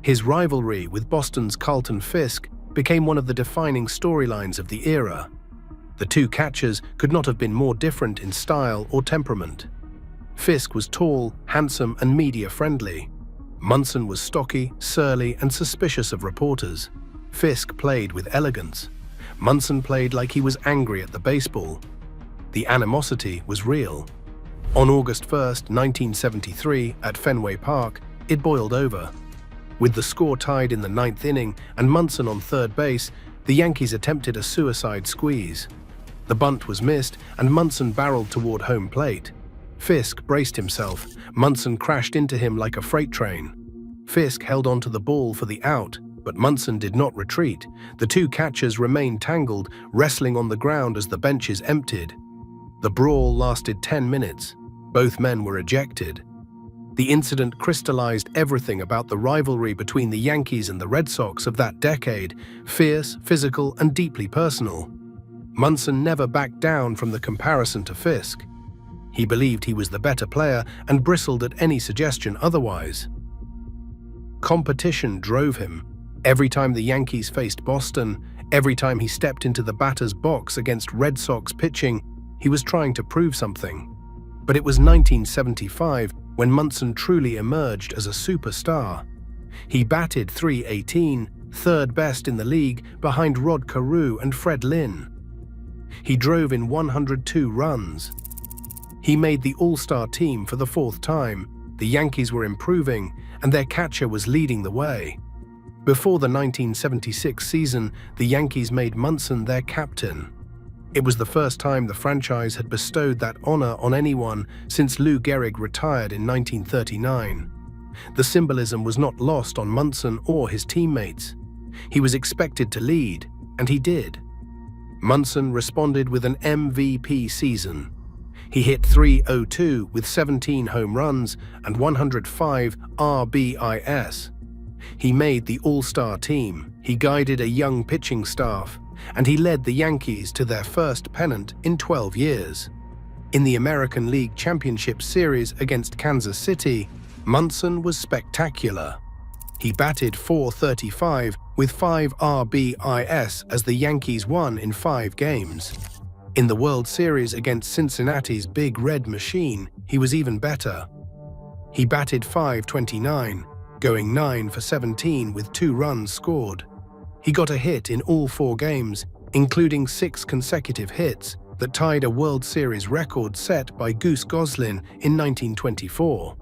His rivalry with Boston's Carlton Fisk became one of the defining storylines of the era. The two catchers could not have been more different in style or temperament. Fisk was tall, handsome, and media-friendly. Munson was stocky, surly, and suspicious of reporters. Fisk played with elegance. Munson played like he was angry at the baseball. The animosity was real. On August 1, 1973, at Fenway Park, it boiled over. With the score tied in the ninth inning and Munson on third base, the Yankees attempted a suicide squeeze. The bunt was missed, and Munson barreled toward home plate. Fisk braced himself. Munson crashed into him like a freight train. Fisk held onto the ball for the out, but Munson did not retreat. The two catchers remained tangled, wrestling on the ground as the benches emptied. The brawl lasted 10 minutes. Both men were ejected. The incident crystallized everything about the rivalry between the Yankees and the Red Sox of that decade: fierce, physical, and deeply personal. Munson never backed down from the comparison to Fisk. He believed he was the better player and bristled at any suggestion otherwise. Competition drove him. Every time the Yankees faced Boston, every time he stepped into the batter's box against Red Sox pitching, he was trying to prove something. But it was 1975 when Munson truly emerged as a superstar. He batted .318, third best in the league behind Rod Carew and Fred Lynn. He drove in 102 runs. He made the All-Star team for the fourth time. The Yankees were improving, and their catcher was leading the way. Before the 1976 season, the Yankees made Munson their captain. It was the first time the franchise had bestowed that honor on anyone since Lou Gehrig retired in 1939. The symbolism was not lost on Munson or his teammates. He was expected to lead, and he did. Munson responded with an MVP season. He hit .302 with 17 home runs and 105 RBIs. He made the All-Star team, he guided a young pitching staff, and he led the Yankees to their first pennant in 12 years. In the American League Championship Series against Kansas City, Munson was spectacular. He batted .435 with 5 RBIs as the Yankees won in 5 games. In the World Series against Cincinnati's Big Red Machine, he was even better. He batted .529, going 9 for 17 with 2 runs scored. He got a hit in all 4 games, including 6 consecutive hits that tied a World Series record set by Goose Goslin in 1924.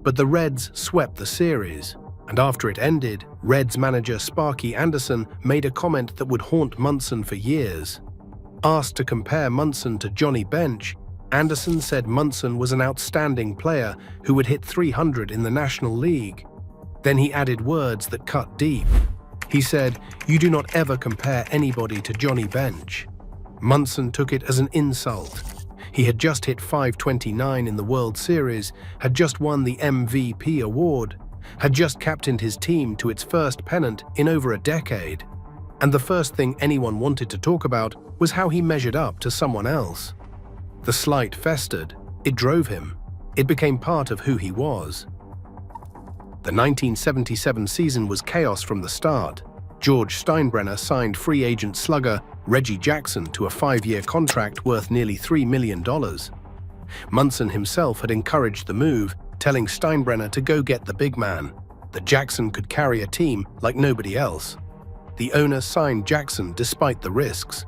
But the Reds swept the series, and after it ended, Reds manager Sparky Anderson made a comment that would haunt Munson for years. Asked to compare Munson to Johnny Bench, Anderson said Munson was an outstanding player who would hit .300 in the National League. Then he added words that cut deep. He said, "You do not ever compare anybody to Johnny Bench." Munson took it as an insult. He had just hit .529 in the World Series, had just won the MVP award, had just captained his team to its first pennant in over a decade. And the first thing anyone wanted to talk about was how he measured up to someone else. The slight festered. It drove him. It became part of who he was. The 1977 season was chaos from the start. George Steinbrenner signed free agent slugger Reggie Jackson to a 5-year contract worth nearly $3 million. Munson himself had encouraged the move, telling Steinbrenner to go get the big man, that Jackson could carry a team like nobody else. The owner signed Jackson despite the risks.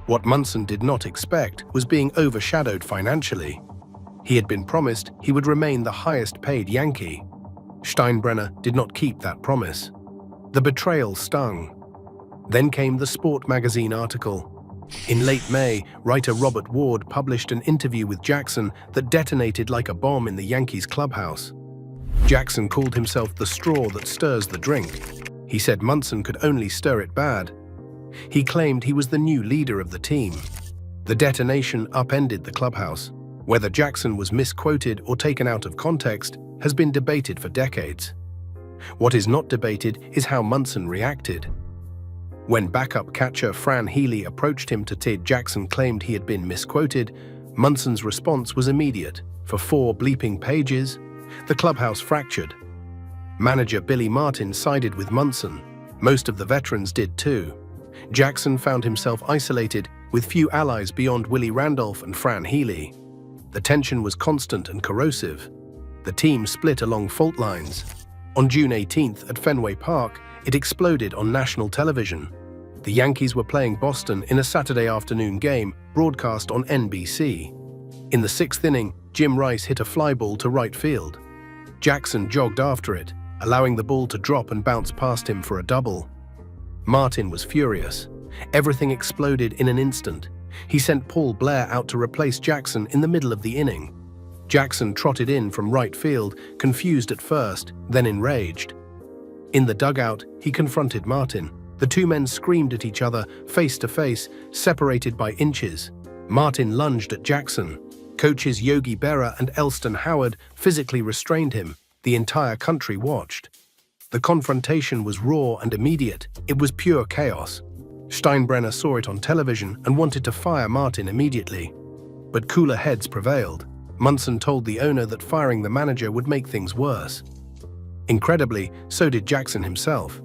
What Munson did not expect was being overshadowed financially. He had been promised he would remain the highest-paid Yankee. Steinbrenner did not keep that promise. The betrayal stung. Then came the Sport magazine article. In late May, writer Robert Ward published an interview with Jackson that detonated like a bomb in the Yankees clubhouse. Jackson called himself the straw that stirs the drink. He said Munson could only stir it bad. He claimed he was the new leader of the team. The detonation upended the clubhouse. Whether Jackson was misquoted or taken out of context has been debated for decades. What is not debated is how Munson reacted. When backup catcher Fran Healy approached him to say Jackson claimed he had been misquoted, Munson's response was immediate. For 4 bleeping pages, the clubhouse fractured. Manager Billy Martin sided with Munson. Most of the veterans did too. Jackson found himself isolated with few allies beyond Willie Randolph and Fran Healy. The tension was constant and corrosive. The team split along fault lines. On June 18th at Fenway Park, it exploded on national television. The Yankees were playing Boston in a Saturday afternoon game broadcast on NBC. In the 6th inning, Jim Rice hit a fly ball to right field. Jackson jogged after it, allowing the ball to drop and bounce past him for a double. Martin was furious. Everything exploded in an instant. He sent Paul Blair out to replace Jackson in the middle of the inning. Jackson trotted in from right field, confused at first, then enraged. In the dugout, he confronted Martin. The two men screamed at each other, face to face, separated by inches. Martin lunged at Jackson. Coaches Yogi Berra and Elston Howard physically restrained him. The entire country watched. The confrontation was raw and immediate. It was pure chaos. Steinbrenner saw it on television and wanted to fire Martin immediately. But cooler heads prevailed. Munson told the owner that firing the manager would make things worse. Incredibly, so did Jackson himself.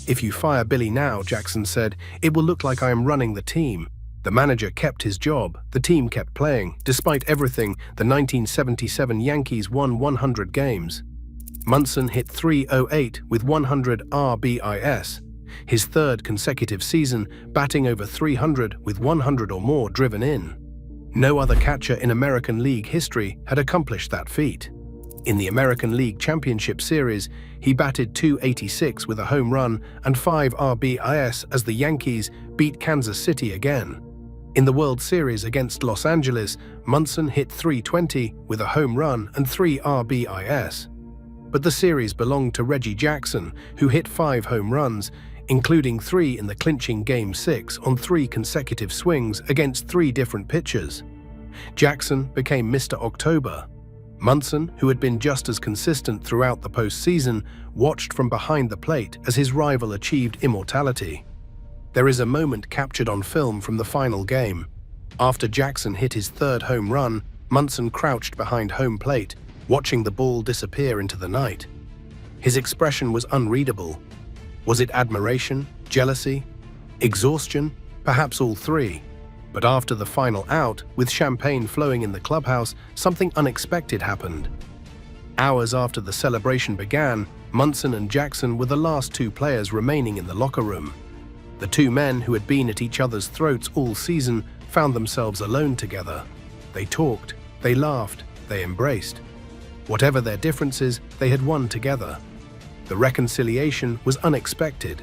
"If you fire Billy now," Jackson said, "it will look like I am running the team." The manager kept his job. The team kept playing. Despite everything, the 1977 Yankees won 100 games. Munson hit .308 with 100 RBIs. His 3rd consecutive season, batting over 300 with 100 or more driven in. No other catcher in American League history had accomplished that feat. In the American League Championship Series, he batted .286 with a home run and 5 RBIs as the Yankees beat Kansas City again. In the World Series against Los Angeles, Munson hit .320 with a home run and 3 RBIs. But the series belonged to Reggie Jackson, who hit 5 home runs, including 3 in the clinching Game 6 on 3 consecutive swings against 3 different pitchers. Jackson became Mr. October. Munson, who had been just as consistent throughout the postseason, watched from behind the plate as his rival achieved immortality. There is a moment captured on film from the final game. After Jackson hit his 3rd home run, Munson crouched behind home plate, watching the ball disappear into the night. His expression was unreadable. Was it admiration, jealousy, exhaustion, perhaps all 3? But after the final out, with champagne flowing in the clubhouse, something unexpected happened. Hours after the celebration began, Munson and Jackson were the last 2 players remaining in the locker room. The 2 men who had been at each other's throats all season found themselves alone together. They talked, they laughed, they embraced. Whatever their differences, they had won together. The reconciliation was unexpected.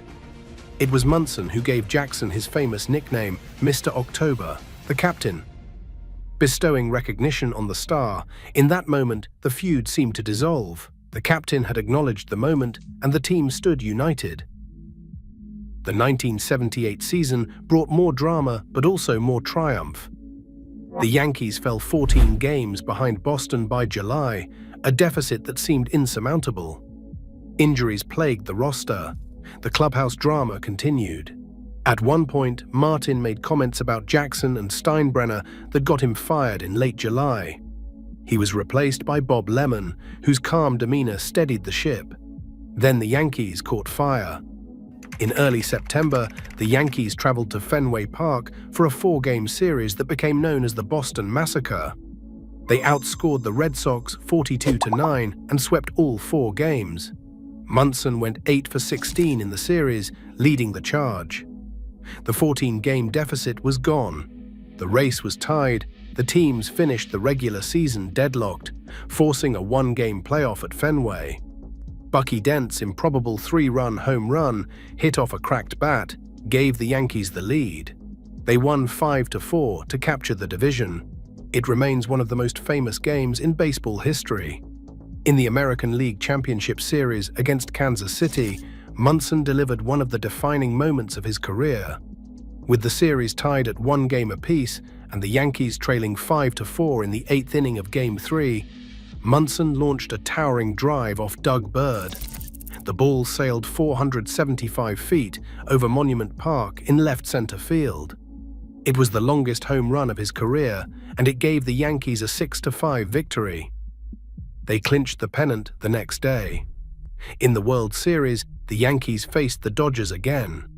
It was Munson who gave Jackson his famous nickname, Mr. October, the captain. Bestowing recognition on the star, in that moment, the feud seemed to dissolve. The captain had acknowledged the moment, and the team stood united. The 1978 season brought more drama, but also more triumph. The Yankees fell 14 games behind Boston by July, a deficit that seemed insurmountable. Injuries plagued the roster. The clubhouse drama continued. At one point, Martin made comments about Jackson and Steinbrenner that got him fired in late July. He was replaced by Bob Lemon, whose calm demeanor steadied the ship. Then the Yankees caught fire. In early September, the Yankees traveled to Fenway Park for a 4-game series that became known as the Boston Massacre. They outscored the Red Sox 42-9 and swept all 4 games. Munson went 8 for 16 in the series, leading the charge. The 14-game deficit was gone. The race was tied. The teams finished the regular season deadlocked, forcing a one-game playoff at Fenway. Bucky Dent's improbable 3-run home run, hit off a cracked bat, gave the Yankees the lead. They won 5-4 to capture the division. It remains one of the most famous games in baseball history. In the American League Championship Series against Kansas City, Munson delivered one of the defining moments of his career. With the series tied at 1 game apiece and the Yankees trailing 5-4 in the 8th inning of Game 3, Munson launched a towering drive off Doug Bird. The ball sailed 475 feet over Monument Park in left center field. It was the longest home run of his career, and it gave the Yankees a 6-5 victory. They clinched the pennant the next day. In the World Series, the Yankees faced the Dodgers again.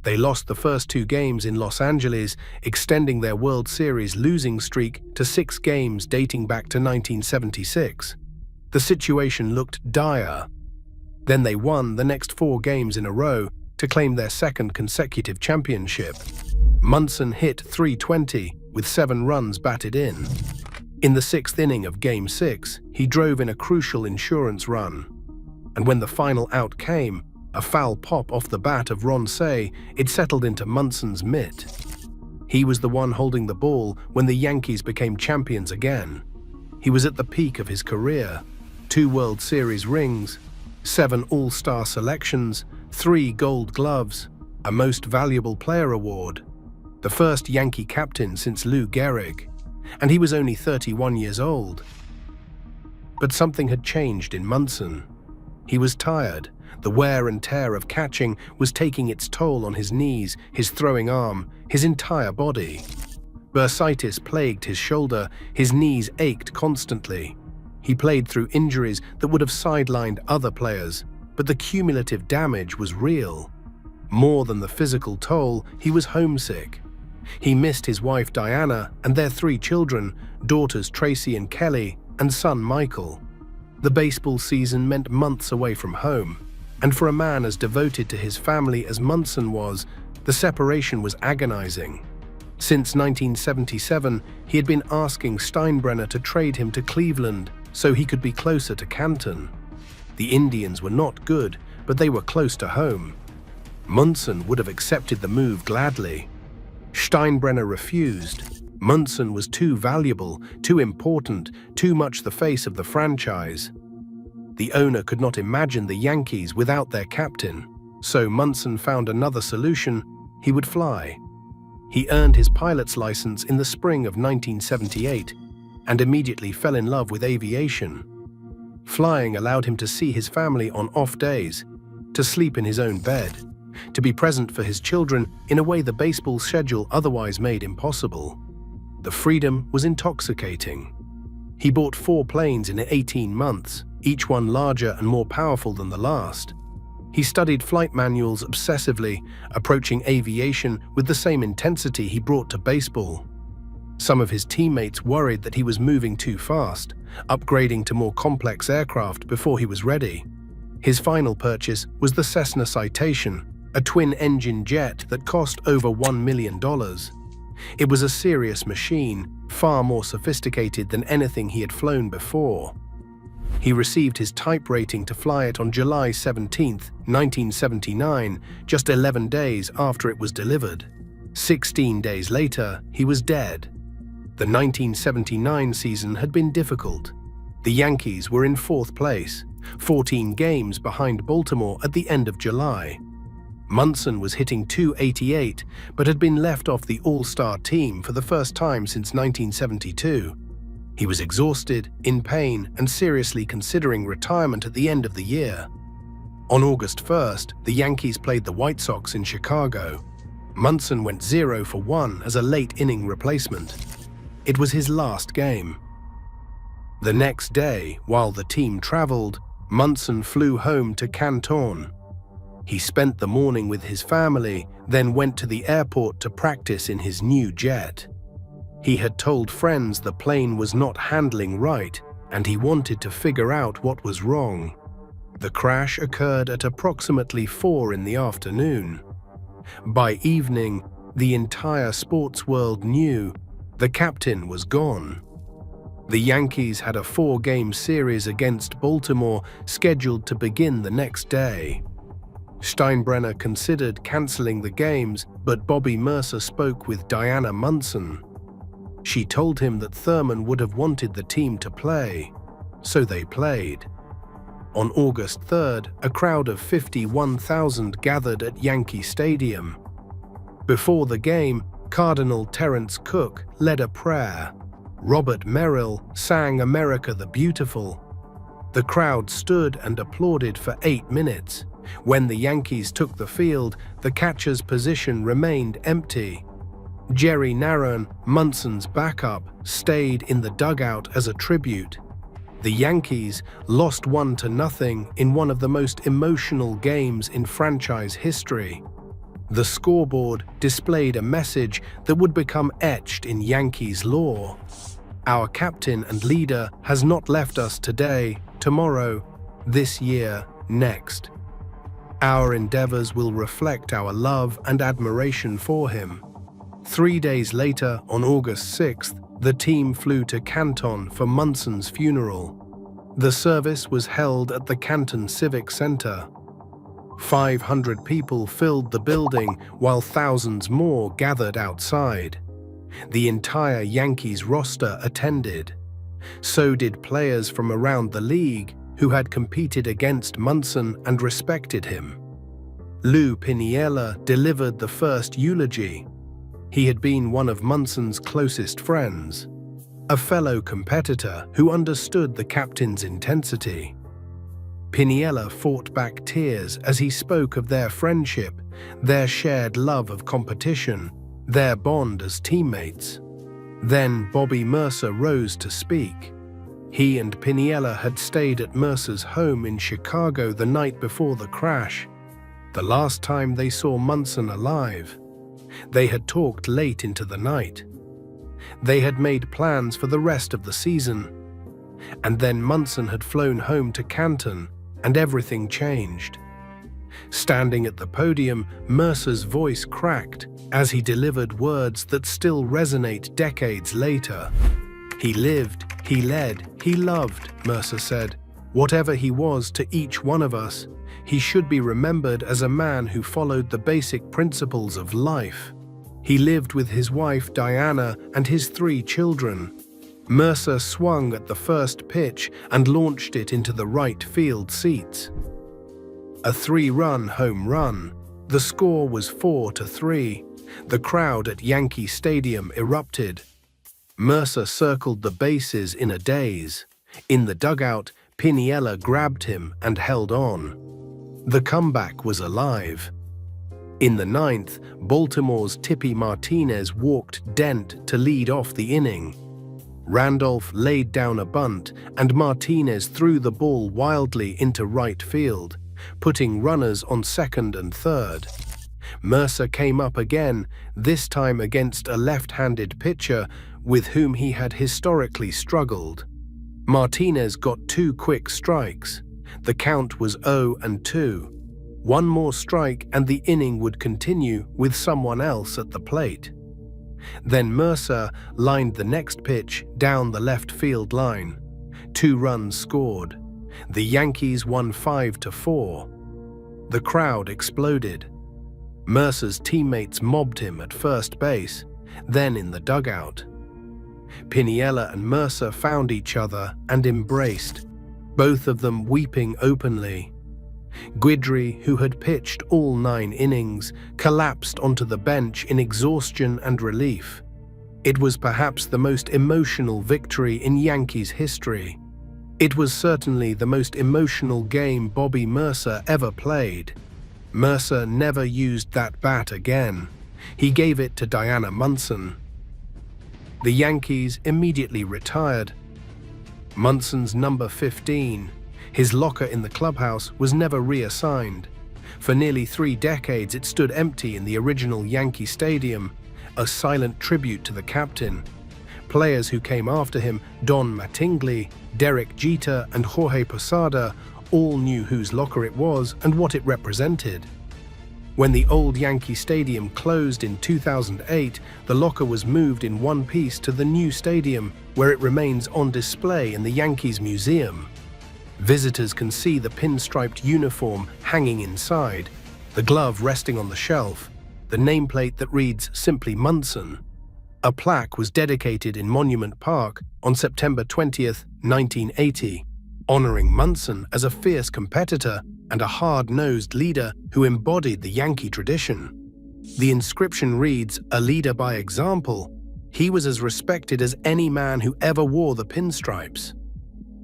They lost the first 2 games in Los Angeles, extending their World Series losing streak to 6 games dating back to 1976. The situation looked dire. Then they won the next 4 games in a row to claim their second consecutive championship. Munson hit .320 with 7 runs batted in. In the 6th inning of Game 6, he drove in a crucial insurance run. And when the final out came, a foul pop off the bat of Ron Cey, it settled into Munson's mitt. He was the one holding the ball when the Yankees became champions again. He was at the peak of his career. 2 World Series rings, 7 All-Star selections, 3 Gold Gloves, a Most Valuable Player award, the first Yankee captain since Lou Gehrig, and he was only 31 years old. But something had changed in Munson. He was tired. The wear and tear of catching was taking its toll on his knees, his throwing arm, his entire body. Bursitis plagued his shoulder, his knees ached constantly. He played through injuries that would have sidelined other players, but the cumulative damage was real. More than the physical toll, he was homesick. He missed his wife Diana and their 3 children, daughters Tracy and Kelly, and son Michael. The baseball season meant months away from home, and for a man as devoted to his family as Munson was, the separation was agonizing. Since 1977, he had been asking Steinbrenner to trade him to Cleveland so he could be closer to Canton. The Indians were not good, but they were close to home. Munson would have accepted the move gladly. Steinbrenner refused. Munson was too valuable, too important, too much the face of the franchise. The owner could not imagine the Yankees without their captain, so Munson found another solution: he would fly. He earned his pilot's license in the spring of 1978 and immediately fell in love with aviation. Flying allowed him to see his family on off days, to sleep in his own bed, to be present for his children in a way the baseball schedule otherwise made impossible. The freedom was intoxicating. He bought 4 planes in 18 months, each one larger and more powerful than the last. He studied flight manuals obsessively, approaching aviation with the same intensity he brought to baseball. Some of his teammates worried that he was moving too fast, upgrading to more complex aircraft before he was ready. His final purchase was the Cessna Citation, a twin-engine jet that cost over $1 million. It was a serious machine, far more sophisticated than anything he had flown before. He received his type rating to fly it on July 17, 1979, just 11 days after it was delivered. 16 days later, he was dead. The 1979 season had been difficult. The Yankees were in 4th place, 14 games behind Baltimore at the end of July. Munson was hitting .288, but had been left off the All-Star team for the first time since 1972. He was exhausted, in pain, and seriously considering retirement at the end of the year. On August 1st, the Yankees played the White Sox in Chicago. Munson went 0 for 1 as a late-inning replacement. It was his last game. The next day, while the team traveled, Munson flew home to Canton. He spent the morning with his family, then went to the airport to practice in his new jet. He had told friends the plane was not handling right, and he wanted to figure out what was wrong. The crash occurred at approximately 4 in the afternoon. By evening, the entire sports world knew the captain was gone. The Yankees had a 4-game series against Baltimore scheduled to begin the next day. Steinbrenner considered canceling the games, but Bobby Murcer spoke with Diana Munson. She told him that Thurman would have wanted the team to play, so they played. On August 3rd, a crowd of 51,000 gathered at Yankee Stadium. Before the game, Cardinal Terrence Cook led a prayer. Robert Merrill sang "America the Beautiful." The crowd stood and applauded for 8 minutes. When the Yankees took the field, the catcher's position remained empty. Jerry Narron, Munson's backup, stayed in the dugout as a tribute. The Yankees lost 1-0 in one of the most emotional games in franchise history. The scoreboard displayed a message that would become etched in Yankees lore. Our captain and leader has not left us today, tomorrow, this year, next. Our endeavors will reflect our love and admiration for him. 3 days later, on August 6th, the team flew to Canton for Munson's funeral. The service was held at the Canton Civic Center. 500 people filled the building, while thousands more gathered outside. The entire Yankees roster attended. So did players from around the league who had competed against Munson and respected him. Lou Piniella delivered the first eulogy. He had been one of Munson's closest friends, a fellow competitor who understood the captain's intensity. Piniella fought back tears as he spoke of their friendship, their shared love of competition, their bond as teammates. Then Bobby Murcer rose to speak. He and Piniella had stayed at Mercer's home in Chicago the night before the crash, the last time they saw Munson alive. They had talked late into the night. They had made plans for the rest of the season. And then Munson had flown home to Canton, and everything changed. Standing at the podium, Mercer's voice cracked as he delivered words that still resonate decades later. "He lived, he led, he loved," Mercer said. "Whatever he was to each one of us, he should be remembered as a man who followed the basic principles of life. He lived with his wife Diana and his 3 children." Mercer swung at the first pitch and launched it into the right field seats. A 3-run home run. The score was 4-3. The crowd at Yankee Stadium erupted. Mercer circled the bases in a daze. In the dugout, Piniella grabbed him and held on. The comeback was alive. In the 9th, Baltimore's Tippy Martinez walked Dent to lead off the inning. Randolph laid down a bunt, and Martinez threw the ball wildly into right field, putting runners on second and third. Mercer came up again, this time against a left-handed pitcher with whom he had historically struggled. Martinez got 2 quick strikes. The count was 0-2. One more strike and the inning would continue with someone else at the plate. Then Mercer lined the next pitch down the left field line. 2 runs scored. The Yankees won 5-4. The crowd exploded. Mercer's teammates mobbed him at first base, then in the dugout. Piniella and Mercer found each other and embraced, both of them weeping openly. Guidry, who had pitched all 9 innings, collapsed onto the bench in exhaustion and relief. It was perhaps the most emotional victory in Yankees history. It was certainly the most emotional game Bobby Murcer ever played. Mercer never used that bat again. He gave it to Diana Munson. The Yankees immediately retired. Munson's number 15, his locker in the clubhouse, was never reassigned. For nearly 3 decades it stood empty in the original Yankee Stadium, a silent tribute to the captain. Players who came after him, Don Mattingly, Derek Jeter, and Jorge Posada, all knew whose locker it was and what it represented. When the old Yankee Stadium closed in 2008, the locker was moved in one piece to the new stadium, where it remains on display in the Yankees Museum. Visitors can see the pinstriped uniform hanging inside, the glove resting on the shelf, the nameplate that reads simply Munson. A plaque was dedicated in Monument Park on September 20th, 1980, honoring Munson as a fierce competitor and a hard-nosed leader who embodied the Yankee tradition. The inscription reads, "A leader by example." He was as respected as any man who ever wore the pinstripes.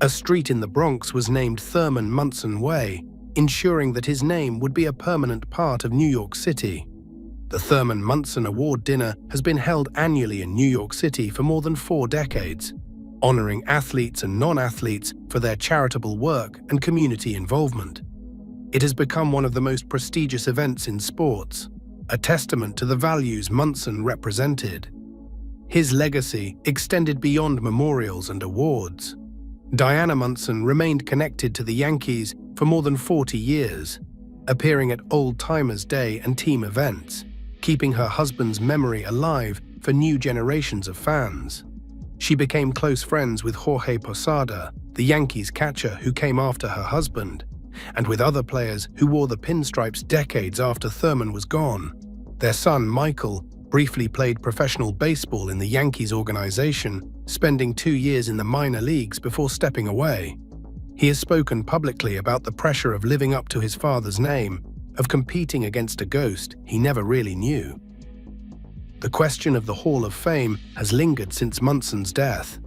A street in the Bronx was named Thurman Munson Way, ensuring that his name would be a permanent part of New York City. The Thurman Munson Award Dinner has been held annually in New York City for more than 4 decades, honoring athletes and non-athletes for their charitable work and community involvement. It has become one of the most prestigious events in sports, a testament to the values Munson represented. His legacy extended beyond memorials and awards. Diana Munson remained connected to the Yankees for more than 40 years, appearing at Old Timers Day and team events, keeping her husband's memory alive for new generations of fans. She became close friends with Jorge Posada, the Yankees catcher who came after her husband, and with other players who wore the pinstripes decades after Thurman was gone. Their son, Michael, briefly played professional baseball in the Yankees organization, spending 2 years in the minor leagues before stepping away. He has spoken publicly about the pressure of living up to his father's name, of competing against a ghost he never really knew. The question of the Hall of Fame has lingered since Munson's death.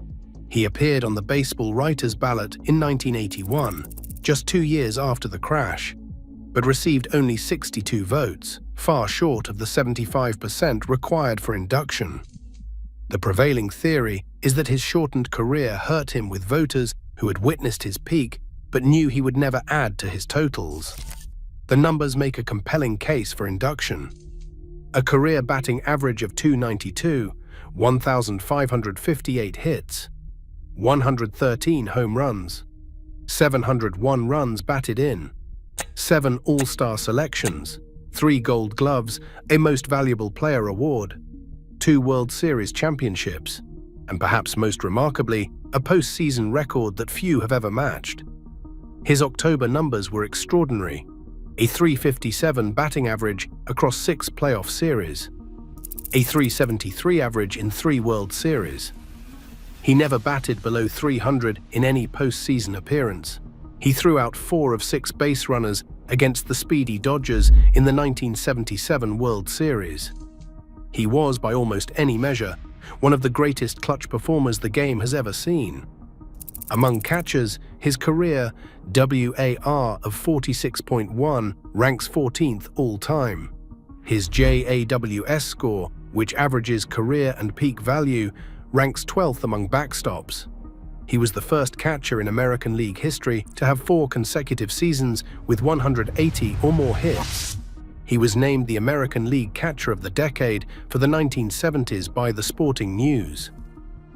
He appeared on the baseball writers' ballot in 1981, just 2 years after the crash, but received only 62 votes, far short of the 75% required for induction. The prevailing theory is that his shortened career hurt him with voters who had witnessed his peak but knew he would never add to his totals. The numbers make a compelling case for induction. A career batting average of .292, 1,558 hits, 113 home runs, 701 runs batted in, 7 All-Star selections, 3 Gold Gloves, a Most Valuable Player award, 2 World Series championships, and perhaps most remarkably, a postseason record that few have ever matched. His October numbers were extraordinary: a .357 batting average across 6 playoff series, a .373 average in 3 World Series. He never batted below .300 in any postseason appearance. He threw out 4 of 6 base runners against the speedy Dodgers in the 1977 World Series. He was, by almost any measure, one of the greatest clutch performers the game has ever seen. Among catchers, his career WAR of 46.1 ranks 14th all-time. His JAWS score, which averages career and peak value, ranks 12th among backstops. He was the first catcher in American League history to have 4 consecutive seasons with 180 or more hits. He was named the American League Catcher of the Decade for the 1970s by The Sporting News.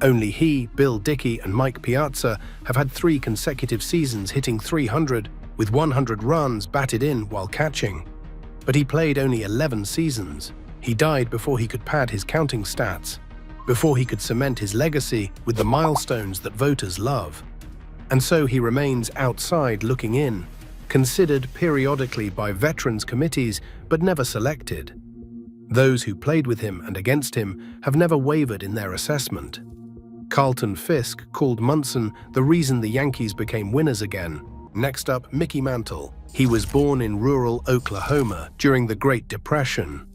Only he, Bill Dickey, and Mike Piazza have had 3 consecutive seasons hitting .300 with 100 runs batted in while catching. But he played only 11 seasons. He died before he could pad his counting stats, before he could cement his legacy with the milestones that voters love. And so he remains outside looking in, considered periodically by veterans committees but never selected. Those who played with him and against him have never wavered in their assessment. Carlton Fisk called Munson the reason the Yankees became winners again. Next up, Mickey Mantle. He was born in rural Oklahoma during the Great Depression.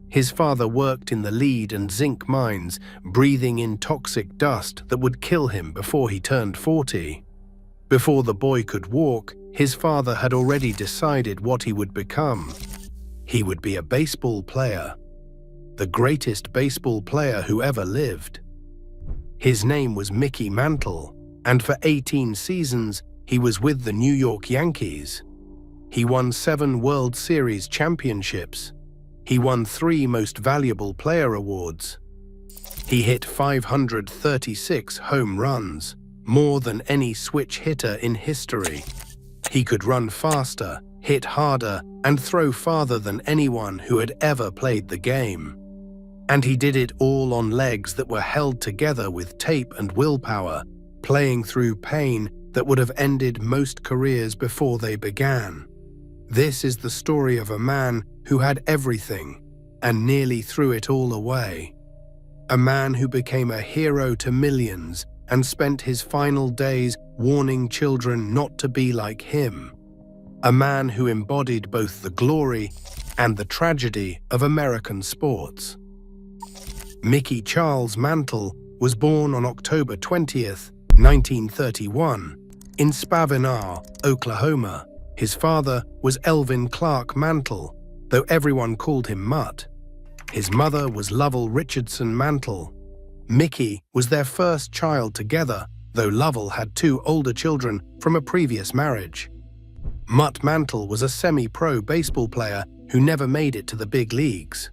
His father worked in the lead and zinc mines, breathing in toxic dust that would kill him before he turned 40. Before the boy could walk, his father had already decided what he would become. He would be a baseball player, the greatest baseball player who ever lived. His name was Mickey Mantle, and for 18 seasons, he was with the New York Yankees. He won 7 World Series championships. He won 3 Most Valuable Player awards. He hit 536 home runs, more than any switch hitter in history. He could run faster, hit harder, and throw farther than anyone who had ever played the game. And he did it all on legs that were held together with tape and willpower, playing through pain that would have ended most careers before they began. This is the story of a man who had everything and nearly threw it all away. A man who became a hero to millions and spent his final days warning children not to be like him. A man who embodied both the glory and the tragedy of American sports. Mickey Charles Mantle was born on October 20th, 1931, in Spavinaw, Oklahoma. His father was Elvin Clark Mantle, though everyone called him Mutt. His mother was Lovell Richardson Mantle. Mickey was their first child together, though Lovell had 2 older children from a previous marriage. Mutt Mantle was a semi-pro baseball player who never made it to the big leagues.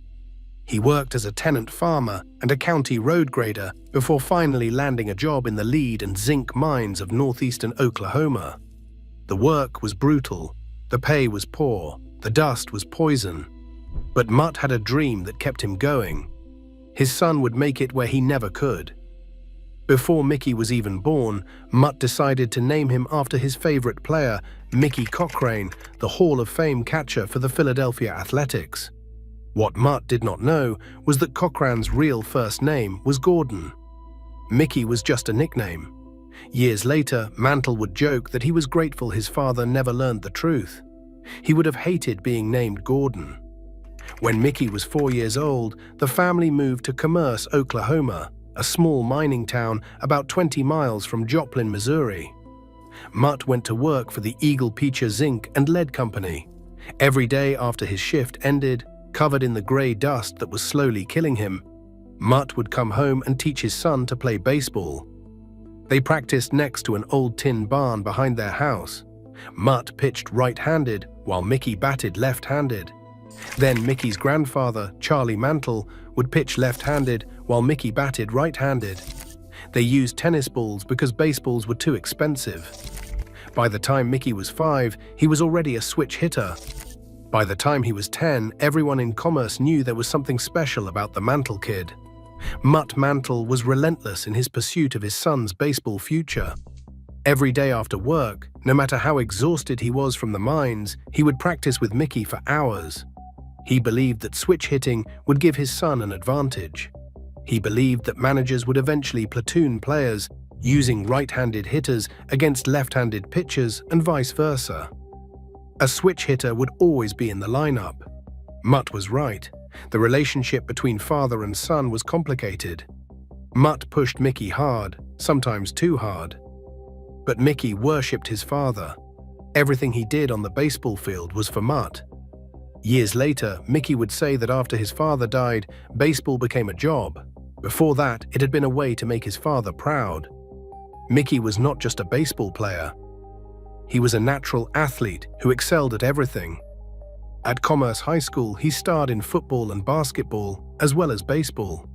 He worked as a tenant farmer and a county road grader before finally landing a job in the lead and zinc mines of northeastern Oklahoma. The work was brutal, the pay was poor, the dust was poison. But Mutt had a dream that kept him going. His son would make it where he never could. Before Mickey was even born, Mutt decided to name him after his favorite player, Mickey Cochrane, the Hall of Fame catcher for the Philadelphia Athletics. What Mutt did not know was that Cochrane's real first name was Gordon. Mickey was just a nickname. Years later, Mantle would joke that he was grateful his father never learned the truth. He would have hated being named Gordon. When Mickey was 4 years old, the family moved to Commerce, Oklahoma, a small mining town about 20 miles from Joplin, Missouri. Mutt went to work for the Eagle Peacher Zinc and Lead Company. Every day after his shift ended, covered in the gray dust that was slowly killing him, Mutt would come home and teach his son to play baseball. They practiced next to an old tin barn behind their house. Mutt pitched right-handed while Mickey batted left-handed. Then Mickey's grandfather, Charlie Mantle, would pitch left-handed while Mickey batted right-handed. They used tennis balls because baseballs were too expensive. By the time Mickey was 5, he was already a switch hitter. By the time he was 10, everyone in Commerce knew there was something special about the Mantle kid. Mutt Mantle was relentless in his pursuit of his son's baseball future. Every day after work, no matter how exhausted he was from the mines, he would practice with Mickey for hours. He believed that switch hitting would give his son an advantage. He believed that managers would eventually platoon players, using right-handed hitters against left-handed pitchers and vice versa. A switch hitter would always be in the lineup. Mutt was right. The relationship between father and son was complicated. Mutt pushed Mickey hard, sometimes too hard. But Mickey worshipped his father. Everything he did on the baseball field was for Mutt. Years later, Mickey would say that after his father died, baseball became a job. Before that, it had been a way to make his father proud. Mickey was not just a baseball player. He was a natural athlete who excelled at everything. At Commerce High School, he starred in football and basketball, as well as baseball.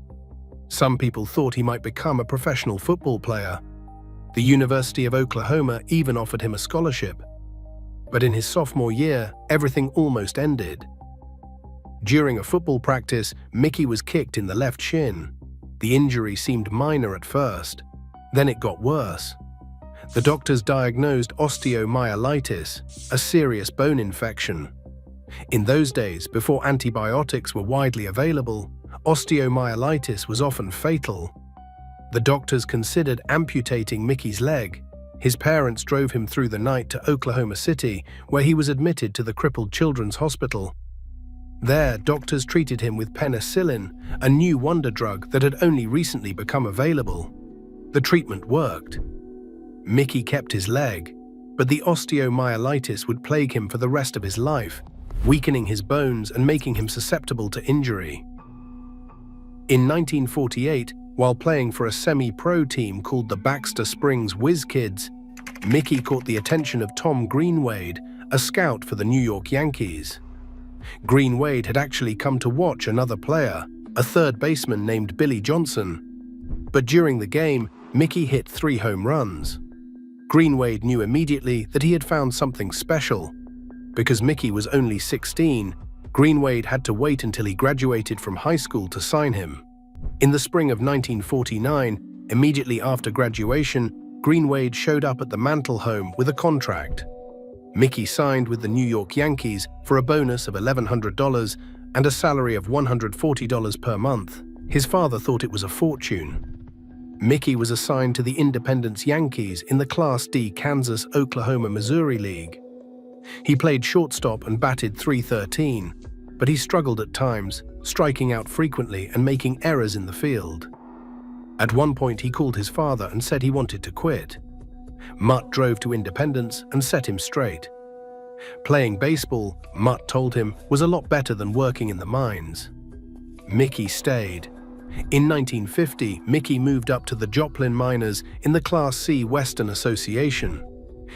Some people thought he might become a professional football player. The University of Oklahoma even offered him a scholarship. But in his sophomore year, everything almost ended. During a football practice, Mickey was kicked in the left shin. The injury seemed minor at first. Then it got worse. The doctors diagnosed osteomyelitis, a serious bone infection. In those days, before antibiotics were widely available, osteomyelitis was often fatal. The doctors considered amputating Mickey's leg. His parents drove him through the night to Oklahoma City, where he was admitted to the Crippled Children's Hospital. There, doctors treated him with penicillin, a new wonder drug that had only recently become available. The treatment worked. Mickey kept his leg, but the osteomyelitis would plague him for the rest of his life, weakening his bones and making him susceptible to injury. In 1948, while playing for a semi-pro team called the Baxter Springs Whiz Kids, Mickey caught the attention of Tom Greenwade, a scout for the New York Yankees. Greenwade had actually come to watch another player, a third baseman named Billy Johnson. But during the game, Mickey hit 3 home runs. Greenwade knew immediately that he had found something special. Because Mickey was only 16, Greenwade had to wait until he graduated from high school to sign him. In the spring of 1949, immediately after graduation, Greenwade showed up at the Mantle home with a contract. Mickey signed with the New York Yankees for a bonus of $1,100 and a salary of $140 per month. His father thought it was a fortune. Mickey was assigned to the Independence Yankees in the Class D Kansas-Oklahoma-Missouri League. He played shortstop and batted .313, but he struggled at times, striking out frequently and making errors in the field. At one point, he called his father and said he wanted to quit. Mutt drove to Independence and set him straight. Playing baseball, Mutt told him, was a lot better than working in the mines. Mickey stayed. In 1950, Mickey moved up to the Joplin Miners in the Class C Western Association.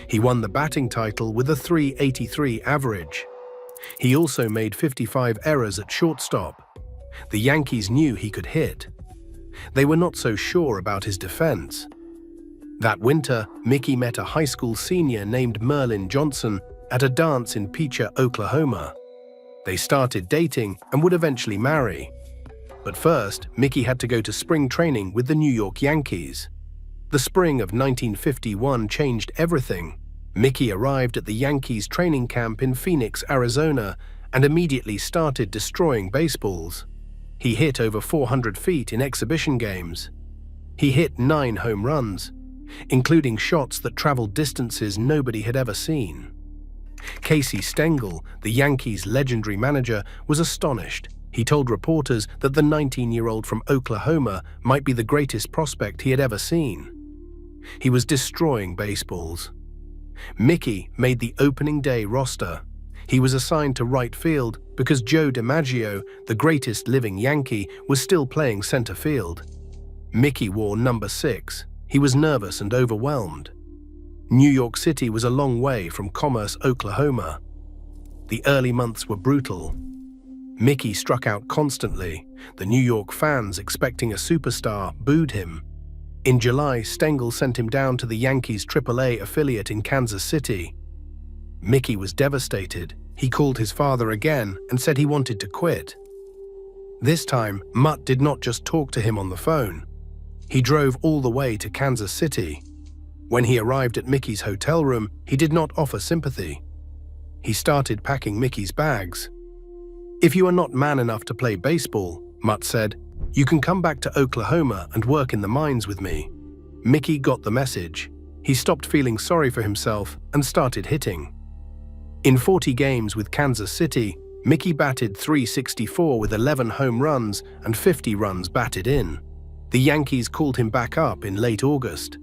He won the batting title with a .383 average. He also made 55 errors at shortstop. The Yankees knew he could hit. They were not so sure about his defense. That winter, Mickey met a high school senior named Merlin Johnson at a dance in Picha, Oklahoma. They started dating and would eventually marry. But first, Mickey had to go to spring training with the New York Yankees. The spring of 1951 changed everything. Mickey arrived at the Yankees training camp in Phoenix, Arizona, and immediately started destroying baseballs. He hit over 400 feet in exhibition games. He hit 9 home runs, including shots that traveled distances nobody had ever seen. Casey Stengel, the Yankees' legendary manager, was astonished. He told reporters that the 19-year-old from Oklahoma might be the greatest prospect he had ever seen. He was destroying baseballs. Mickey made the opening day roster. He was assigned to right field because Joe DiMaggio, the greatest living Yankee, was still playing center field. Mickey wore number 6. He was nervous and overwhelmed. New York City was a long way from Commerce, Oklahoma. The early months were brutal. Mickey struck out constantly. The New York fans, expecting a superstar, booed him. In July, Stengel sent him down to the Yankees' AAA affiliate in Kansas City. Mickey was devastated. He called his father again and said he wanted to quit. This time, Mutt did not just talk to him on the phone. He drove all the way to Kansas City. When he arrived at Mickey's hotel room, he did not offer sympathy. He started packing Mickey's bags. "If you are not man enough to play baseball," Mutt said, "you can come back to Oklahoma and work in the mines with me." Mickey got the message. He stopped feeling sorry for himself and started hitting. In 40 games with Kansas City, Mickey batted .364 with 11 home runs and 50 runs batted in. The Yankees called him back up in late August.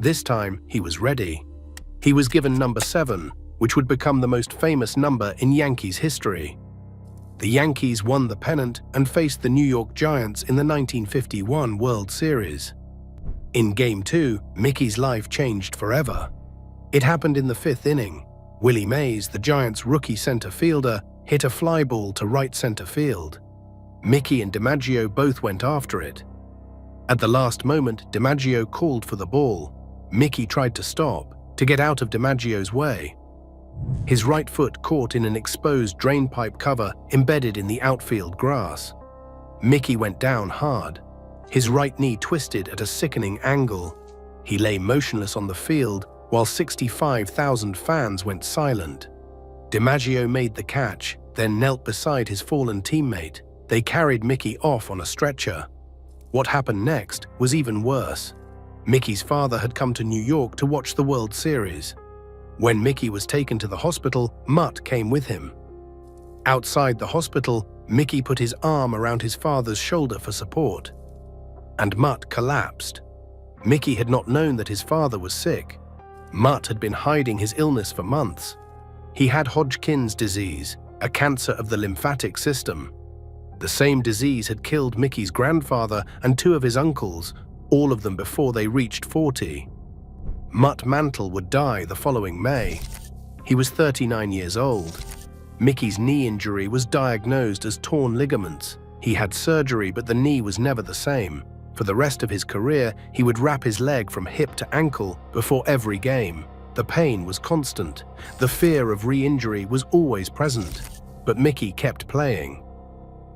This time, he was ready. He was given number 7, which would become the most famous number in Yankees history. The Yankees won the pennant and faced the New York Giants in the 1951 World Series. In Game 2, Mickey's life changed forever. It happened in the 5th inning. Willie Mays, the Giants' rookie center fielder, hit a fly ball to right center field. Mickey and DiMaggio both went after it. At the last moment, DiMaggio called for the ball. Mickey tried to stop, to get out of DiMaggio's way. His right foot caught in an exposed drainpipe cover embedded in the outfield grass. Mickey went down hard. His right knee twisted at a sickening angle. He lay motionless on the field while 65,000 fans went silent. DiMaggio made the catch, then knelt beside his fallen teammate. They carried Mickey off on a stretcher. What happened next was even worse. Mickey's father had come to New York to watch the World Series. When Mickey was taken to the hospital, Mutt came with him. Outside the hospital, Mickey put his arm around his father's shoulder for support. And Mutt collapsed. Mickey had not known that his father was sick. Mutt had been hiding his illness for months. He had Hodgkin's disease, a cancer of the lymphatic system. The same disease had killed Mickey's grandfather and 2 of his uncles, all of them before they reached 40. Mutt Mantle would die the following May. He was 39 years old. Mickey's knee injury was diagnosed as torn ligaments. He had surgery, but the knee was never the same. For the rest of his career, he would wrap his leg from hip to ankle before every game. The pain was constant. The fear of re-injury was always present. But Mickey kept playing.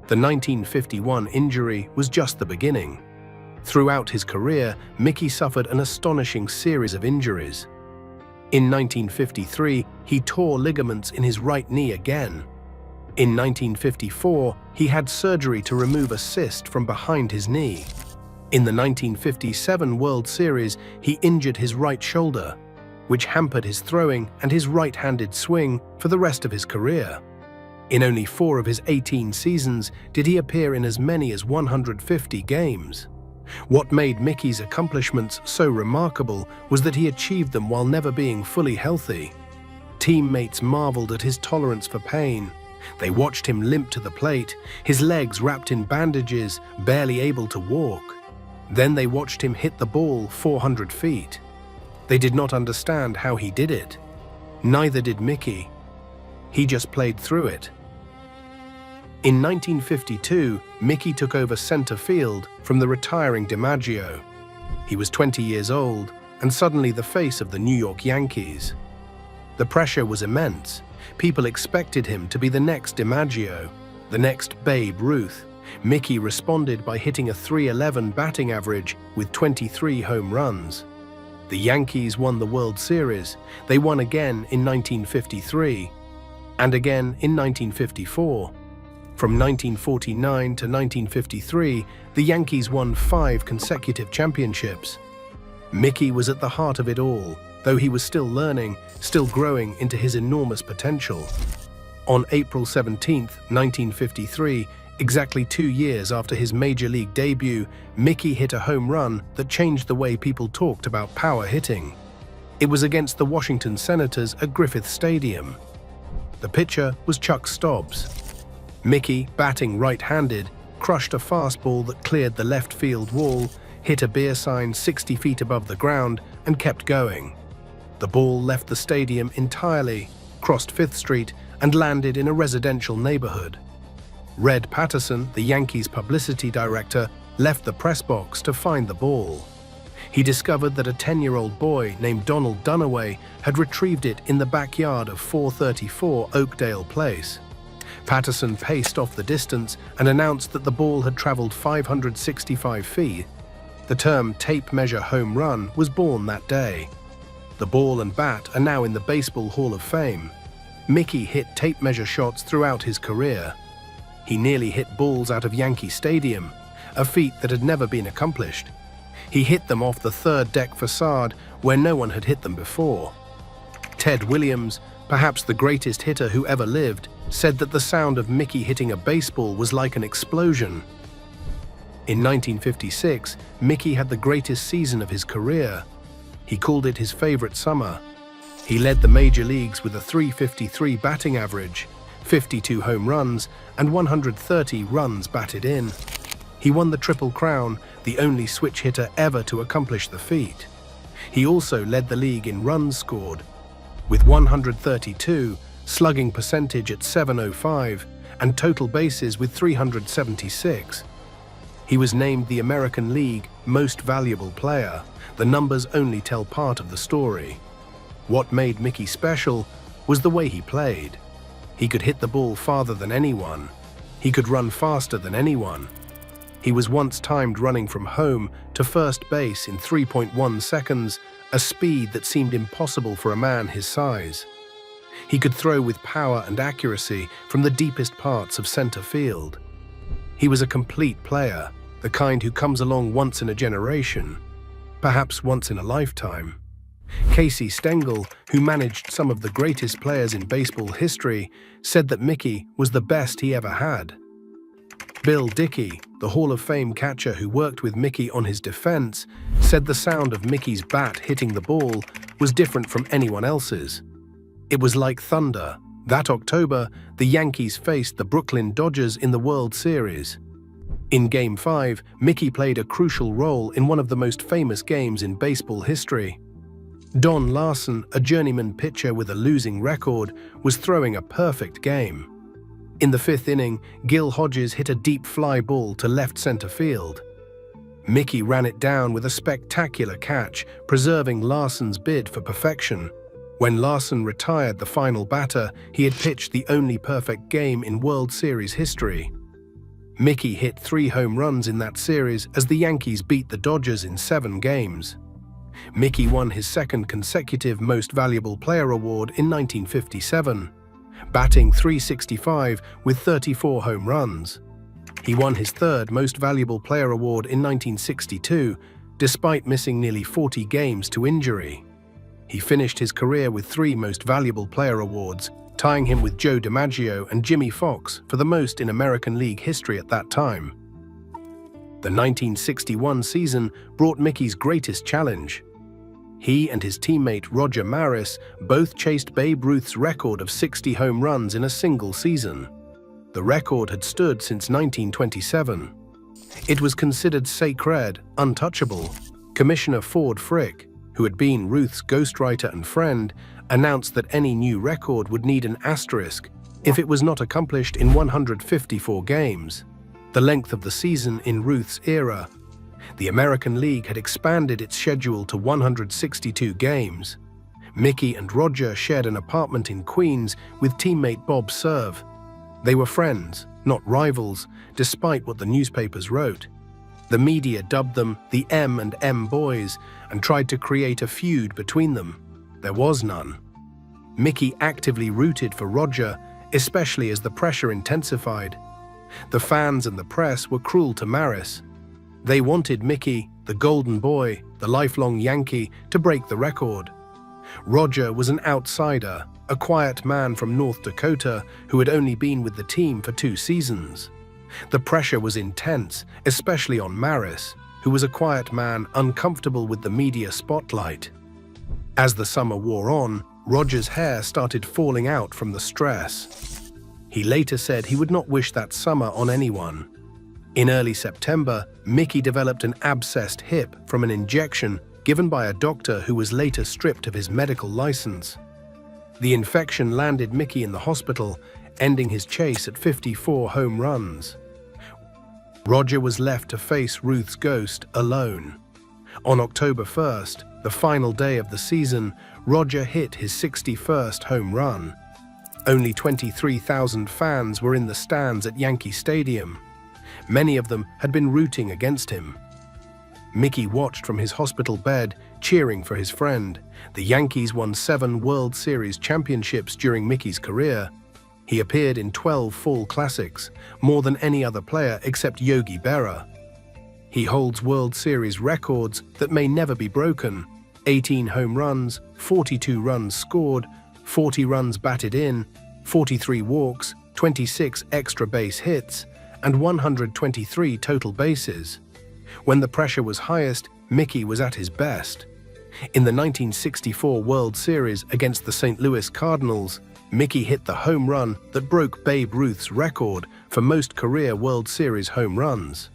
The 1951 injury was just the beginning. Throughout his career, Mickey suffered an astonishing series of injuries. In 1953, he tore ligaments in his right knee again. In 1954, he had surgery to remove a cyst from behind his knee. In the 1957 World Series, he injured his right shoulder, which hampered his throwing and his right-handed swing for the rest of his career. In only 4 of his 18 seasons did he appear in as many as 150 games. What made Mickey's accomplishments so remarkable was that he achieved them while never being fully healthy. Teammates marveled at his tolerance for pain. They watched him limp to the plate, his legs wrapped in bandages, barely able to walk. Then they watched him hit the ball 400 feet. They did not understand how he did it. Neither did Mickey. He just played through it. In 1952, Mickey took over center field from the retiring DiMaggio. He was 20 years old and suddenly the face of the New York Yankees. The pressure was immense. People expected him to be the next DiMaggio, the next Babe Ruth. Mickey responded by hitting a .311 batting average with 23 home runs. The Yankees won the World Series. They won again in 1953 and again in 1954. From 1949 to 1953, the Yankees won 5 consecutive championships. Mickey was at the heart of it all, though he was still learning, still growing into his enormous potential. On April 17, 1953, exactly 2 years after his Major League debut, Mickey hit a home run that changed the way people talked about power hitting. It was against the Washington Senators at Griffith Stadium. The pitcher was Chuck Stobbs. Mickey, batting right-handed, crushed a fastball that cleared the left field wall, hit a beer sign 60 feet above the ground, and kept going. The ball left the stadium entirely, crossed 5th Street, and landed in a residential neighborhood. Red Patterson, the Yankees' publicity director, left the press box to find the ball. He discovered that a 10-year-old boy named Donald Dunaway had retrieved it in the backyard of 434 Oakdale Place. Patterson paced off the distance and announced that the ball had traveled 565 feet. The term tape measure home run was born that day. The ball and bat are now in the Baseball Hall of Fame. Mickey hit tape measure shots throughout his career. He nearly hit balls out of Yankee Stadium, a feat that had never been accomplished. He hit them off the third-deck facade where no one had hit them before. Ted Williams, perhaps the greatest hitter who ever lived, said that the sound of Mickey hitting a baseball was like an explosion. In 1956, Mickey had the greatest season of his career. He called it his favorite summer. He led the major leagues with a .353 batting average, 52 home runs, and 130 runs batted in. He won the Triple Crown, the only switch hitter ever to accomplish the feat. He also led the league in runs scored, with 132, slugging percentage at .705, and total bases with 376. He was named the American League Most Valuable Player. The numbers only tell part of the story. What made Mickey special was the way he played. He could hit the ball farther than anyone. He could run faster than anyone. He was once timed running from home to first base in 3.1 seconds, a speed that seemed impossible for a man his size. He could throw with power and accuracy from the deepest parts of center field. He was a complete player, the kind who comes along once in a generation, perhaps once in a lifetime. Casey Stengel, who managed some of the greatest players in baseball history, said that Mickey was the best he ever had. Bill Dickey, the Hall of Fame catcher who worked with Mickey on his defense, said the sound of Mickey's bat hitting the ball was different from anyone else's. It was like thunder. That October, the Yankees faced the Brooklyn Dodgers in the World Series. In Game 5, Mickey played a crucial role in one of the most famous games in baseball history. Don Larson, a journeyman pitcher with a losing record, was throwing a perfect game. In the 5th inning, Gil Hodges hit a deep fly ball to left center field. Mickey ran it down with a spectacular catch, preserving Larson's bid for perfection. When Larson retired the final batter, he had pitched the only perfect game in World Series history. Mickey hit 3 home runs in that series as the Yankees beat the Dodgers in 7 games. Mickey won his second consecutive Most Valuable Player award in 1957, batting .365 with 34 home runs. He won his third Most Valuable Player award in 1962, despite missing nearly 40 games to injury. He finished his career with 3 Most Valuable Player awards, tying him with Joe DiMaggio and Jimmy Fox for the most in American League history at that time. The 1961 season brought Mickey's greatest challenge. He and his teammate Roger Maris both chased Babe Ruth's record of 60 home runs in a single season. The record had stood since 1927. It was considered sacred, untouchable. Commissioner Ford Frick, who had been Ruth's ghostwriter and friend, announced that any new record would need an asterisk if it was not accomplished in 154 games, the length of the season in Ruth's era. The American League had expanded its schedule to 162 games. Mickey and Roger shared an apartment in Queens with teammate Bob Cerv. They were friends, not rivals, despite what the newspapers wrote. The media dubbed them the M&M Boys and tried to create a feud between them. There was none. Mickey actively rooted for Roger, especially as the pressure intensified. The fans and the press were cruel to Maris. They wanted Mickey, the golden boy, the lifelong Yankee, to break the record. Roger was an outsider, a quiet man from North Dakota who had only been with the team for 2 seasons. The pressure was intense, especially on Maris, who was a quiet man uncomfortable with the media spotlight. As the summer wore on, Roger's hair started falling out from the stress. He later said he would not wish that summer on anyone. In early September, Mickey developed an abscessed hip from an injection given by a doctor who was later stripped of his medical license. The infection landed Mickey in the hospital, ending his chase at 54 home runs. Roger was left to face Ruth's ghost alone. On October 1st, the final day of the season, Roger hit his 61st home run. Only 23,000 fans were in the stands at Yankee Stadium. Many of them had been rooting against him. Mickey watched from his hospital bed, cheering for his friend. The Yankees won 7 World Series championships during Mickey's career. He appeared in 12 fall classics, more than any other player except Yogi Berra. He holds World Series records that may never be broken: 18 home runs, 42 runs scored, 40 runs batted in, 43 walks, 26 extra base hits, and 123 total bases. When the pressure was highest, Mickey was at his best. In the 1964 World Series against the St. Louis Cardinals, Mickey hit the home run that broke Babe Ruth's record for most career World Series home runs.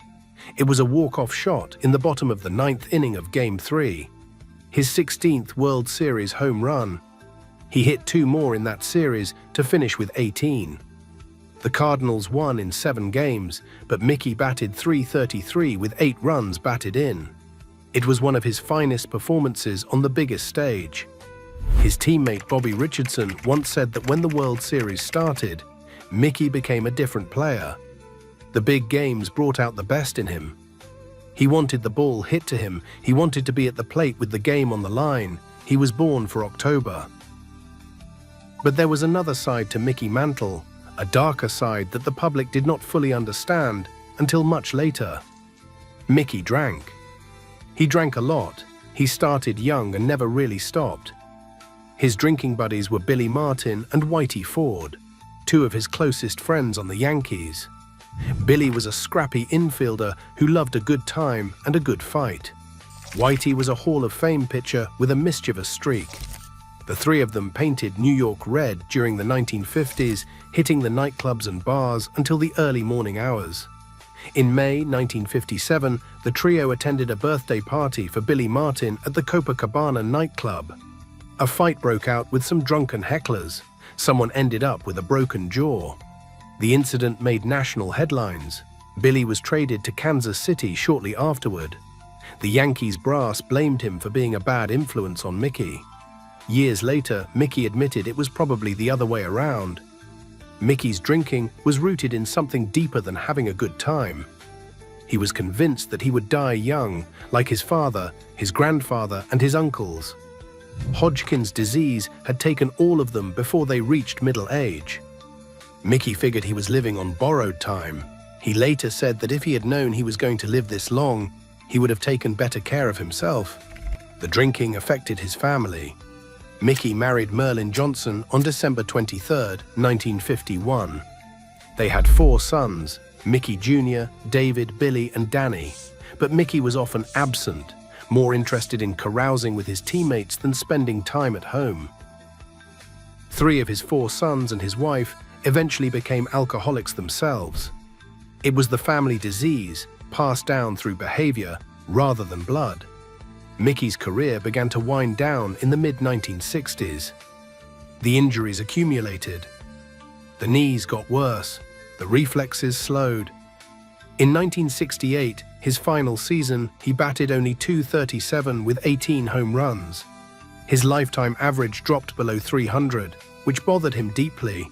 It was a walk-off shot in the bottom of the 9th inning of Game 3. His 16th World Series home run. He hit 2 more in that series to finish with 18. The Cardinals won in 7 games, but Mickey batted .333 with 8 runs batted in. It was one of his finest performances on the biggest stage. His teammate Bobby Richardson once said that when the World Series started, Mickey became a different player. The big games brought out the best in him. He wanted the ball hit to him. He wanted to be at the plate with the game on the line. He was born for October. But there was another side to Mickey Mantle, a darker side that the public did not fully understand until much later. Mickey drank. He drank a lot. He started young and never really stopped. His drinking buddies were Billy Martin and Whitey Ford, 2 of his closest friends on the Yankees. Billy was a scrappy infielder who loved a good time and a good fight. Whitey was a Hall of Fame pitcher with a mischievous streak. The 3 of them painted New York red during the 1950s, hitting the nightclubs and bars until the early morning hours. In May 1957, the trio attended a birthday party for Billy Martin at the Copacabana nightclub. A fight broke out with some drunken hecklers. Someone ended up with a broken jaw. The incident made national headlines. Billy was traded to Kansas City shortly afterward. The Yankees brass blamed him for being a bad influence on Mickey. Years later, Mickey admitted it was probably the other way around. Mickey's drinking was rooted in something deeper than having a good time. He was convinced that he would die young, like his father, his grandfather, and his uncles. Hodgkin's disease had taken all of them before they reached middle age. Mickey figured he was living on borrowed time. He later said that if he had known he was going to live this long, he would have taken better care of himself. The drinking affected his family. Mickey married Merlin Johnson on December 23, 1951. They had 4 sons, Mickey Jr., David, Billy, and Danny, but Mickey was often absent, more interested in carousing with his teammates than spending time at home. 3 of his 4 sons and his wife eventually became alcoholics themselves. It was the family disease, passed down through behavior rather than blood. Mickey's career began to wind down in the mid-1960s. The injuries accumulated. The knees got worse, the reflexes slowed. In 1968, his final season, he batted only .237 with 18 home runs. His lifetime average dropped below 300, which bothered him deeply.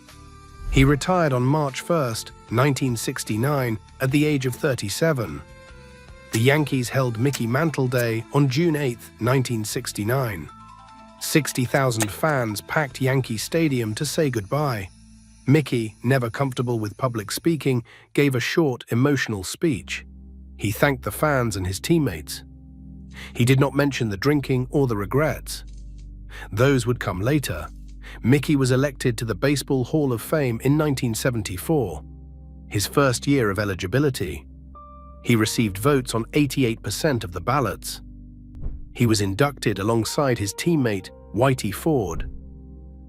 He retired on March 1, 1969, at the age of 37. The Yankees held Mickey Mantle Day on June 8, 1969. 60,000 fans packed Yankee Stadium to say goodbye. Mickey, never comfortable with public speaking, gave a short, emotional speech. He thanked the fans and his teammates. He did not mention the drinking or the regrets. Those would come later. Mickey was elected to the Baseball Hall of Fame in 1974, his first year of eligibility. He received votes on 88% of the ballots. He was inducted alongside his teammate, Whitey Ford.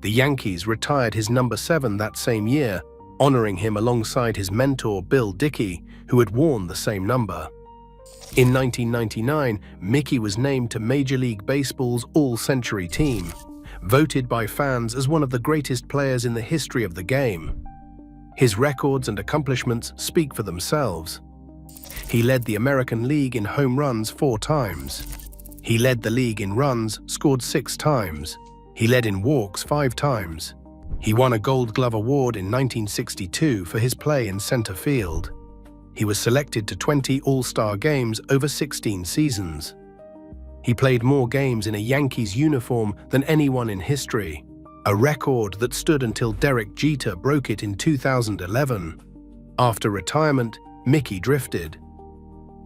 The Yankees retired his number 7 that same year, honoring him alongside his mentor Bill Dickey, who had worn the same number. In 1999, Mickey was named to Major League Baseball's All-Century team, voted by fans as one of the greatest players in the history of the game. His records and accomplishments speak for themselves. He led the American League in home runs 4 times. He led the league in runs, scored 6 times. He led in walks 5 times. He won a Gold Glove Award in 1962 for his play in center field. He was selected to 20 All-Star games over 16 seasons. He played more games in a Yankees uniform than anyone in history, a record that stood until Derek Jeter broke it in 2011. After retirement, Mickey drifted.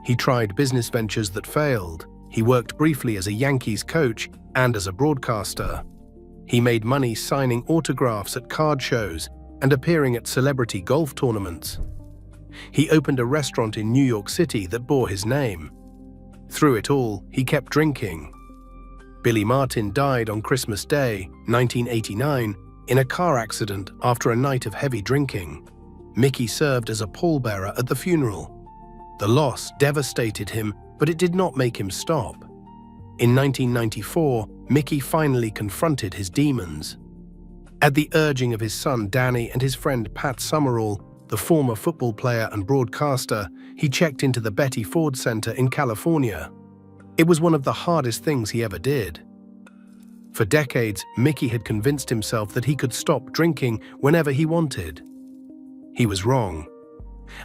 He tried business ventures that failed. He worked briefly as a Yankees coach and as a broadcaster. He made money signing autographs at card shows and appearing at celebrity golf tournaments. He opened a restaurant in New York City that bore his name. Through it all, he kept drinking. Billy Martin died on Christmas Day, 1989, in a car accident after a night of heavy drinking. Mickey served as a pallbearer at the funeral. The loss devastated him, but it did not make him stop. In 1994, Mickey finally confronted his demons. At the urging of his son Danny and his friend Pat Summerall, the former football player and broadcaster, he checked into the Betty Ford Center in California. It was one of the hardest things he ever did. For decades, Mickey had convinced himself that he could stop drinking whenever he wanted. He was wrong.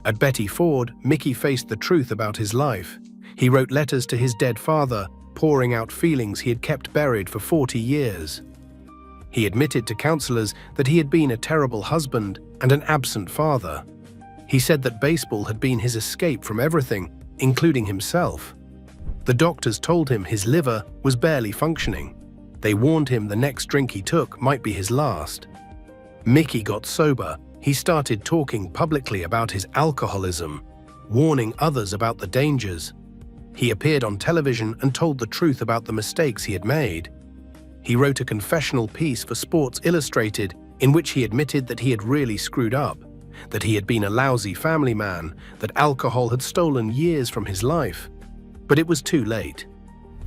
At Betty Ford, Mickey faced the truth about his life. He wrote letters to his dead father, pouring out feelings he had kept buried for 40 years. He admitted to counselors that he had been a terrible husband and an absent father. He said that baseball had been his escape from everything, including himself. The doctors told him his liver was barely functioning. They warned him the next drink he took might be his last. Mickey got sober. He started talking publicly about his alcoholism, warning others about the dangers. He appeared on television and told the truth about the mistakes he had made. He wrote a confessional piece for Sports Illustrated in which he admitted that he had really screwed up, that he had been a lousy family man, that alcohol had stolen years from his life. But it was too late.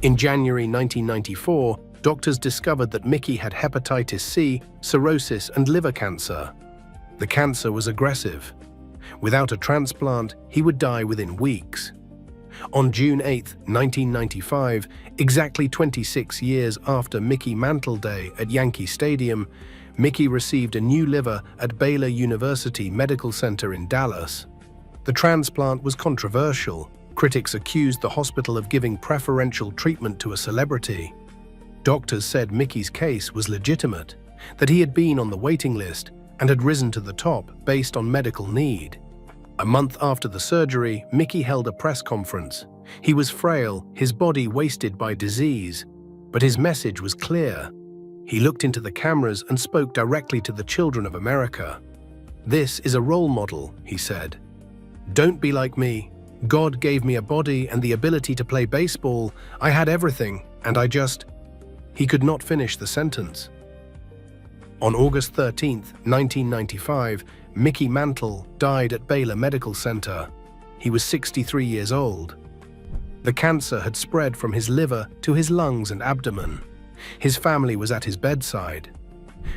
In January 1994, doctors discovered that Mickey had hepatitis C, cirrhosis, and liver cancer. The cancer was aggressive. Without a transplant, he would die within weeks. On June 8, 1995, exactly 26 years after Mickey Mantle Day at Yankee Stadium, Mickey received a new liver at Baylor University Medical Center in Dallas. The transplant was controversial. Critics accused the hospital of giving preferential treatment to a celebrity. Doctors said Mickey's case was legitimate, that he had been on the waiting list and had risen to the top based on medical need. A month after the surgery, Mickey held a press conference. He was frail, his body wasted by disease, but his message was clear. He looked into the cameras and spoke directly to the children of America. "This is a role model," he said. "Don't be like me. God gave me a body and the ability to play baseball. I had everything, and I just..." He could not finish the sentence. On August 13, 1995, Mickey Mantle died at Baylor Medical Center. He was 63 years old. The cancer had spread from his liver to his lungs and abdomen. His family was at his bedside.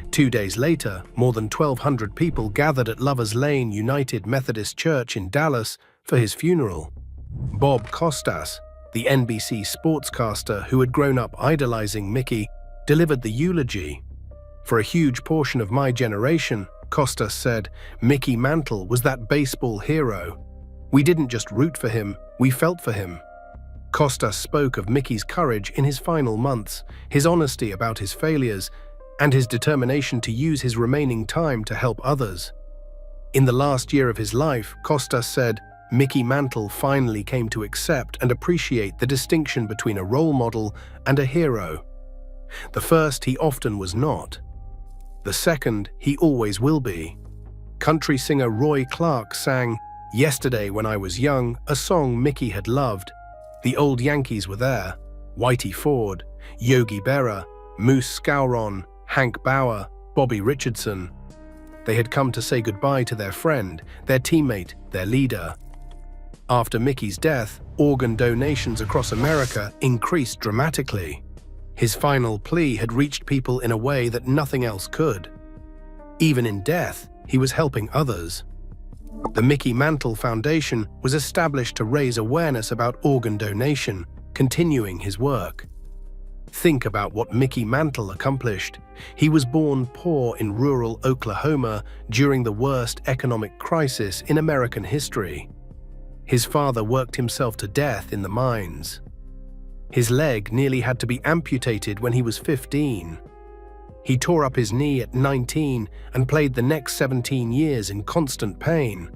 2 days later, more than 1,200 people gathered at Lovers Lane United Methodist Church in Dallas for his funeral. Bob Costas, the NBC sportscaster who had grown up idolizing Mickey, delivered the eulogy. "For a huge portion of my generation," Costas said, "Mickey Mantle was that baseball hero. We didn't just root for him, we felt for him." Costas spoke of Mickey's courage in his final months, his honesty about his failures, and his determination to use his remaining time to help others. In the last year of his life, Costas said, Mickey Mantle finally came to accept and appreciate the distinction between a role model and a hero. The first he often was not. The second he always will be. Country singer Roy Clark sang, "Yesterday When I Was Young," a song Mickey had loved. The old Yankees were there: Whitey Ford, Yogi Berra, Moose Skowron, Hank Bauer, Bobby Richardson. They had come to say goodbye to their friend, their teammate, their leader. After Mickey's death, organ donations across America increased dramatically. His final plea had reached people in a way that nothing else could. Even in death, he was helping others. The Mickey Mantle Foundation was established to raise awareness about organ donation, continuing his work. Think about what Mickey Mantle accomplished. He was born poor in rural Oklahoma during the worst economic crisis in American history. His father worked himself to death in the mines. His leg nearly had to be amputated when he was 15. He tore up his knee at 19 and played the next 17 years in constant pain.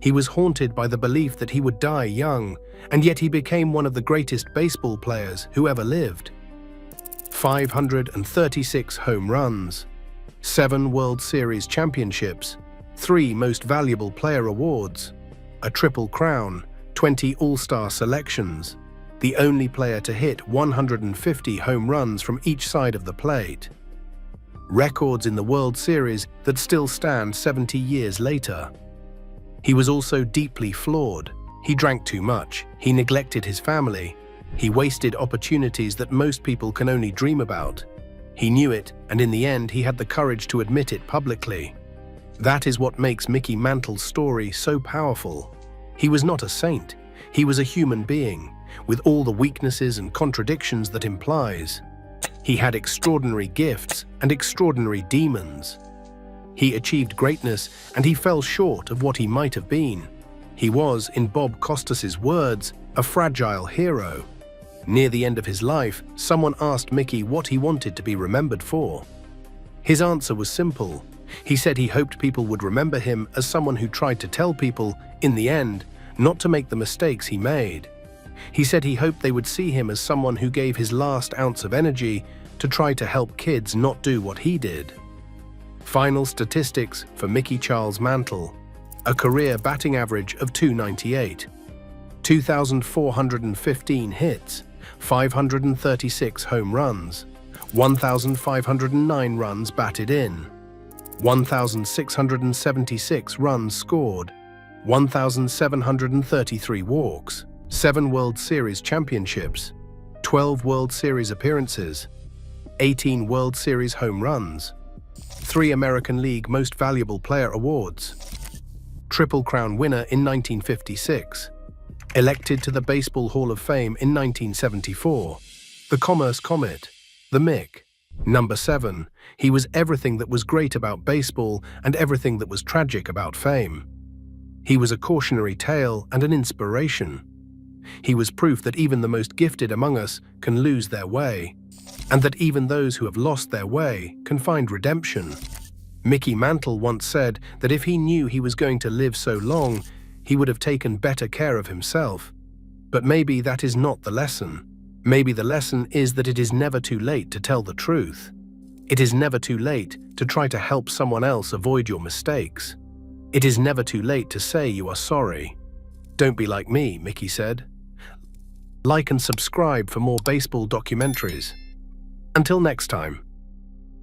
He was haunted by the belief that he would die young, and yet he became one of the greatest baseball players who ever lived. 536 home runs, 7 World Series championships, 3 Most Valuable Player awards, a Triple Crown, 20 All-Star selections, the only player to hit 150 home runs from each side of the plate. Records in the World Series that still stand 70 years later. He was also deeply flawed. He drank too much. He neglected his family. He wasted opportunities that most people can only dream about. He knew it, and in the end, he had the courage to admit it publicly. That is what makes Mickey Mantle's story so powerful. He was not a saint. He was a human being, with all the weaknesses and contradictions that implies. He had extraordinary gifts and extraordinary demons. He achieved greatness, and he fell short of what he might have been. He was, in Bob Costas's words, a fragile hero. Near the end of his life, someone asked Mickey what he wanted to be remembered for. His answer was simple. He said he hoped people would remember him as someone who tried to tell people, in the end, not to make the mistakes he made. He said he hoped they would see him as someone who gave his last ounce of energy to try to help kids not do what he did. Final statistics for Mickey Charles Mantle: a career batting average of .298, 2,415 hits, 536 home runs, 1,509 runs batted in, 1,676 runs scored, 1,733 walks, 7 World Series championships, 12 World Series appearances, 18 World Series home runs, 3 American League Most Valuable Player awards, Triple Crown winner in 1956, Elected to the Baseball Hall of Fame in 1974. The Commerce Comet. The Mick. Number 7. He was everything that was great about baseball and everything that was tragic about fame. He was a cautionary tale and an inspiration. He was proof that even the most gifted among us can lose their way, and that even those who have lost their way can find redemption. Mickey Mantle once said that if he knew he was going to live so long, he would have taken better care of himself. But maybe that is not the lesson. Maybe the lesson is that it is never too late to tell the truth. It is never too late to try to help someone else avoid your mistakes. It is never too late to say you are sorry. Don't be like me, Mickey said. Like and subscribe for more baseball documentaries. Until next time.